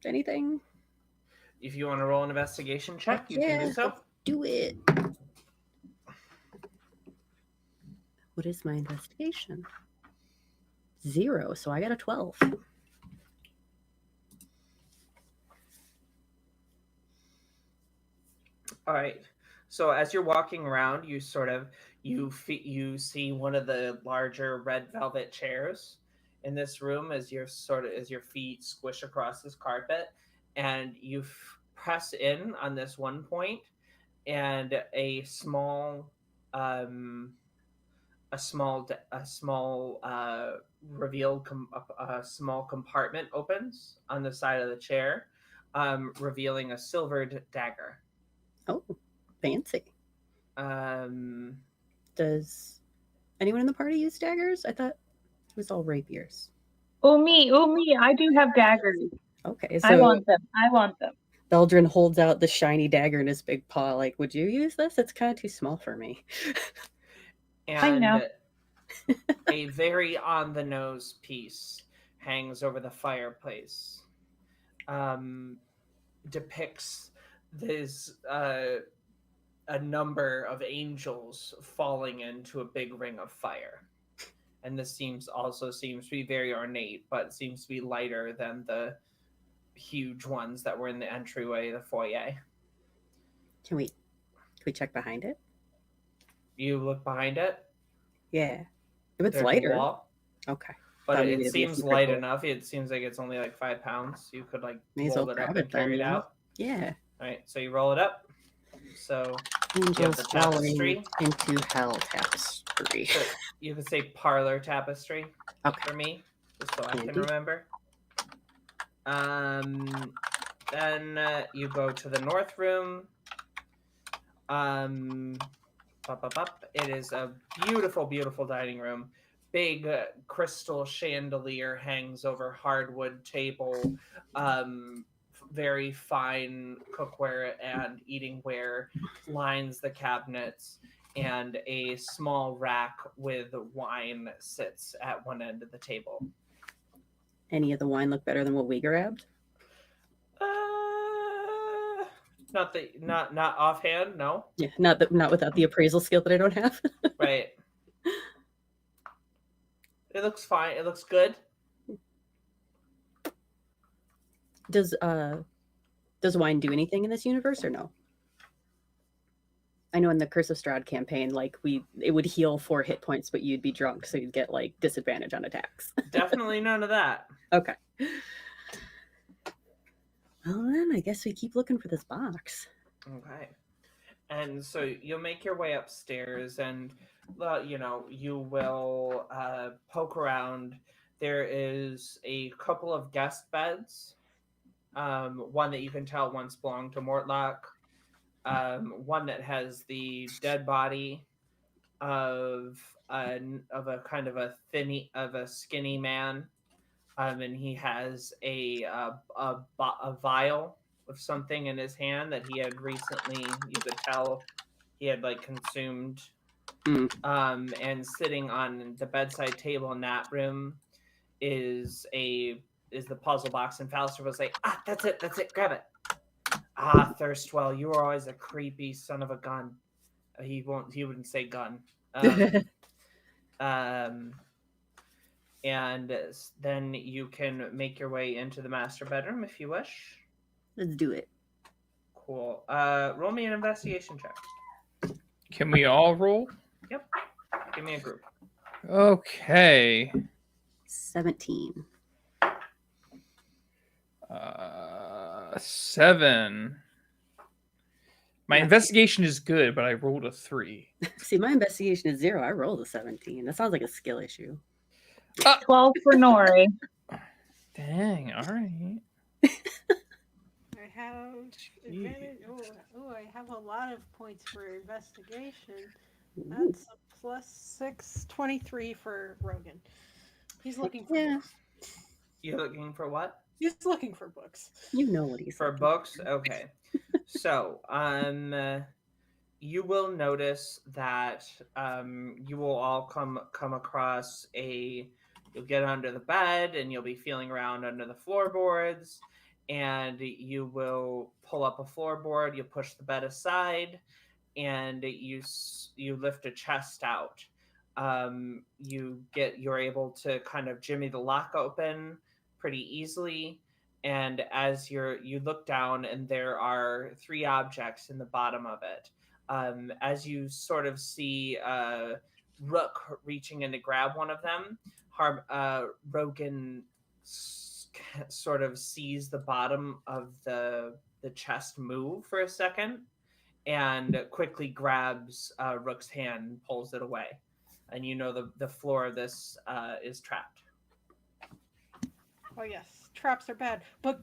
anything? If you want to roll an investigation check, you can do Yeah. so. Do it. What is my investigation? 0, so I got a 12. All right. So as you're walking around, you see one of the larger red velvet chairs in this room as your feet squish across this carpet, and you press in on this one point, and a small small compartment opens on the side of the chair, revealing a silvered dagger. Oh, fancy. Um, Does anyone in the party use daggers? I thought it was all rapiers. Oh me, I do have daggers. Okay, I so want them. Beldrin holds out the shiny dagger in his big paw. Like, would you use this? It's kind of too small for me. and know. a very on the nose piece hangs over the fireplace. Depicts this a number of angels falling into a big ring of fire. And this seems to be very ornate, but seems to be lighter than the huge ones that were in the entryway, the foyer. Can we check behind it? You look behind it. Yeah. If it's There's lighter. a wall, Okay. but Thought maybe it it'd be a seems secret light door. enough. It seems like it's only like 5 pounds. You could like May as roll well it up grab and it then, carry it yeah. out. Yeah. All right, so you roll it up. So Angels the falling tapestry. into hell tapestry. So you could say parlor tapestry Okay. for me, just so I can Handy. remember. Then you go to the north room. It is a beautiful, beautiful dining room. Big crystal chandelier hangs over hardwood table. Very fine cookware and eatingware lines the cabinets, and a small rack with wine sits at one end of the table. Any of the wine look better than what we grabbed? Not offhand, no. Yeah, not without the appraisal skill that I don't have. Right. It looks fine. It looks good. Does wine do anything in this universe or no? I know in the Curse of Strahd campaign, like it would heal 4 hit points, but you'd be drunk, so you'd get like disadvantage on attacks. Definitely none of that. Okay. Well then, I guess we keep looking for this box. Okay. And so you'll make your way upstairs, and you will poke around. There is a couple of guest beds. One that you can tell once belonged to Mortlock. One that has the dead body of a kind of a skinny man, and he has a vial of something in his hand that he had recently, you could tell, he had like consumed. And sitting on the bedside table in that room is the puzzle box, and Falster was like, that's it, grab it. Thirstwell, you were always a creepy son of a gun. He wouldn't say gun. And then you can make your way into the master bedroom if you wish. Let's do it. Cool. Roll me an investigation check. Can we all roll? Yep. Give me a group. Okay. 17. 7. My investigation is good, but I rolled a 3. See, my investigation is 0. I rolled a 17. That sounds like a skill issue. 12 for Nori. Dang, all right. I have advantage. I have a lot of points for investigation. That's a +6, 23 for Rogan. He's looking for. Yeah. You're looking for what? He's looking for books. You know what he's For looking books, okay. So, you will notice that you will all come across you'll get under the bed and you'll be feeling around under the floorboards, and you will pull up a floorboard, you push the bed aside, and you lift a chest out. You're able to kind of jimmy the lock open pretty easily, and as you look down, and there are 3 objects in the bottom of it. As you sort of see Rook reaching in to grab one of them, Rogan sort of sees the bottom of the chest move for a second, and quickly grabs Rook's hand and pulls it away. And you know the floor of this is trapped. Oh yes, traps are bad. But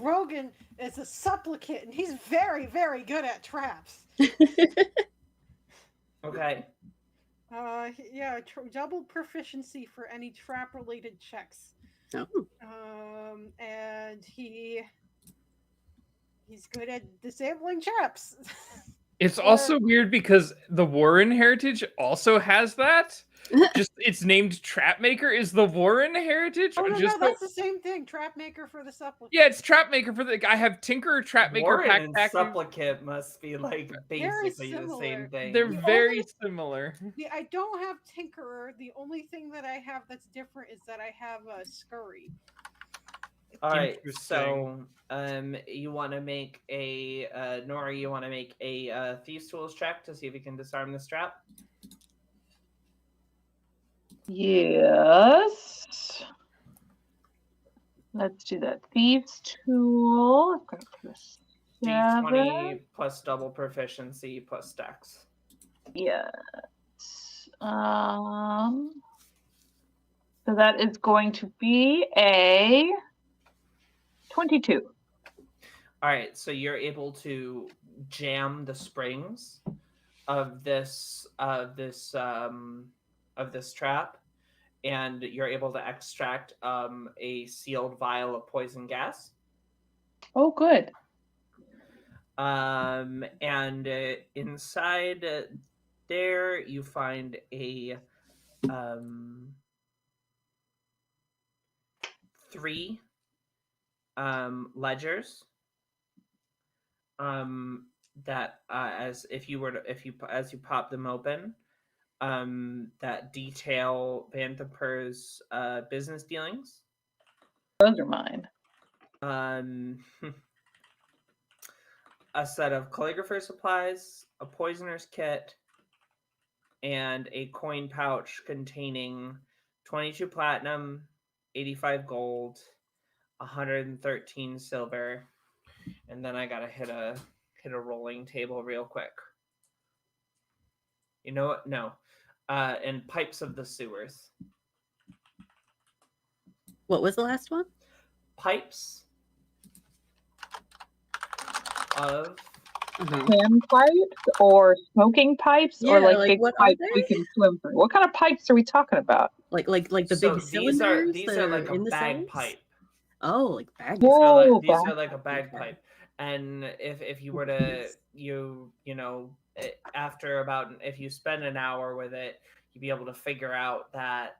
Rogan is a supplicant, and he's very, very good at traps. Okay. Yeah, double proficiency for any trap-related checks. Oh. And he's good at disabling traps. It's also weird because the Warren heritage also has that. Just it's named Trapmaker. Is the Warren heritage? Oh no, just that's the same thing. Trapmaker for the supplicant. Yeah, it's Trapmaker for the. I have Tinkerer, Trapmaker, Warren and Packpacker. Supplicant must be like basically the same thing. They're very similar. I don't have Tinkerer. The only thing that I have that's different is that I have a Scurry. All right, so you want to make a Nori? You want to make a Thieves' Tools check to see if you can disarm this trap? Yes. Let's do that. Thieves' Tool. I've got to put a D20 plus double proficiency plus dex. Yes. So that is going to be a 22. All right, so you're able to jam the springs of this trap, and you're able to extract a sealed vial of poison gas. Oh, good. And inside there you find a 3 ledgers that as you pop them open, that detail Vanthaper's business dealings. Those are mine. A set of calligrapher supplies, a poisoner's kit, and a coin pouch containing 22 platinum, 85 gold, 113 silver, and then I gotta hit a rolling table real quick. You know what? No. And pipes of the sewers. What was the last one? Pipes of Hand pipes or smoking pipes or like big pipes we can swim through. What kind of pipes are we talking about? Like the so big cylinders. These are like a in the bagpipe. Oh, like bagpipe. These are like a bagpipe. And if you were to after if you spend an hour with it, you'd be able to figure out that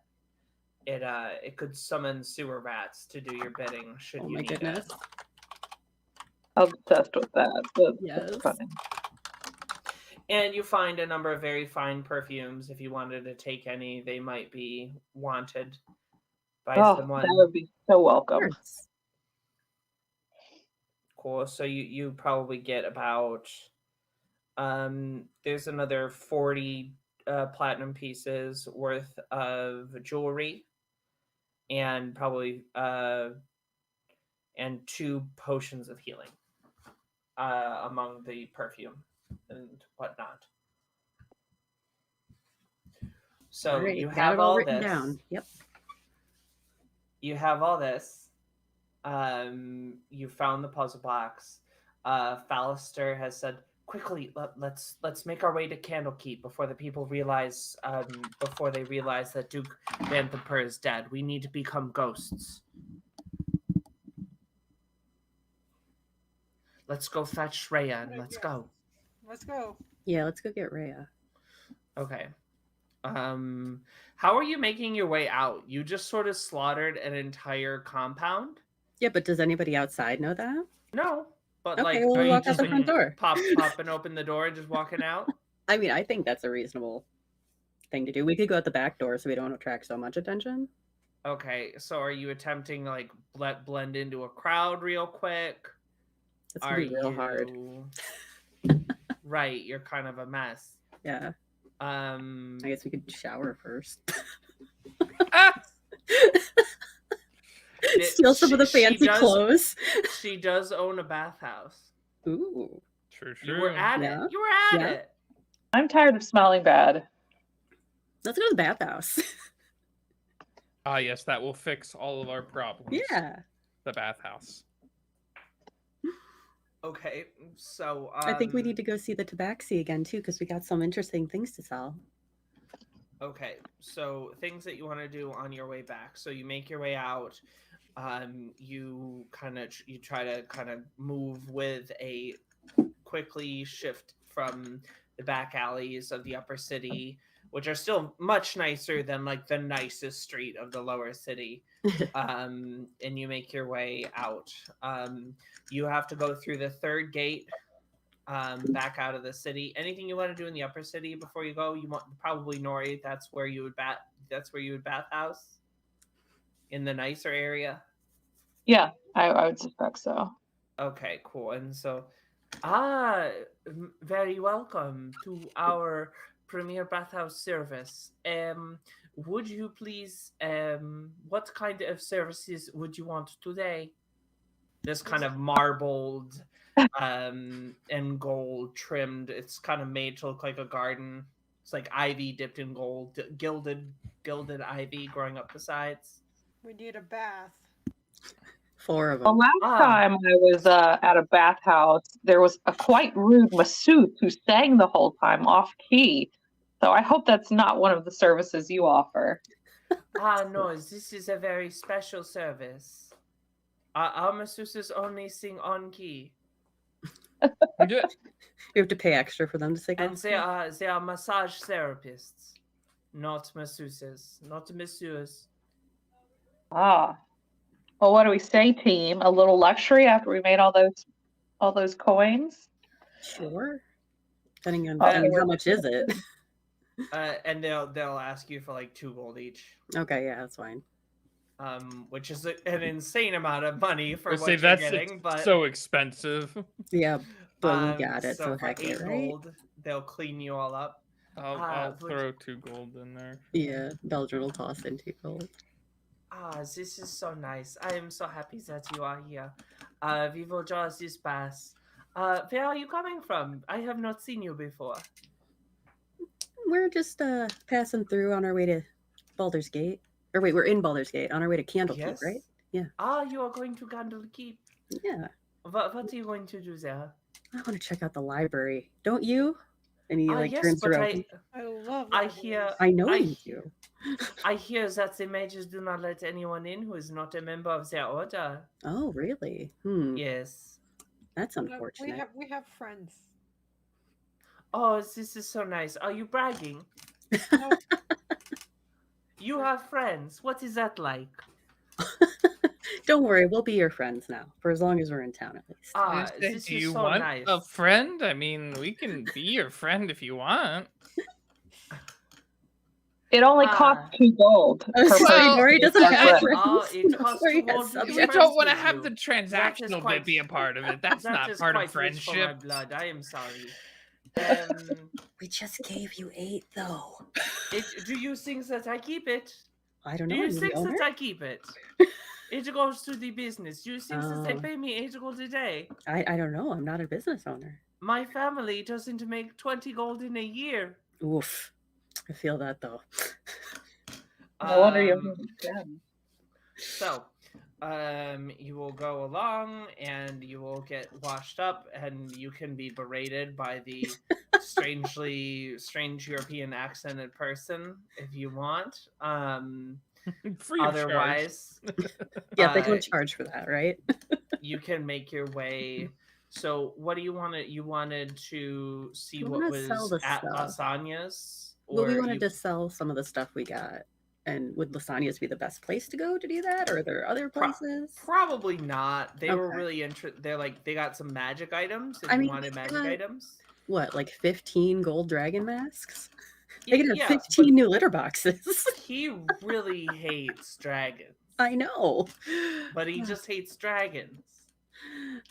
it could summon sewer rats to do your bidding. Should you need it. I'm obsessed with that. That's funny. And you find a number of very fine perfumes. If you wanted to take any, they might be wanted by someone. That would be so welcome. Cool. So you probably get about there's another 40 platinum pieces worth of jewelry, and probably and 2 potions of healing among the perfume and whatnot. So you have all this. Down. Yep. You have all this. You found the puzzle box. Fallister has said, "Quickly, let's make our way to Candlekeep before the people realize that Duke Vanthaper is dead. We need to become ghosts." Let's go fetch Rhea and let's Yes. go. Let's go. Yeah, let's go get Rhea. Okay. How are you making your way out? You just sort of slaughtered an entire compound? Yeah, but does anybody outside know that? No. But Okay, like, well, are we'll you walk out just the like front door. pop and open the door and just walking out? I mean, I think that's a reasonable thing to do. We could go out the back door so we don't attract so much attention. Okay, so are you attempting to like blend into a crowd real quick? It's gonna be real hard. Right, you're kind of a mess. Yeah. I guess we could shower first. Steal some of the fancy clothes. She does own a bathhouse. Ooh. True. You were at Yeah. it. You were at Yeah. it. I'm tired of smelling bad. Let's go to the bathhouse. Ah, yes, that will fix all of our problems. Yeah. The bathhouse. Okay, so I think we need to go see the tabaxi again too, because we got some interesting things to sell. Okay, so things that you want to do on your way back. So you make your way out. You try to kind of move with a quickly shift from the back alleys of the upper city, which are still much nicer than like the nicest street of the lower city. And you make your way out. You have to go through the third gate back out of the city. Anything you want to do in the upper city before you go? You want probably Nori. That's where you would bathhouse in the nicer area. Yeah, I would suspect so. Okay, cool. And so, very welcome to our premier bathhouse service. Would you please, what kind of services would you want today? This kind of marbled and gold trimmed. It's kind of made to look like a garden. It's like ivy dipped in gold, gilded ivy growing up the sides. We need a bath. 4 of The them. last time I was at a bathhouse, there was a quite rude masseuse who sang the whole time off key. So I hope that's not one of the services you offer. No, this is a very special service. Our masseuses only sing on key. You have to pay extra for them to sing. And they are massage therapists, not masseuses, not messieurs. Ah. Well, what do we say, team? A little luxury after we made all those coins? Sure. Depending on how much is it. And they'll ask you for like 2 gold each. Okay, yeah, that's fine. Which is an insane amount of money for what Say you're that's getting, but so expensive. Yeah, but we got it, so so for heck 8 it, right? gold, they'll clean you all up. I'll throw 2 gold in there. Yeah, Belgium will toss in 2 gold. This is so nice. I am so happy that you are here. We will draw this pass. Where are you coming from? I have not seen you before. We're just passing through on our way to Baldur's Gate. Or wait, we're in Baldur's Gate on our way to Candlekeep, Yes? right? Yeah. You are going to Candlekeep. Yeah. What are you going to do there? I want to check out the library. Don't you? And he Yes, turns but around. I love I libraries. hear I know I you he- do. I hear that the mages do not let anyone in who is not a member of their order. Oh, really? Yes. That's No, unfortunate. we have friends. Oh, this is so nice. Are you bragging? No, You have friends. What is that like? Don't worry, we'll be your friends now, for as long as we're in town at least. This Do is you so want nice. a friend? I mean, we can be your friend if you want. It only costs 2 gold. I'm per sorry, person. Nori doesn't That's have right. friends. It costs Nori 2 has gold to be subjects. We friends don't want to with have you. the That is transactional quite- bit be a part of it. That's That not is part quite of rich for my friendship. blood. I am sorry. We just gave you 8, though. Do you think that I keep it? I don't Do know. you Are you the think owner? that I keep it? It goes to the business. Do you think that they Oh. pay me 8 gold a day? I don't know. I'm not a business owner. My family doesn't make 20 gold in a year. Oof. I feel that, though. No wonder you Um, have So, you will go along and you will get washed up and you can be berated by the strange European accented person if you want. Free of charge. Otherwise, Yeah, they don't Uh, charge for that, right? you can make your way So what do you want to? You wanted to see We what wanna sell was the at stuff. Lasagna's, Well, we or wanted you to sell some of the stuff we got. And would Lasagna's be the best place to go to do that, or are there other places? probably not. They were Okay. really interested. They're like they got some magic items. If I you mean, wanted we magic got- items, What, like 15 gold dragon masks? They could have yeah, 15 new litter boxes. he really hates dragons, I know. but he just hates dragons.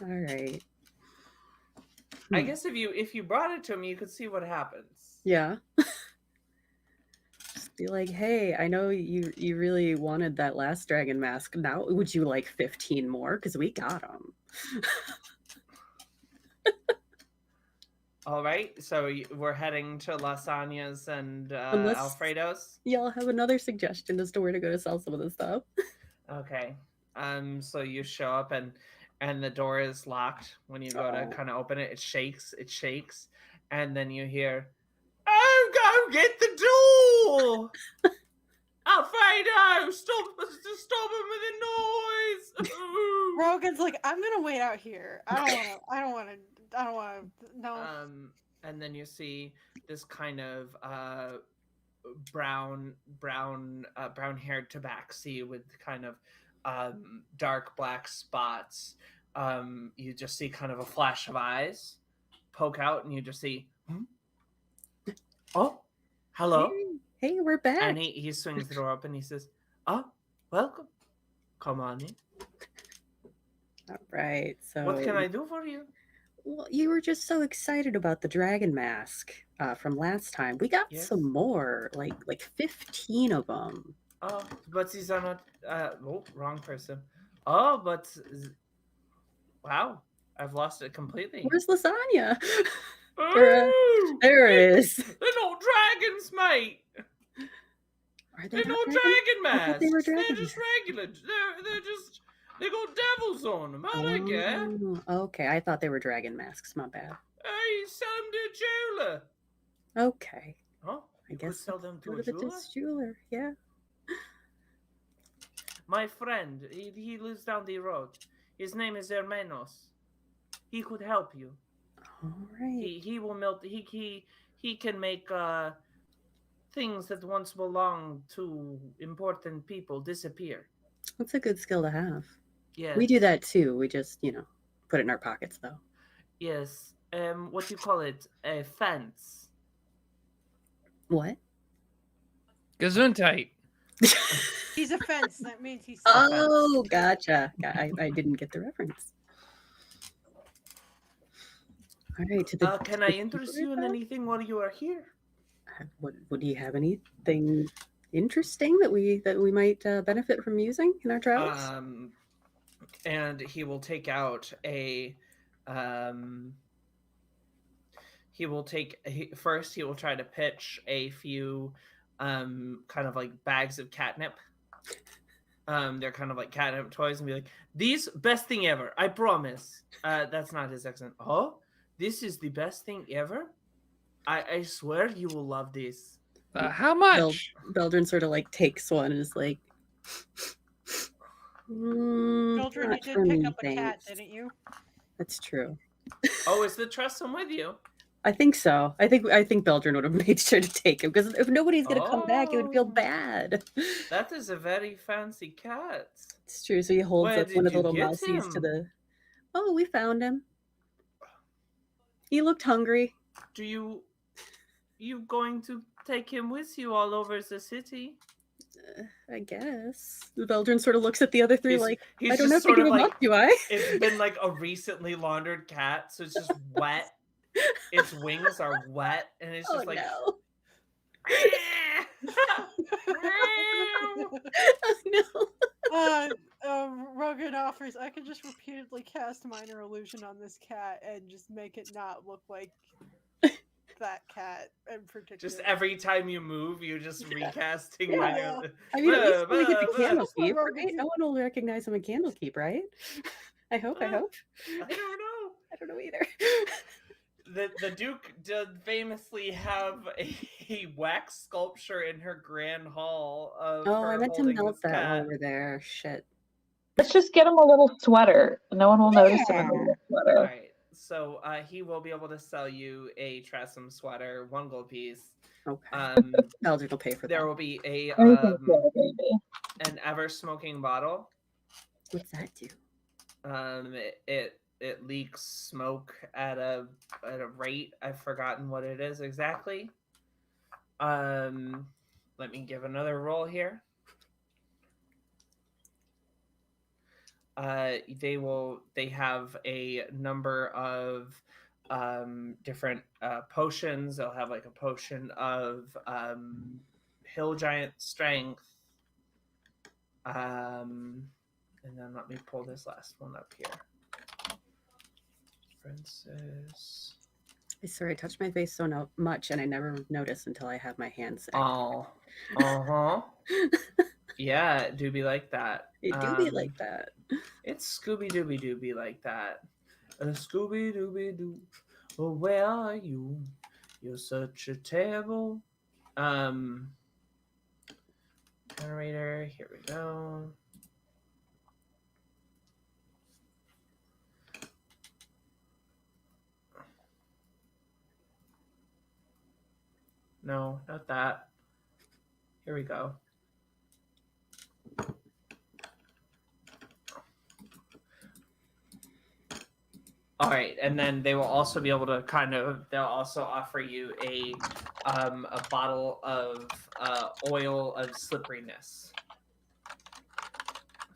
All right. I guess if you brought it to him, you could see what happens. Yeah. Just be like, hey, I know you really wanted that last dragon mask. Now, would you like 15 more? Because we got them. All right, so we're heading to Lasagna's and Unless- Alfredo's. Y'all have another suggestion as to where to go to sell some of this stuff? Okay. So you show up and the door is locked. When you go to Oh. kind of open it, it shakes, and then you hear, "Oh, go get the door! Alfredo, stop him with the noise!" Rogan's like, I'm gonna wait out here. I don't want to. No. And then you see this kind of brown haired tabaxi with kind of dark black spots. You just see kind of a flash of eyes poke out, and you just see, "Oh, hello." Hey, we're back. And he swings the door open. He says, "Oh, welcome. Come on in. All right. So What can I do for you?" Well, you were just so excited about the dragon mask from last time. We got Yes. some more, like 15 of them. Oh, but these are not. Oh, wrong person. Oh, but wow, I've lost it completely. Where's Lasagna? Oh, There it is. They're not dragons, mate. Are They're not not dragons? dragon I thought masks. they were They're dragon just masks. regular. They got devils on them. I don't care. Oh, okay, I thought they were dragon masks. My bad. Hey, sell them to a jeweler. Okay, Oh, I you could guess sell them to go a to jeweler. this jeweler. Yeah. My friend, he lives down the road. His name is Hermanos. He could help you. All right. He will melt. He can make things that once belonged to important people disappear. That's a good skill to have. Yes. We do that too. We just, put it in our pockets though. Yes. What do you call it? A fence. What? Gesundheit. He's a fence. That means he's. Oh, gotcha. I didn't get the reference. All right. Can I interest you in anything while you are here? What do you have anything interesting that we might benefit from using in our travels? And he will take out a. He will try to pitch a few, kind of like bags of catnip. They're kind of like catnip toys, and be like, "These best thing ever, I promise." That's not his accent. Oh, this is the best thing ever. I swear you will love this. How much? Beldrin sort of like takes one and is like, Children, you did pick up a cat, didn't you? That's true. Oh, is the Tressum with you? I think so. I think Beldrin would have made sure to take him, because if nobody's gonna come back, it would feel Oh. bad. That is a very fancy cat. It's true. So he holds Where up one did of the you little get mousies to him? the. Oh, we found him. He looked hungry. Do you going to take him with you all over the city? I guess. Beldrin sort of looks at the other three like, he's I don't just have to sort give of him like, up, do I? It's been like a recently laundered cat, so it's just wet. Its wings are wet, and it's just Oh, like. no. Oh, no. Rogan offers, I could just repeatedly cast minor illusion on this cat and just make it not look like that cat in particular. Just every time you move, you're just recasting. Yeah. I mean, at least when we get the Blah, Candlekeep, blah. right? No one will recognize him in Candlekeep, right? I hope. I don't know. I don't know either. The Duke did famously have a wax sculpture in her grand hall of Oh, her I meant to holding melt this that cat. while we're there. Shit. Let's just get him a little sweater. No one will notice him in a little All sweater. right, So he will be able to sell you a Tressum sweater, 1 gold piece. Okay. Um, Eldred will pay for there that. will be a Everything's good, baby. an ever smoking bottle. What's that do? It leaks smoke at a rate. I've forgotten what it is exactly. Let me give another roll here. They have a number of different potions. They'll have like a potion of hill giant strength. And then let me pull this last one up here. Princess. I swear I touch my face so much and I never notice until I have my hands sick. Oh, yeah, it do be like that. It do be like that. It's Scooby Dooby Doo be like that. Scooby Dooby Doo, oh, where are you? You're such a terrible. Generator. Here we go. No, not that. Here we go. All right, and then they will also be able to they'll also offer you a bottle of oil of slipperiness.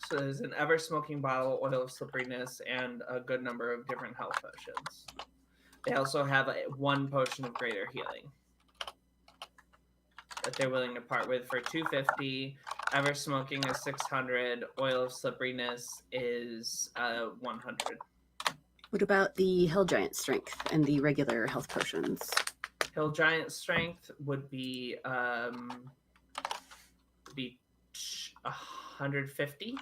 So there's an ever smoking bottle, oil of slipperiness, and a good number of different health potions. They also have 1 potion of greater healing that they're willing to part with for 250. Ever smoking is 600. Oil of slipperiness is 100. What about the Hill Giant Strength and the regular health potions? Hill Giant Strength would be 150.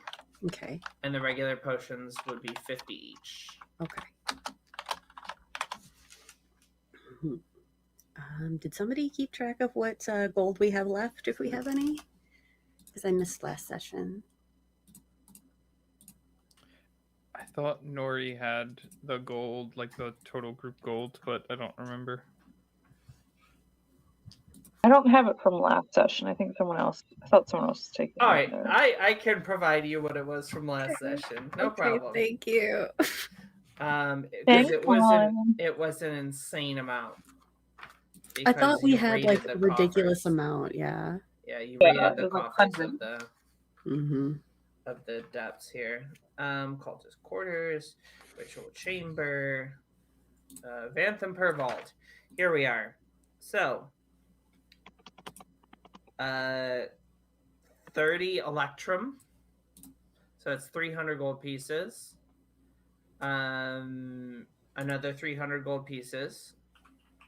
Okay. And the regular potions would be 50 each. Okay. Did somebody keep track of what gold we have left, if we have any? Because I missed last session. I thought Nori had the gold, like the total group gold, but I don't remember. I don't have it from last session. I thought someone else was taking it. All right, I can provide you what it was from last session. No problem. Thank you. Because it was an insane amount. I thought Because we you had raided like the a ridiculous coffers. amount. Yeah. Yeah, you Yeah, raided the it was like coffers of 100. the of the depths here. Cultist quarters, ritual chamber, Vanthampur vault. Here we are. So 30 electrum. So it's 300 gold pieces. Another 300 gold pieces.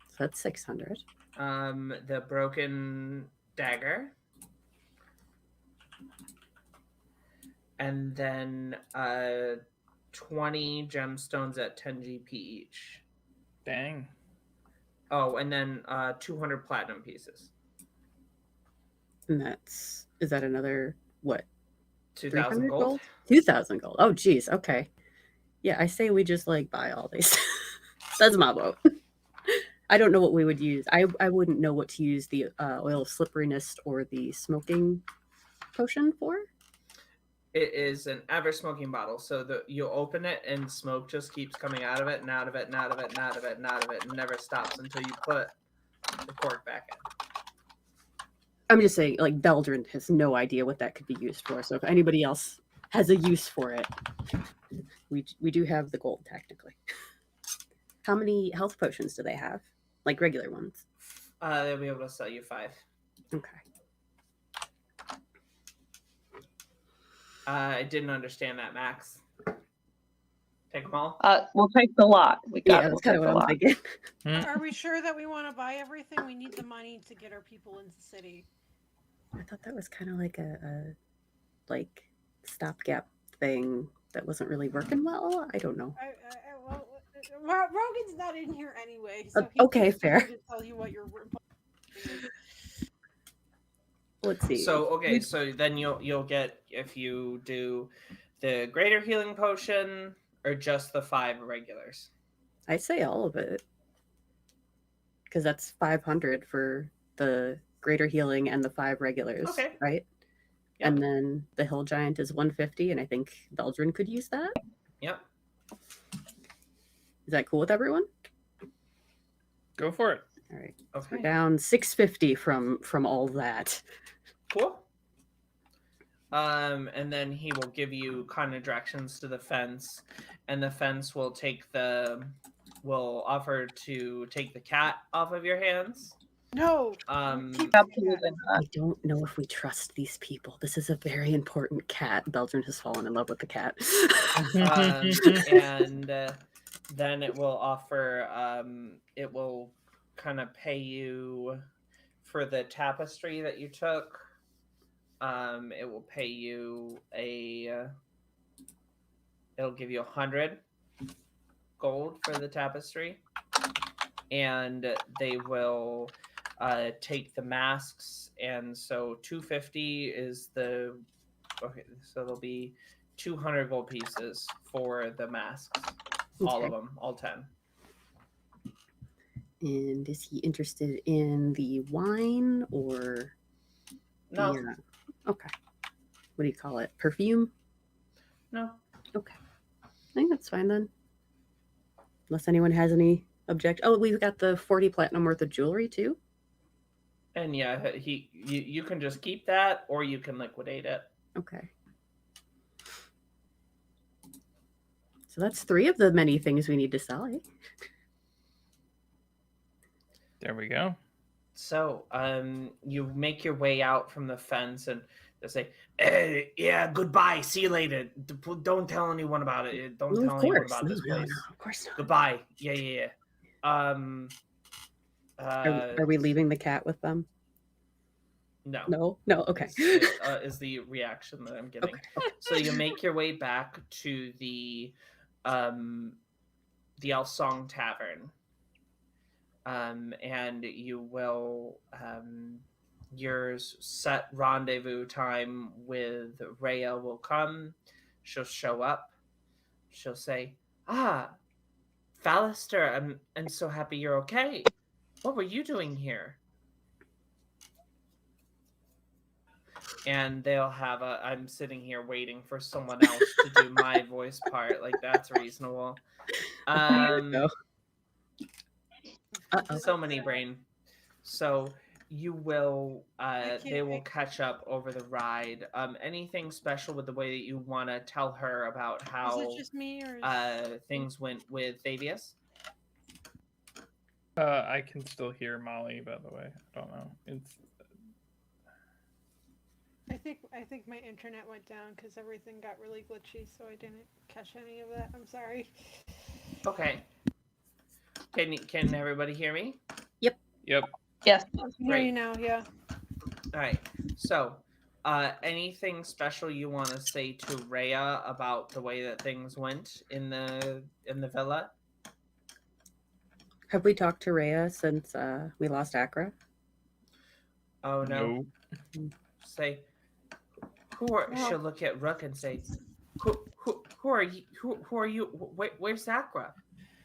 So that's 600. The broken dagger. And then 20 gemstones at 10 GP each. Dang. Oh, and then 200 platinum pieces. And is that another, what? 2,000 gold? 2,000 gold. Oh, geez. Okay. Yeah, I say we just like buy all these. That's my vote. I don't know what we would use. I wouldn't know what to use the oil of slipperiness or the smoking potion for. It is an ever smoking bottle, so you'll open it and smoke just keeps coming out of it and out of it and out of it and out of it and out of it and never stops until you put the cork back in. I'm just saying, like, Beldrin has no idea what that could be used for. So if anybody else has a use for it, we do have the gold technically. How many health potions do they have? Like regular ones? They'll be able to sell you 5. Okay. I didn't understand that, Max. Take them all? We'll take the lot. That's kind of what I'm thinking. Are we sure that we want to buy everything? We need the money to get our people into the city. I thought that was kind of like a stopgap thing that wasn't really working well. I don't know. Well, Rogan's not in here anyway. So okay, fair. To tell you what your Let's see. So then you'll get, if you do the greater healing potion or just the 5 regulars. I say all of it. Because that's 500 for the greater healing and the 5 regulars, Okay. right? Yep. And then the hill giant is 150, and I think Beldrin could use that. Yep. Is that cool with everyone? Go for it. All right. Okay. We're down 650 from all that. Cool. And then he will give you kind of directions to the fence, and the fence will offer to take the cat off of your hands. No. Um, Absolutely not. I don't know if we trust these people. This is a very important cat. Beldrin has fallen in love with the cat. and then it will offer. It will kind of pay you for the tapestry that you took. It will pay you it'll give you 100 gold for the tapestry, and they will take the masks, and so 250 is the okay. So there'll be 200 gold pieces for the masks, all Okay. of them, all 10. And is he interested in the wine or No, the okay. What do you call it? Perfume? no. Okay. I think that's fine then. Unless anyone has any objection. Oh, we've got the 40 platinum worth of jewelry too. And yeah, you can just keep that, or you can liquidate it. Okay. So that's 3 of the many things we need to sell. Eh? There we go. So, you make your way out from the fence, and they say, "Yeah, goodbye. See you later. Don't tell anyone about it. Don't Well, tell of anyone course. about No, this no, place. no. Of course not. Goodbye. Yeah. Are we leaving the cat with them? No. No. Okay. Is the reaction that I'm getting. Okay. So you make your way back to the Elsong Tavern. And you will your set rendezvous time with Rhea will come. She'll show up. She'll say, Fallister, I'm so happy you're okay. What were you doing here? And they'll have I'm sitting here waiting for someone else to do my voice part. Like, that's reasonable. So many brain. So you will they will catch up over the ride. Anything special with the way that you want to tell her about how Is it just me or things went with Fabius? I can still hear Molly, by the way. I don't know. It's I think my internet went down because everything got really glitchy, so I didn't catch any of that. I'm sorry. Okay. Can everybody hear me? yep. Yes. I can hear you now. Yeah. All right. So, anything special you want to say to Rhea about the way that things went in the villa? Have we talked to Rhea since we lost Accra? Oh no. Say, No. she'll look at Rook and say, who are you? Who are you? Where's Accra?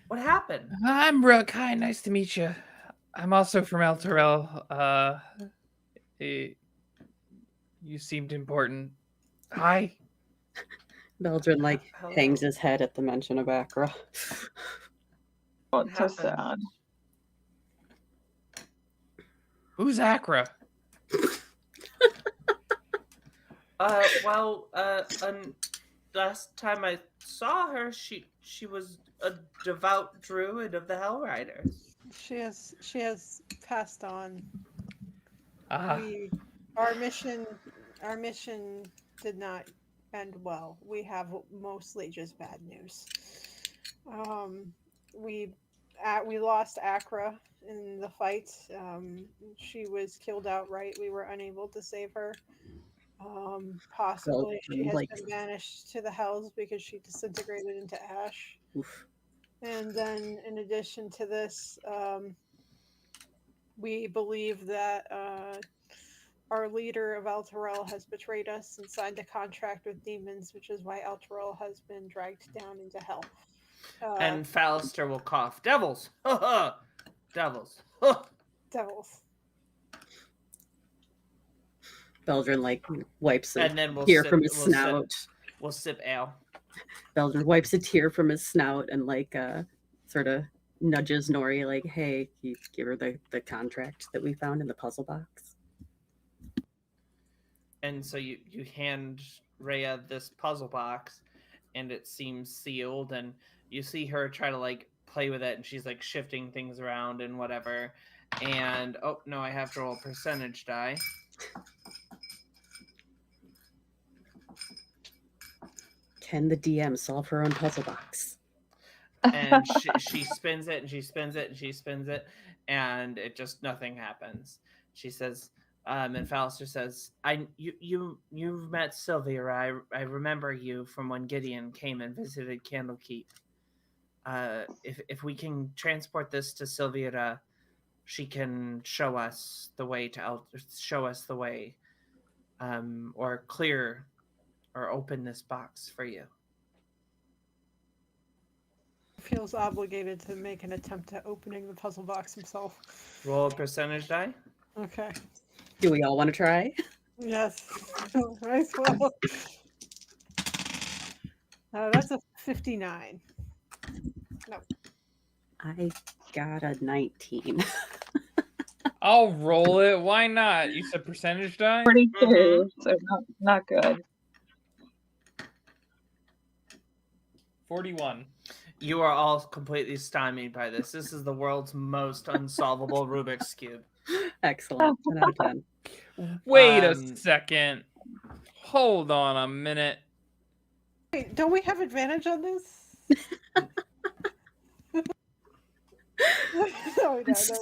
What happened? I'm Rook. Hi, nice to meet you. I'm also from El Terrell. You seemed important. Hi. Beldrin Hello. hangs his head at the mention of Accra. Oh, What it's so happened? sad. Who's Accra? Last time I saw her, she was a devout druid of the Hell Riders. She has passed on. Ah, Our mission did not end well. We have mostly just bad news. We lost Accra in the fight. She was killed outright. We were unable to save her. Possibly she has been banished to the Hells because she disintegrated into ash. Oof. And then, in addition to this, we believe that our leader of El Terrell has betrayed us and signed a contract with demons, which is why El Terrell has been dragged down into hell. And Fallister will cough. Devils! Devils! Devils. Beldrin like wipes a And then we'll tear sip, from his we'll snout. We'll sip ale. Beldrin wipes a tear from his snout and like sort of nudges Nori like, hey, you give her the contract that we found in the puzzle box. And so you hand Rhea this puzzle box, and it seems sealed, and you see her try to like play with it, and she's like shifting things around and whatever. And oh no, I have to roll a percentage die. Can the DM solve her own puzzle box? And she spins it, and she spins it, and she spins it, and it just nothing happens. She says, and Fallister says, you've met Sylvia. I remember you from when Gideon came and visited Candlekeep. If we can transport this to Sylvia, she can show us the way or clear or open this box for you. Feels obligated to make an attempt at opening the puzzle box himself. Roll a percentage die. Okay. Do we all want to try? Yes. Might as well. That's a 59. No. I got a 19. I'll roll it. Why not? You said percentage die? 42, so not good. 41. You are all completely stymied by this. This is the world's most unsolvable Rubik's Cube. Excellent. 10 out of 10. Wait a second. Hold on a minute. Wait, don't we have advantage on this? No, we don't. No,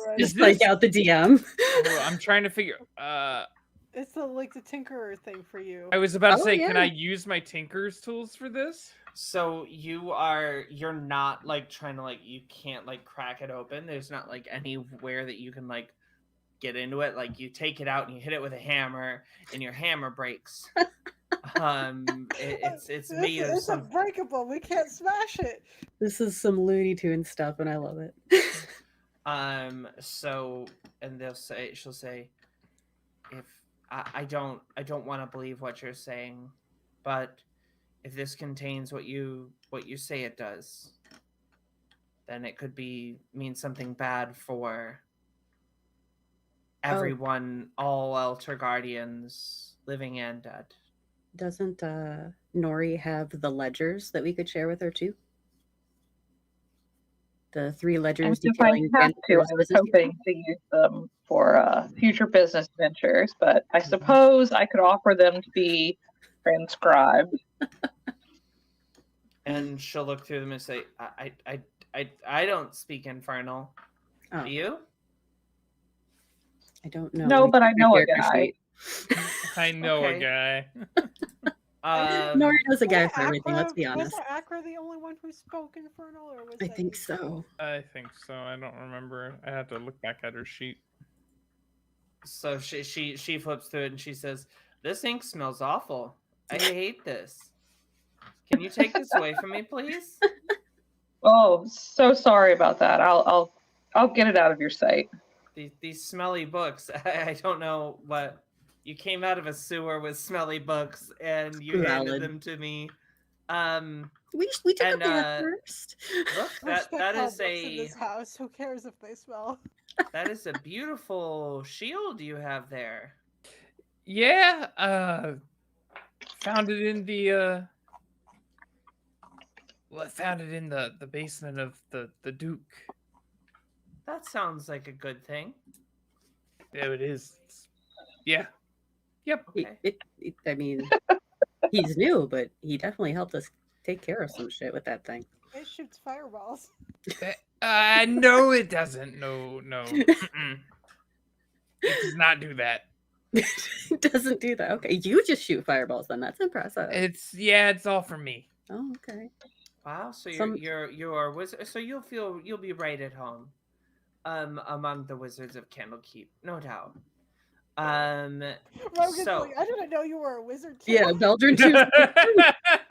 right. Just like out the DM. I'm trying to figure. It's the Tinkerer thing for you. I was about to say, yeah. can I use my Tinker's tools for this? So you're not like trying to like, you can't like crack it open. There's not like anywhere that you can like get into it. Like you take it out and you hit it with a hammer and your hammer breaks. It's made of It's unbreakable. We can't smash it. This is some Looney Tunes stuff and I love it. So, and she'll say, if I don't want to believe what you're saying, but if this contains what you say it does, then it could mean something bad for everyone, all Elter Guardians, living and dead. Doesn't Nori have the ledgers that we could share with her too? The 3 ledgers If I detailing have to, I was business hoping to use them for future business ventures, but I suppose I could offer them to be transcribed. And she'll look through them and say, I don't speak Infernal. Oh. Do you? I don't know. No, but I know a Character guy. sheet. I know Okay. a guy. Nori knows a guy Was for everything, let's be honest. Was Akra the only one who spoke Infernal, or was I that think you? so. I think so. I don't remember. I have to look back at her sheet. So she flips through it and she says, "This ink smells awful. I hate this. Can you take this away from me, please?" Oh, so sorry about that. I'll get it out of your sight. These smelly books. I don't know what. You came out of a sewer with smelly books and you handed Valid. them to me. We took And, a bath first. Look, I spent that all is books in this house. Who cares if they smell? that is a beautiful shield you have there. Yeah, found it in the found it in the basement of the Duke. That sounds like a good thing. Yeah, it is. Yeah. Yep. Okay. I mean, he's new, but he definitely helped us take care of some shit with that thing. It shoots fireballs. No, it doesn't. No. Mm-mm. It does not do that. It doesn't do that. Okay, you just shoot fireballs then. That's impressive. It's all for me. Oh, okay. Wow, so Some- you're a wizard. So you'll be right at home, among the wizards of Candlekeep, no doubt. Rogan's So- like, I didn't know you were a wizard too. Yeah, Beldrin too.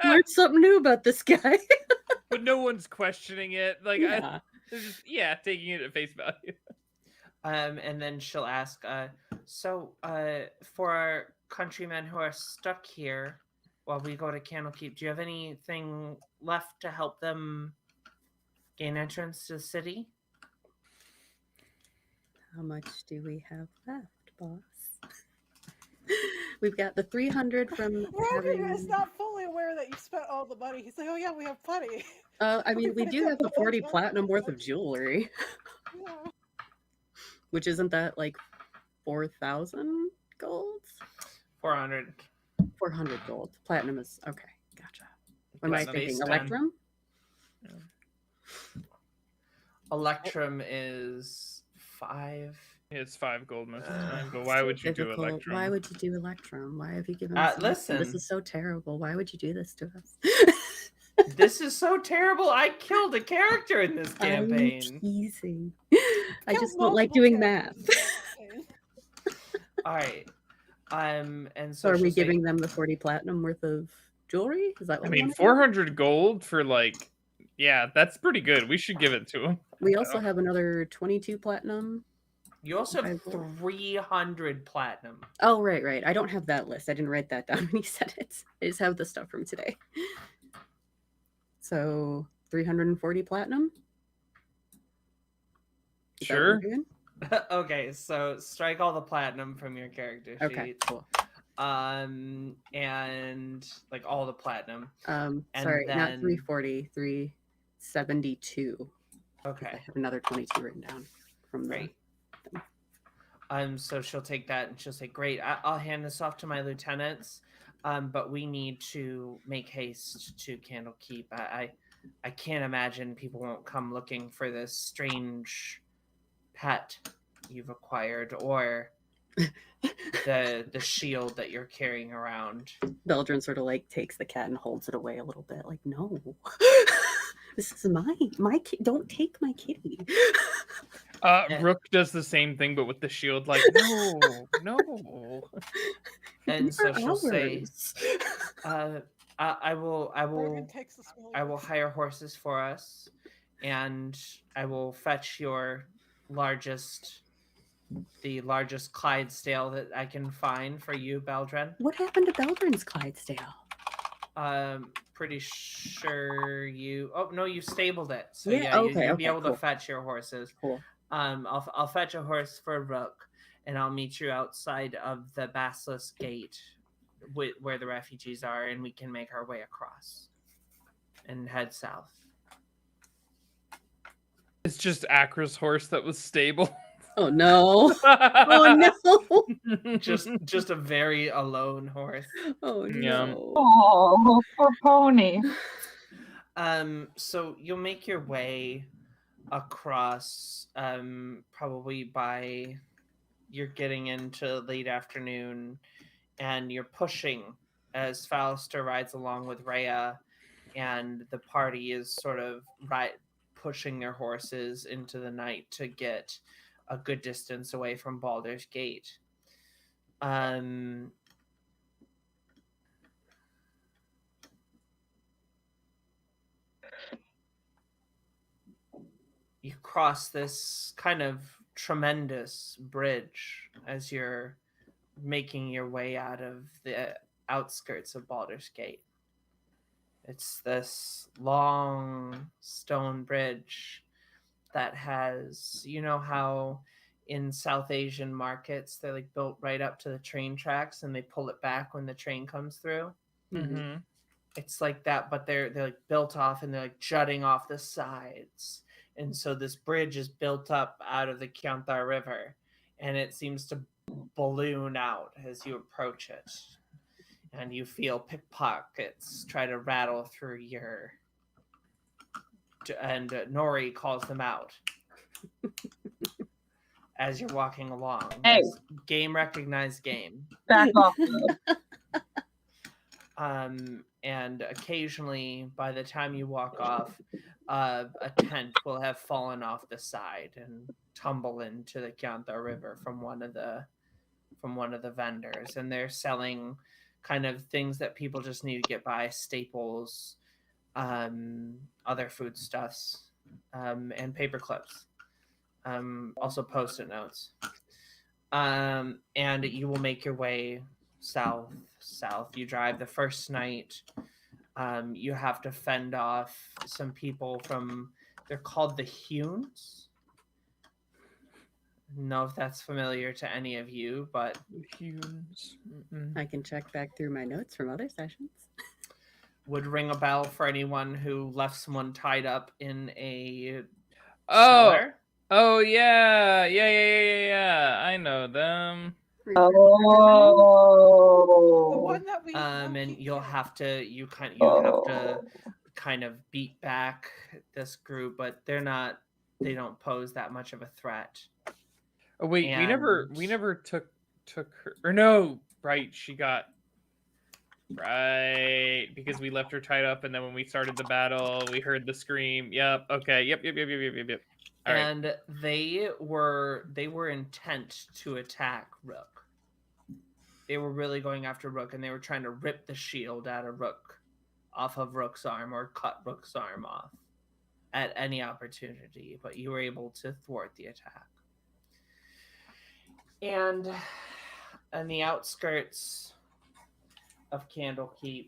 Learned something new about this guy. but no one's questioning it. Like, Yeah. they're just taking it at face value. And then she'll ask, for our countrymen who are stuck here while we go to Candlekeep, do you have anything left to help them gain entrance to the city? How much do we have left, boss? We've got the 300 from Rogan is not fully aware that you spent all the money. He's like, oh yeah, we have plenty. I mean, we do have the 40 platinum worth of jewelry. Yeah. Which isn't that like 4,000 gold? 400. 400 gold. Platinum is okay. Gotcha. What am I Platinum thinking? is 10. Electrum? Electrum is 5. It's 5 gold most of the time, but why would you do Electrum? Why would you do Electrum? Why have you given us listen. This is so terrible. Why would you do this to us? This is so terrible. I killed a character in this campaign. I'm teasing. I Killed just don't like doing math. All right. And So are she'll we say, giving them the 40 platinum worth of jewelry? Is that what I we mean, wanna do? 400 gold for like, that's pretty good. We should give it to him. We also have another 22 platinum. You also have 5 gold. 300 platinum. Oh, right. I don't have that list. I didn't write that down when he said it. I just have the stuff from today. So 340 platinum? Is that what we're Sure. doing? Okay, so strike all the platinum from your character sheet. Okay, cool. And like all the platinum. And Sorry, not then- 340, 372. I Okay, have another 22 written down from the great. So she'll take that and she'll say, "Great, I'll hand this off to my lieutenants. But we need to make haste to Candlekeep. I can't imagine people won't come looking for this strange pet you've acquired or the shield that you're carrying around." Beldrin sort of like takes the cat and holds it away a little bit, like, no. This is my kid. Don't take my kitty. Rook does the same thing, but with the shield. Like, no. And These so are she'll say, ours. I will Rogan takes the smelling I will hire horses for us, and I will fetch the largest Clydesdale that I can find for you, Beldrin. What happened to Beldrin's Clydesdale? Pretty sure you. Oh no, you stabled it. So Yeah, okay, you'll be able cool. to fetch your horses. Cool. I'll fetch a horse for Rook, and I'll meet you outside of the Basilisk Gate, where the refugees are, and we can make our way across and head south. It's just Akra's horse that was stable. Oh no. Oh no. Just a very alone horse. Oh Yeah. no. Oh, poor pony. So you'll make your way across, probably you're getting into late afternoon, and you're pushing as Fallister rides along with Rhea, and the party is sort of pushing their horses into the night to get a good distance away from Baldur's Gate. You cross this kind of tremendous bridge as you're making your way out of the outskirts of Baldur's Gate. It's this long stone bridge that has, you know how in South Asian markets they're like built right up to the train tracks and they pull it back when the train comes through? Mm-hmm. It's like that, but they're like built off and they're like jutting off the sides. And so this bridge is built up out of the Kyanthar River, and it seems to balloon out as you approach it. And you feel pickpockets try to rattle through your... And Nori calls them out as you're walking along. Hey. It's game recognized game. Back off. And occasionally, by the time you walk off, a tent will have fallen off the side and tumble into the Kyanthar River from one of the vendors, and they're selling kind of things that people just need to get by, staples, other foodstuffs, and paper clips. Also post-it notes. And you will make your way south. You drive the first night. You have to fend off some people from, they're called the Hunes. Know if that's familiar to any of you, but Humes. I can check back through my notes from other sessions. would ring a bell for anyone who left someone tied up in a Oh, cellar. yeah. I know them. The Oh. one that we And you'll have to kind of beat back this group, but they don't pose that much of a threat. Oh wait, we never took her. Or no, right? She got right because we left her tied up, and then when we started the battle, we heard the scream. Yep. Okay. Yep. All right. And they were intent to attack Rook. They were really going after Rook, and they were trying to rip the shield off of Rook's arm, or cut Rook's arm off at any opportunity, but you were able to thwart the attack. And on the outskirts of Candlekeep,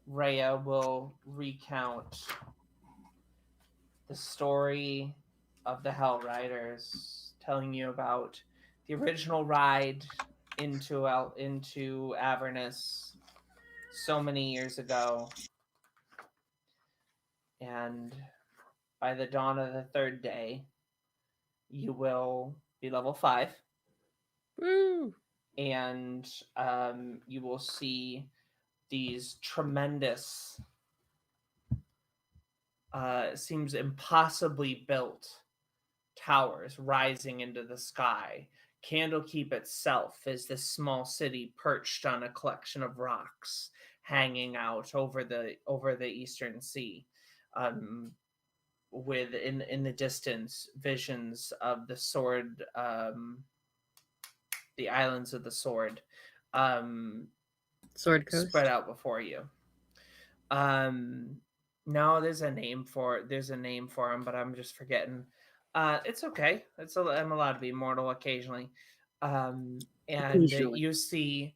Rhea will recount the story of the Hell Riders, telling you about the original ride into Avernus so many years ago. And by the dawn of the third day, you will be level 5. Woo! And you will see these tremendous, seems impossibly built towers rising into the sky. Candlekeep itself is this small city perched on a collection of rocks hanging out over the eastern sea. With in the distance visions of the sword, the islands of the sword, Sword Coast spread out before you. No, there's a name for them, but I'm just forgetting. It's okay. I'm allowed to be mortal occasionally. And Occasionally. you see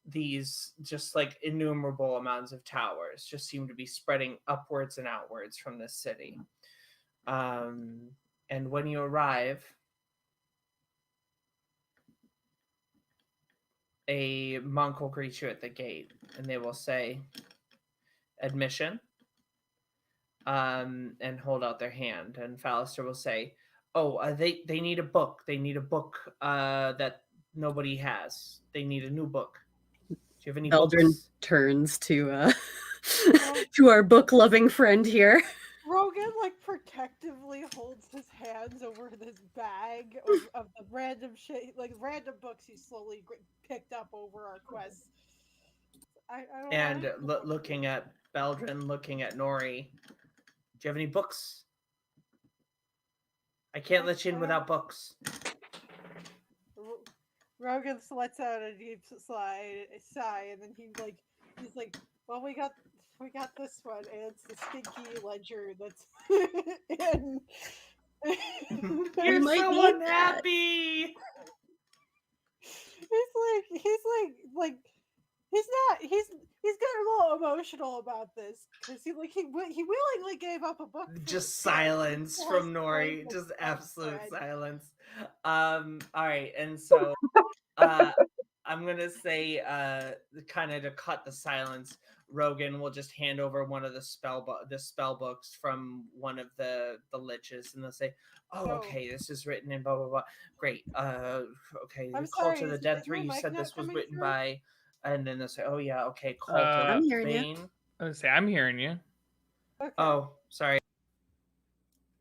these just like innumerable amounts of towers just seem to be spreading upwards and outwards from this city. And when you arrive, a monk will greet you at the gate, and they will say, "Admission," and hold out their hand. And Fallister will say, "Oh, they need a book. They need a book that nobody has. They need a new book. Do you have any Eldrin books?" turns to to our book-loving friend here. Rogan protectively holds his hands over this bag of the random shit, random books he slowly picked up over our quests. I don't And looking at Beldrin, looking at Nori, do you have any books? I can't let you in without books. Rogan lets out a deep sigh, and then he's like, "Well, we got this one, and it's the stinky ledger that's in." You're might so need unhappy. He's getting a little emotional about this because he willingly gave up a book. Just silence from Nori, just absolute silence. All right, and so I'm gonna say, kind of to cut the silence, Rogan will just hand over one of the spell books from one of the liches, and they'll say, "Oh, okay, this is written in blah blah blah. Great. Okay, I'm the Cult sorry, of the is Dead my 3. You mic said not this was coming written through? by," and then they'll say, "Oh yeah, okay, Cult I'm of hearing you. Bane." I was say I'm hearing you. Okay. Oh, sorry.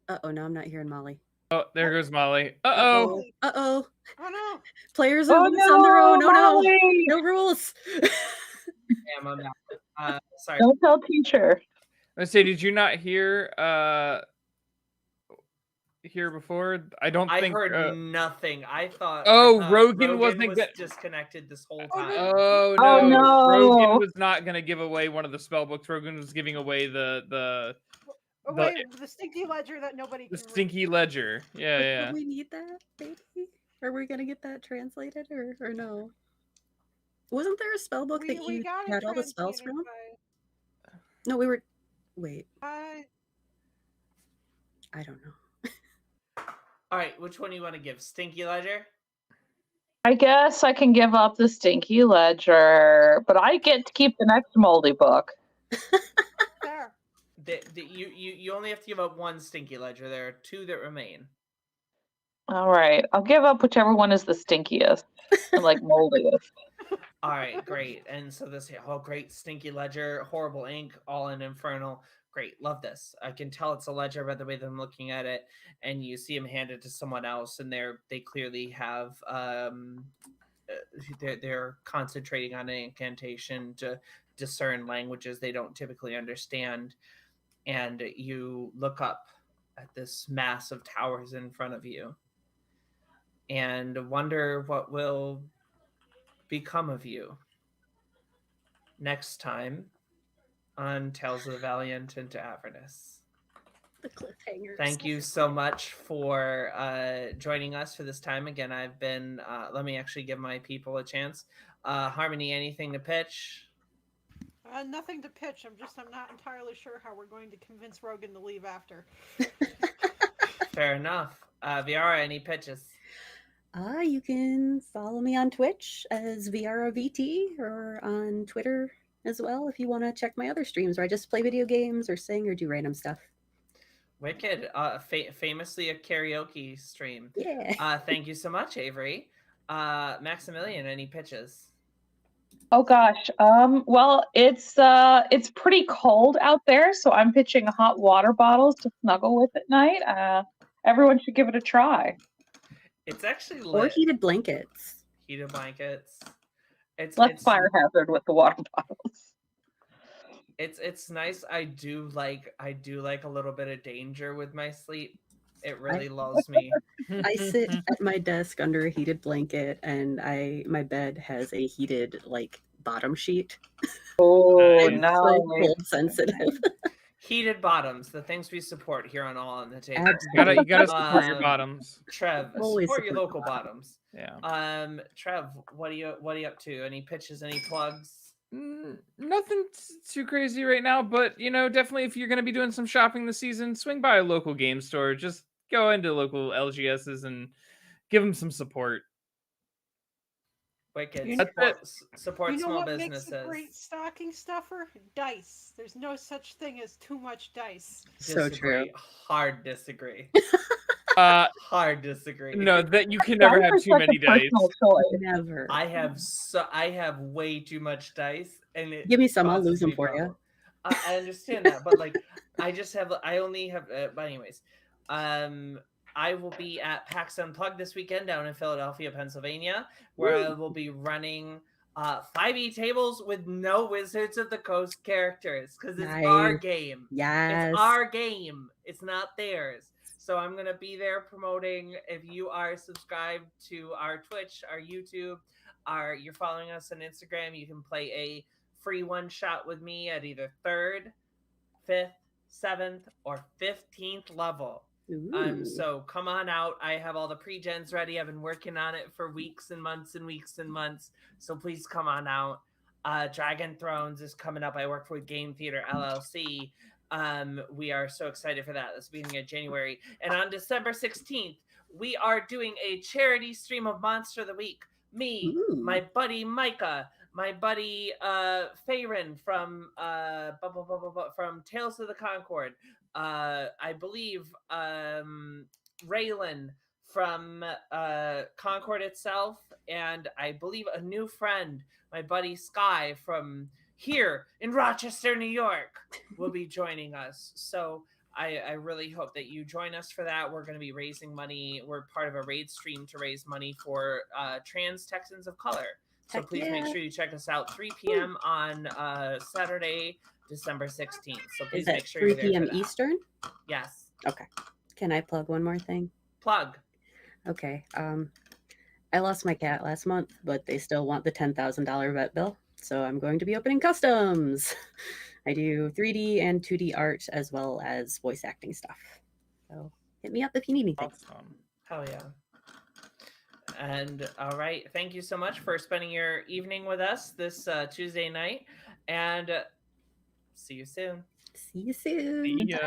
Uh-oh, now I'm not hearing Molly. Oh, there goes Molly. Uh-oh. Uh-oh. Oh no! Players are loose on their own. Oh no. Molly! No rules. Damn, I'm not. Sorry. Don't tell teacher. Let's say, did you not hear here before? I don't I think. heard nothing. I thought. Rogan wasn't was good. disconnected this whole Oh, time. Oh Oh, no. no. Rogan was not gonna give away one of the spell books. Rogan was giving away the Away the stinky ledger that nobody can stinky read. ledger. Yeah, But yeah. do we need that, baby? Are we gonna get that translated or no? Wasn't there a spell book that We you got it had all the spells translated from? by. No, we were. Wait, I I don't know. All right, which one do you want to give? Stinky ledger. I guess I can give up the stinky ledger, but I get to keep the next moldy book. there. You only have to give up one stinky ledger. There are two that remain. All right, I'll give up whichever one is the stinkiest and like moldiest. All right, great. And so this great stinky ledger, horrible ink, all in infernal. Great, love this. I can tell it's a ledger by the way that I'm looking at it, and you see him hand it to someone else, and they clearly have they're concentrating on an incantation to discern languages they don't typically understand, and you look up at this mass of towers in front of you, and wonder what will become of you next time on Tales of the Valiant into Avernus. The cliffhanger. Thank you so much for joining us for this time. Again, I've been, let me actually give my people a chance. Harmony, anything to pitch? Nothing to pitch. I'm not entirely sure how we're going to convince Rogan to leave after. Fair enough. Viara, any pitches? You can follow me on Twitch as VROVT or on Twitter as well if you want to check my other streams where I just play video games or sing or do random stuff. Wicked. Famously a karaoke stream. Yeah. Thank you so much, Avery. Maximilian, any pitches? Oh gosh. Well, it's pretty cold out there, so I'm pitching hot water bottles to snuggle with at night. Everyone should give it a try. It's actually Or lit. heated blankets. Heated blankets. It's Less fire hazard with the water bottles. It's nice. I do like a little bit of danger with my sleep. It really lulls me. I sit at my desk under a heated blanket, and my bed has a heated bottom sheet. Oh I'm no! so cold sensitive. Heated bottoms, the things we support here on All on the Table. Absolutely. You gotta support your bottoms. Trev, Always support your support local the bottoms. Yeah. Trev, what are you up to? Any pitches? Any plugs? Nothing too crazy right now, but definitely if you're gonna be doing some shopping this season, swing by a local game store. Just go into local LGSs and give them some support. Wicked. You know- Support You know small what businesses. makes a great stocking stuffer? Dice. There's no such thing as too much dice. So true. Hard disagree. Uh, Hard disagree. no, that you can never have Dice too are many such a dice. personal choice. Never. I have way too much dice, and it Give me some, I'll causes lose them me for you. problems. I understand that, but I only have. But anyways, I will be at PAX Unplugged this weekend down in Philadelphia, Pennsylvania, where I will be running 5e tables with no Wizards of the Coast characters because it's our Nice. game. Yes. It's our game. It's not theirs. So I'm going to be there promoting. If you are subscribed to our Twitch, our YouTube, you're following us on Instagram, you can play a free one-shot with me at either 3rd, 5th, 7th, or 15th level. Ooh. So come on out. I have all the pre-gens ready. I've been working on it for weeks and months and weeks and months. So please come on out. Dragon Thrones is coming up. I work for Game Theater LLC. We are so excited for that. This beginning of January. And on December 16th, we are doing a charity stream of Monster of the Week. Me, Ooh. my buddy Micah, my buddy Farron from Tales of the Concord. I believe Raylan from Concord itself, and I believe a new friend, my buddy Sky from here in Rochester, New York, will be joining us. So I really hope that you join us for that. We're going to be raising money. We're part of a raid stream to raise money for trans Texans of color. So Heck please make yeah. sure you check us out 3 p.m. on Saturday, December 16th. So please Is make it sure 3 you're there p.m. for that. Eastern? Yes. Okay. Can I plug one more thing? Plug. Okay. I lost my cat last month, but they still want the $10,000 vet bill. So I'm going to be opening customs. I do 3D and 2D art as well as voice acting stuff. So hit me up if you need anything. Awesome. Hell yeah. And all right, thank you so much for spending your evening with us this Tuesday night, and see you soon. See you soon. See ya.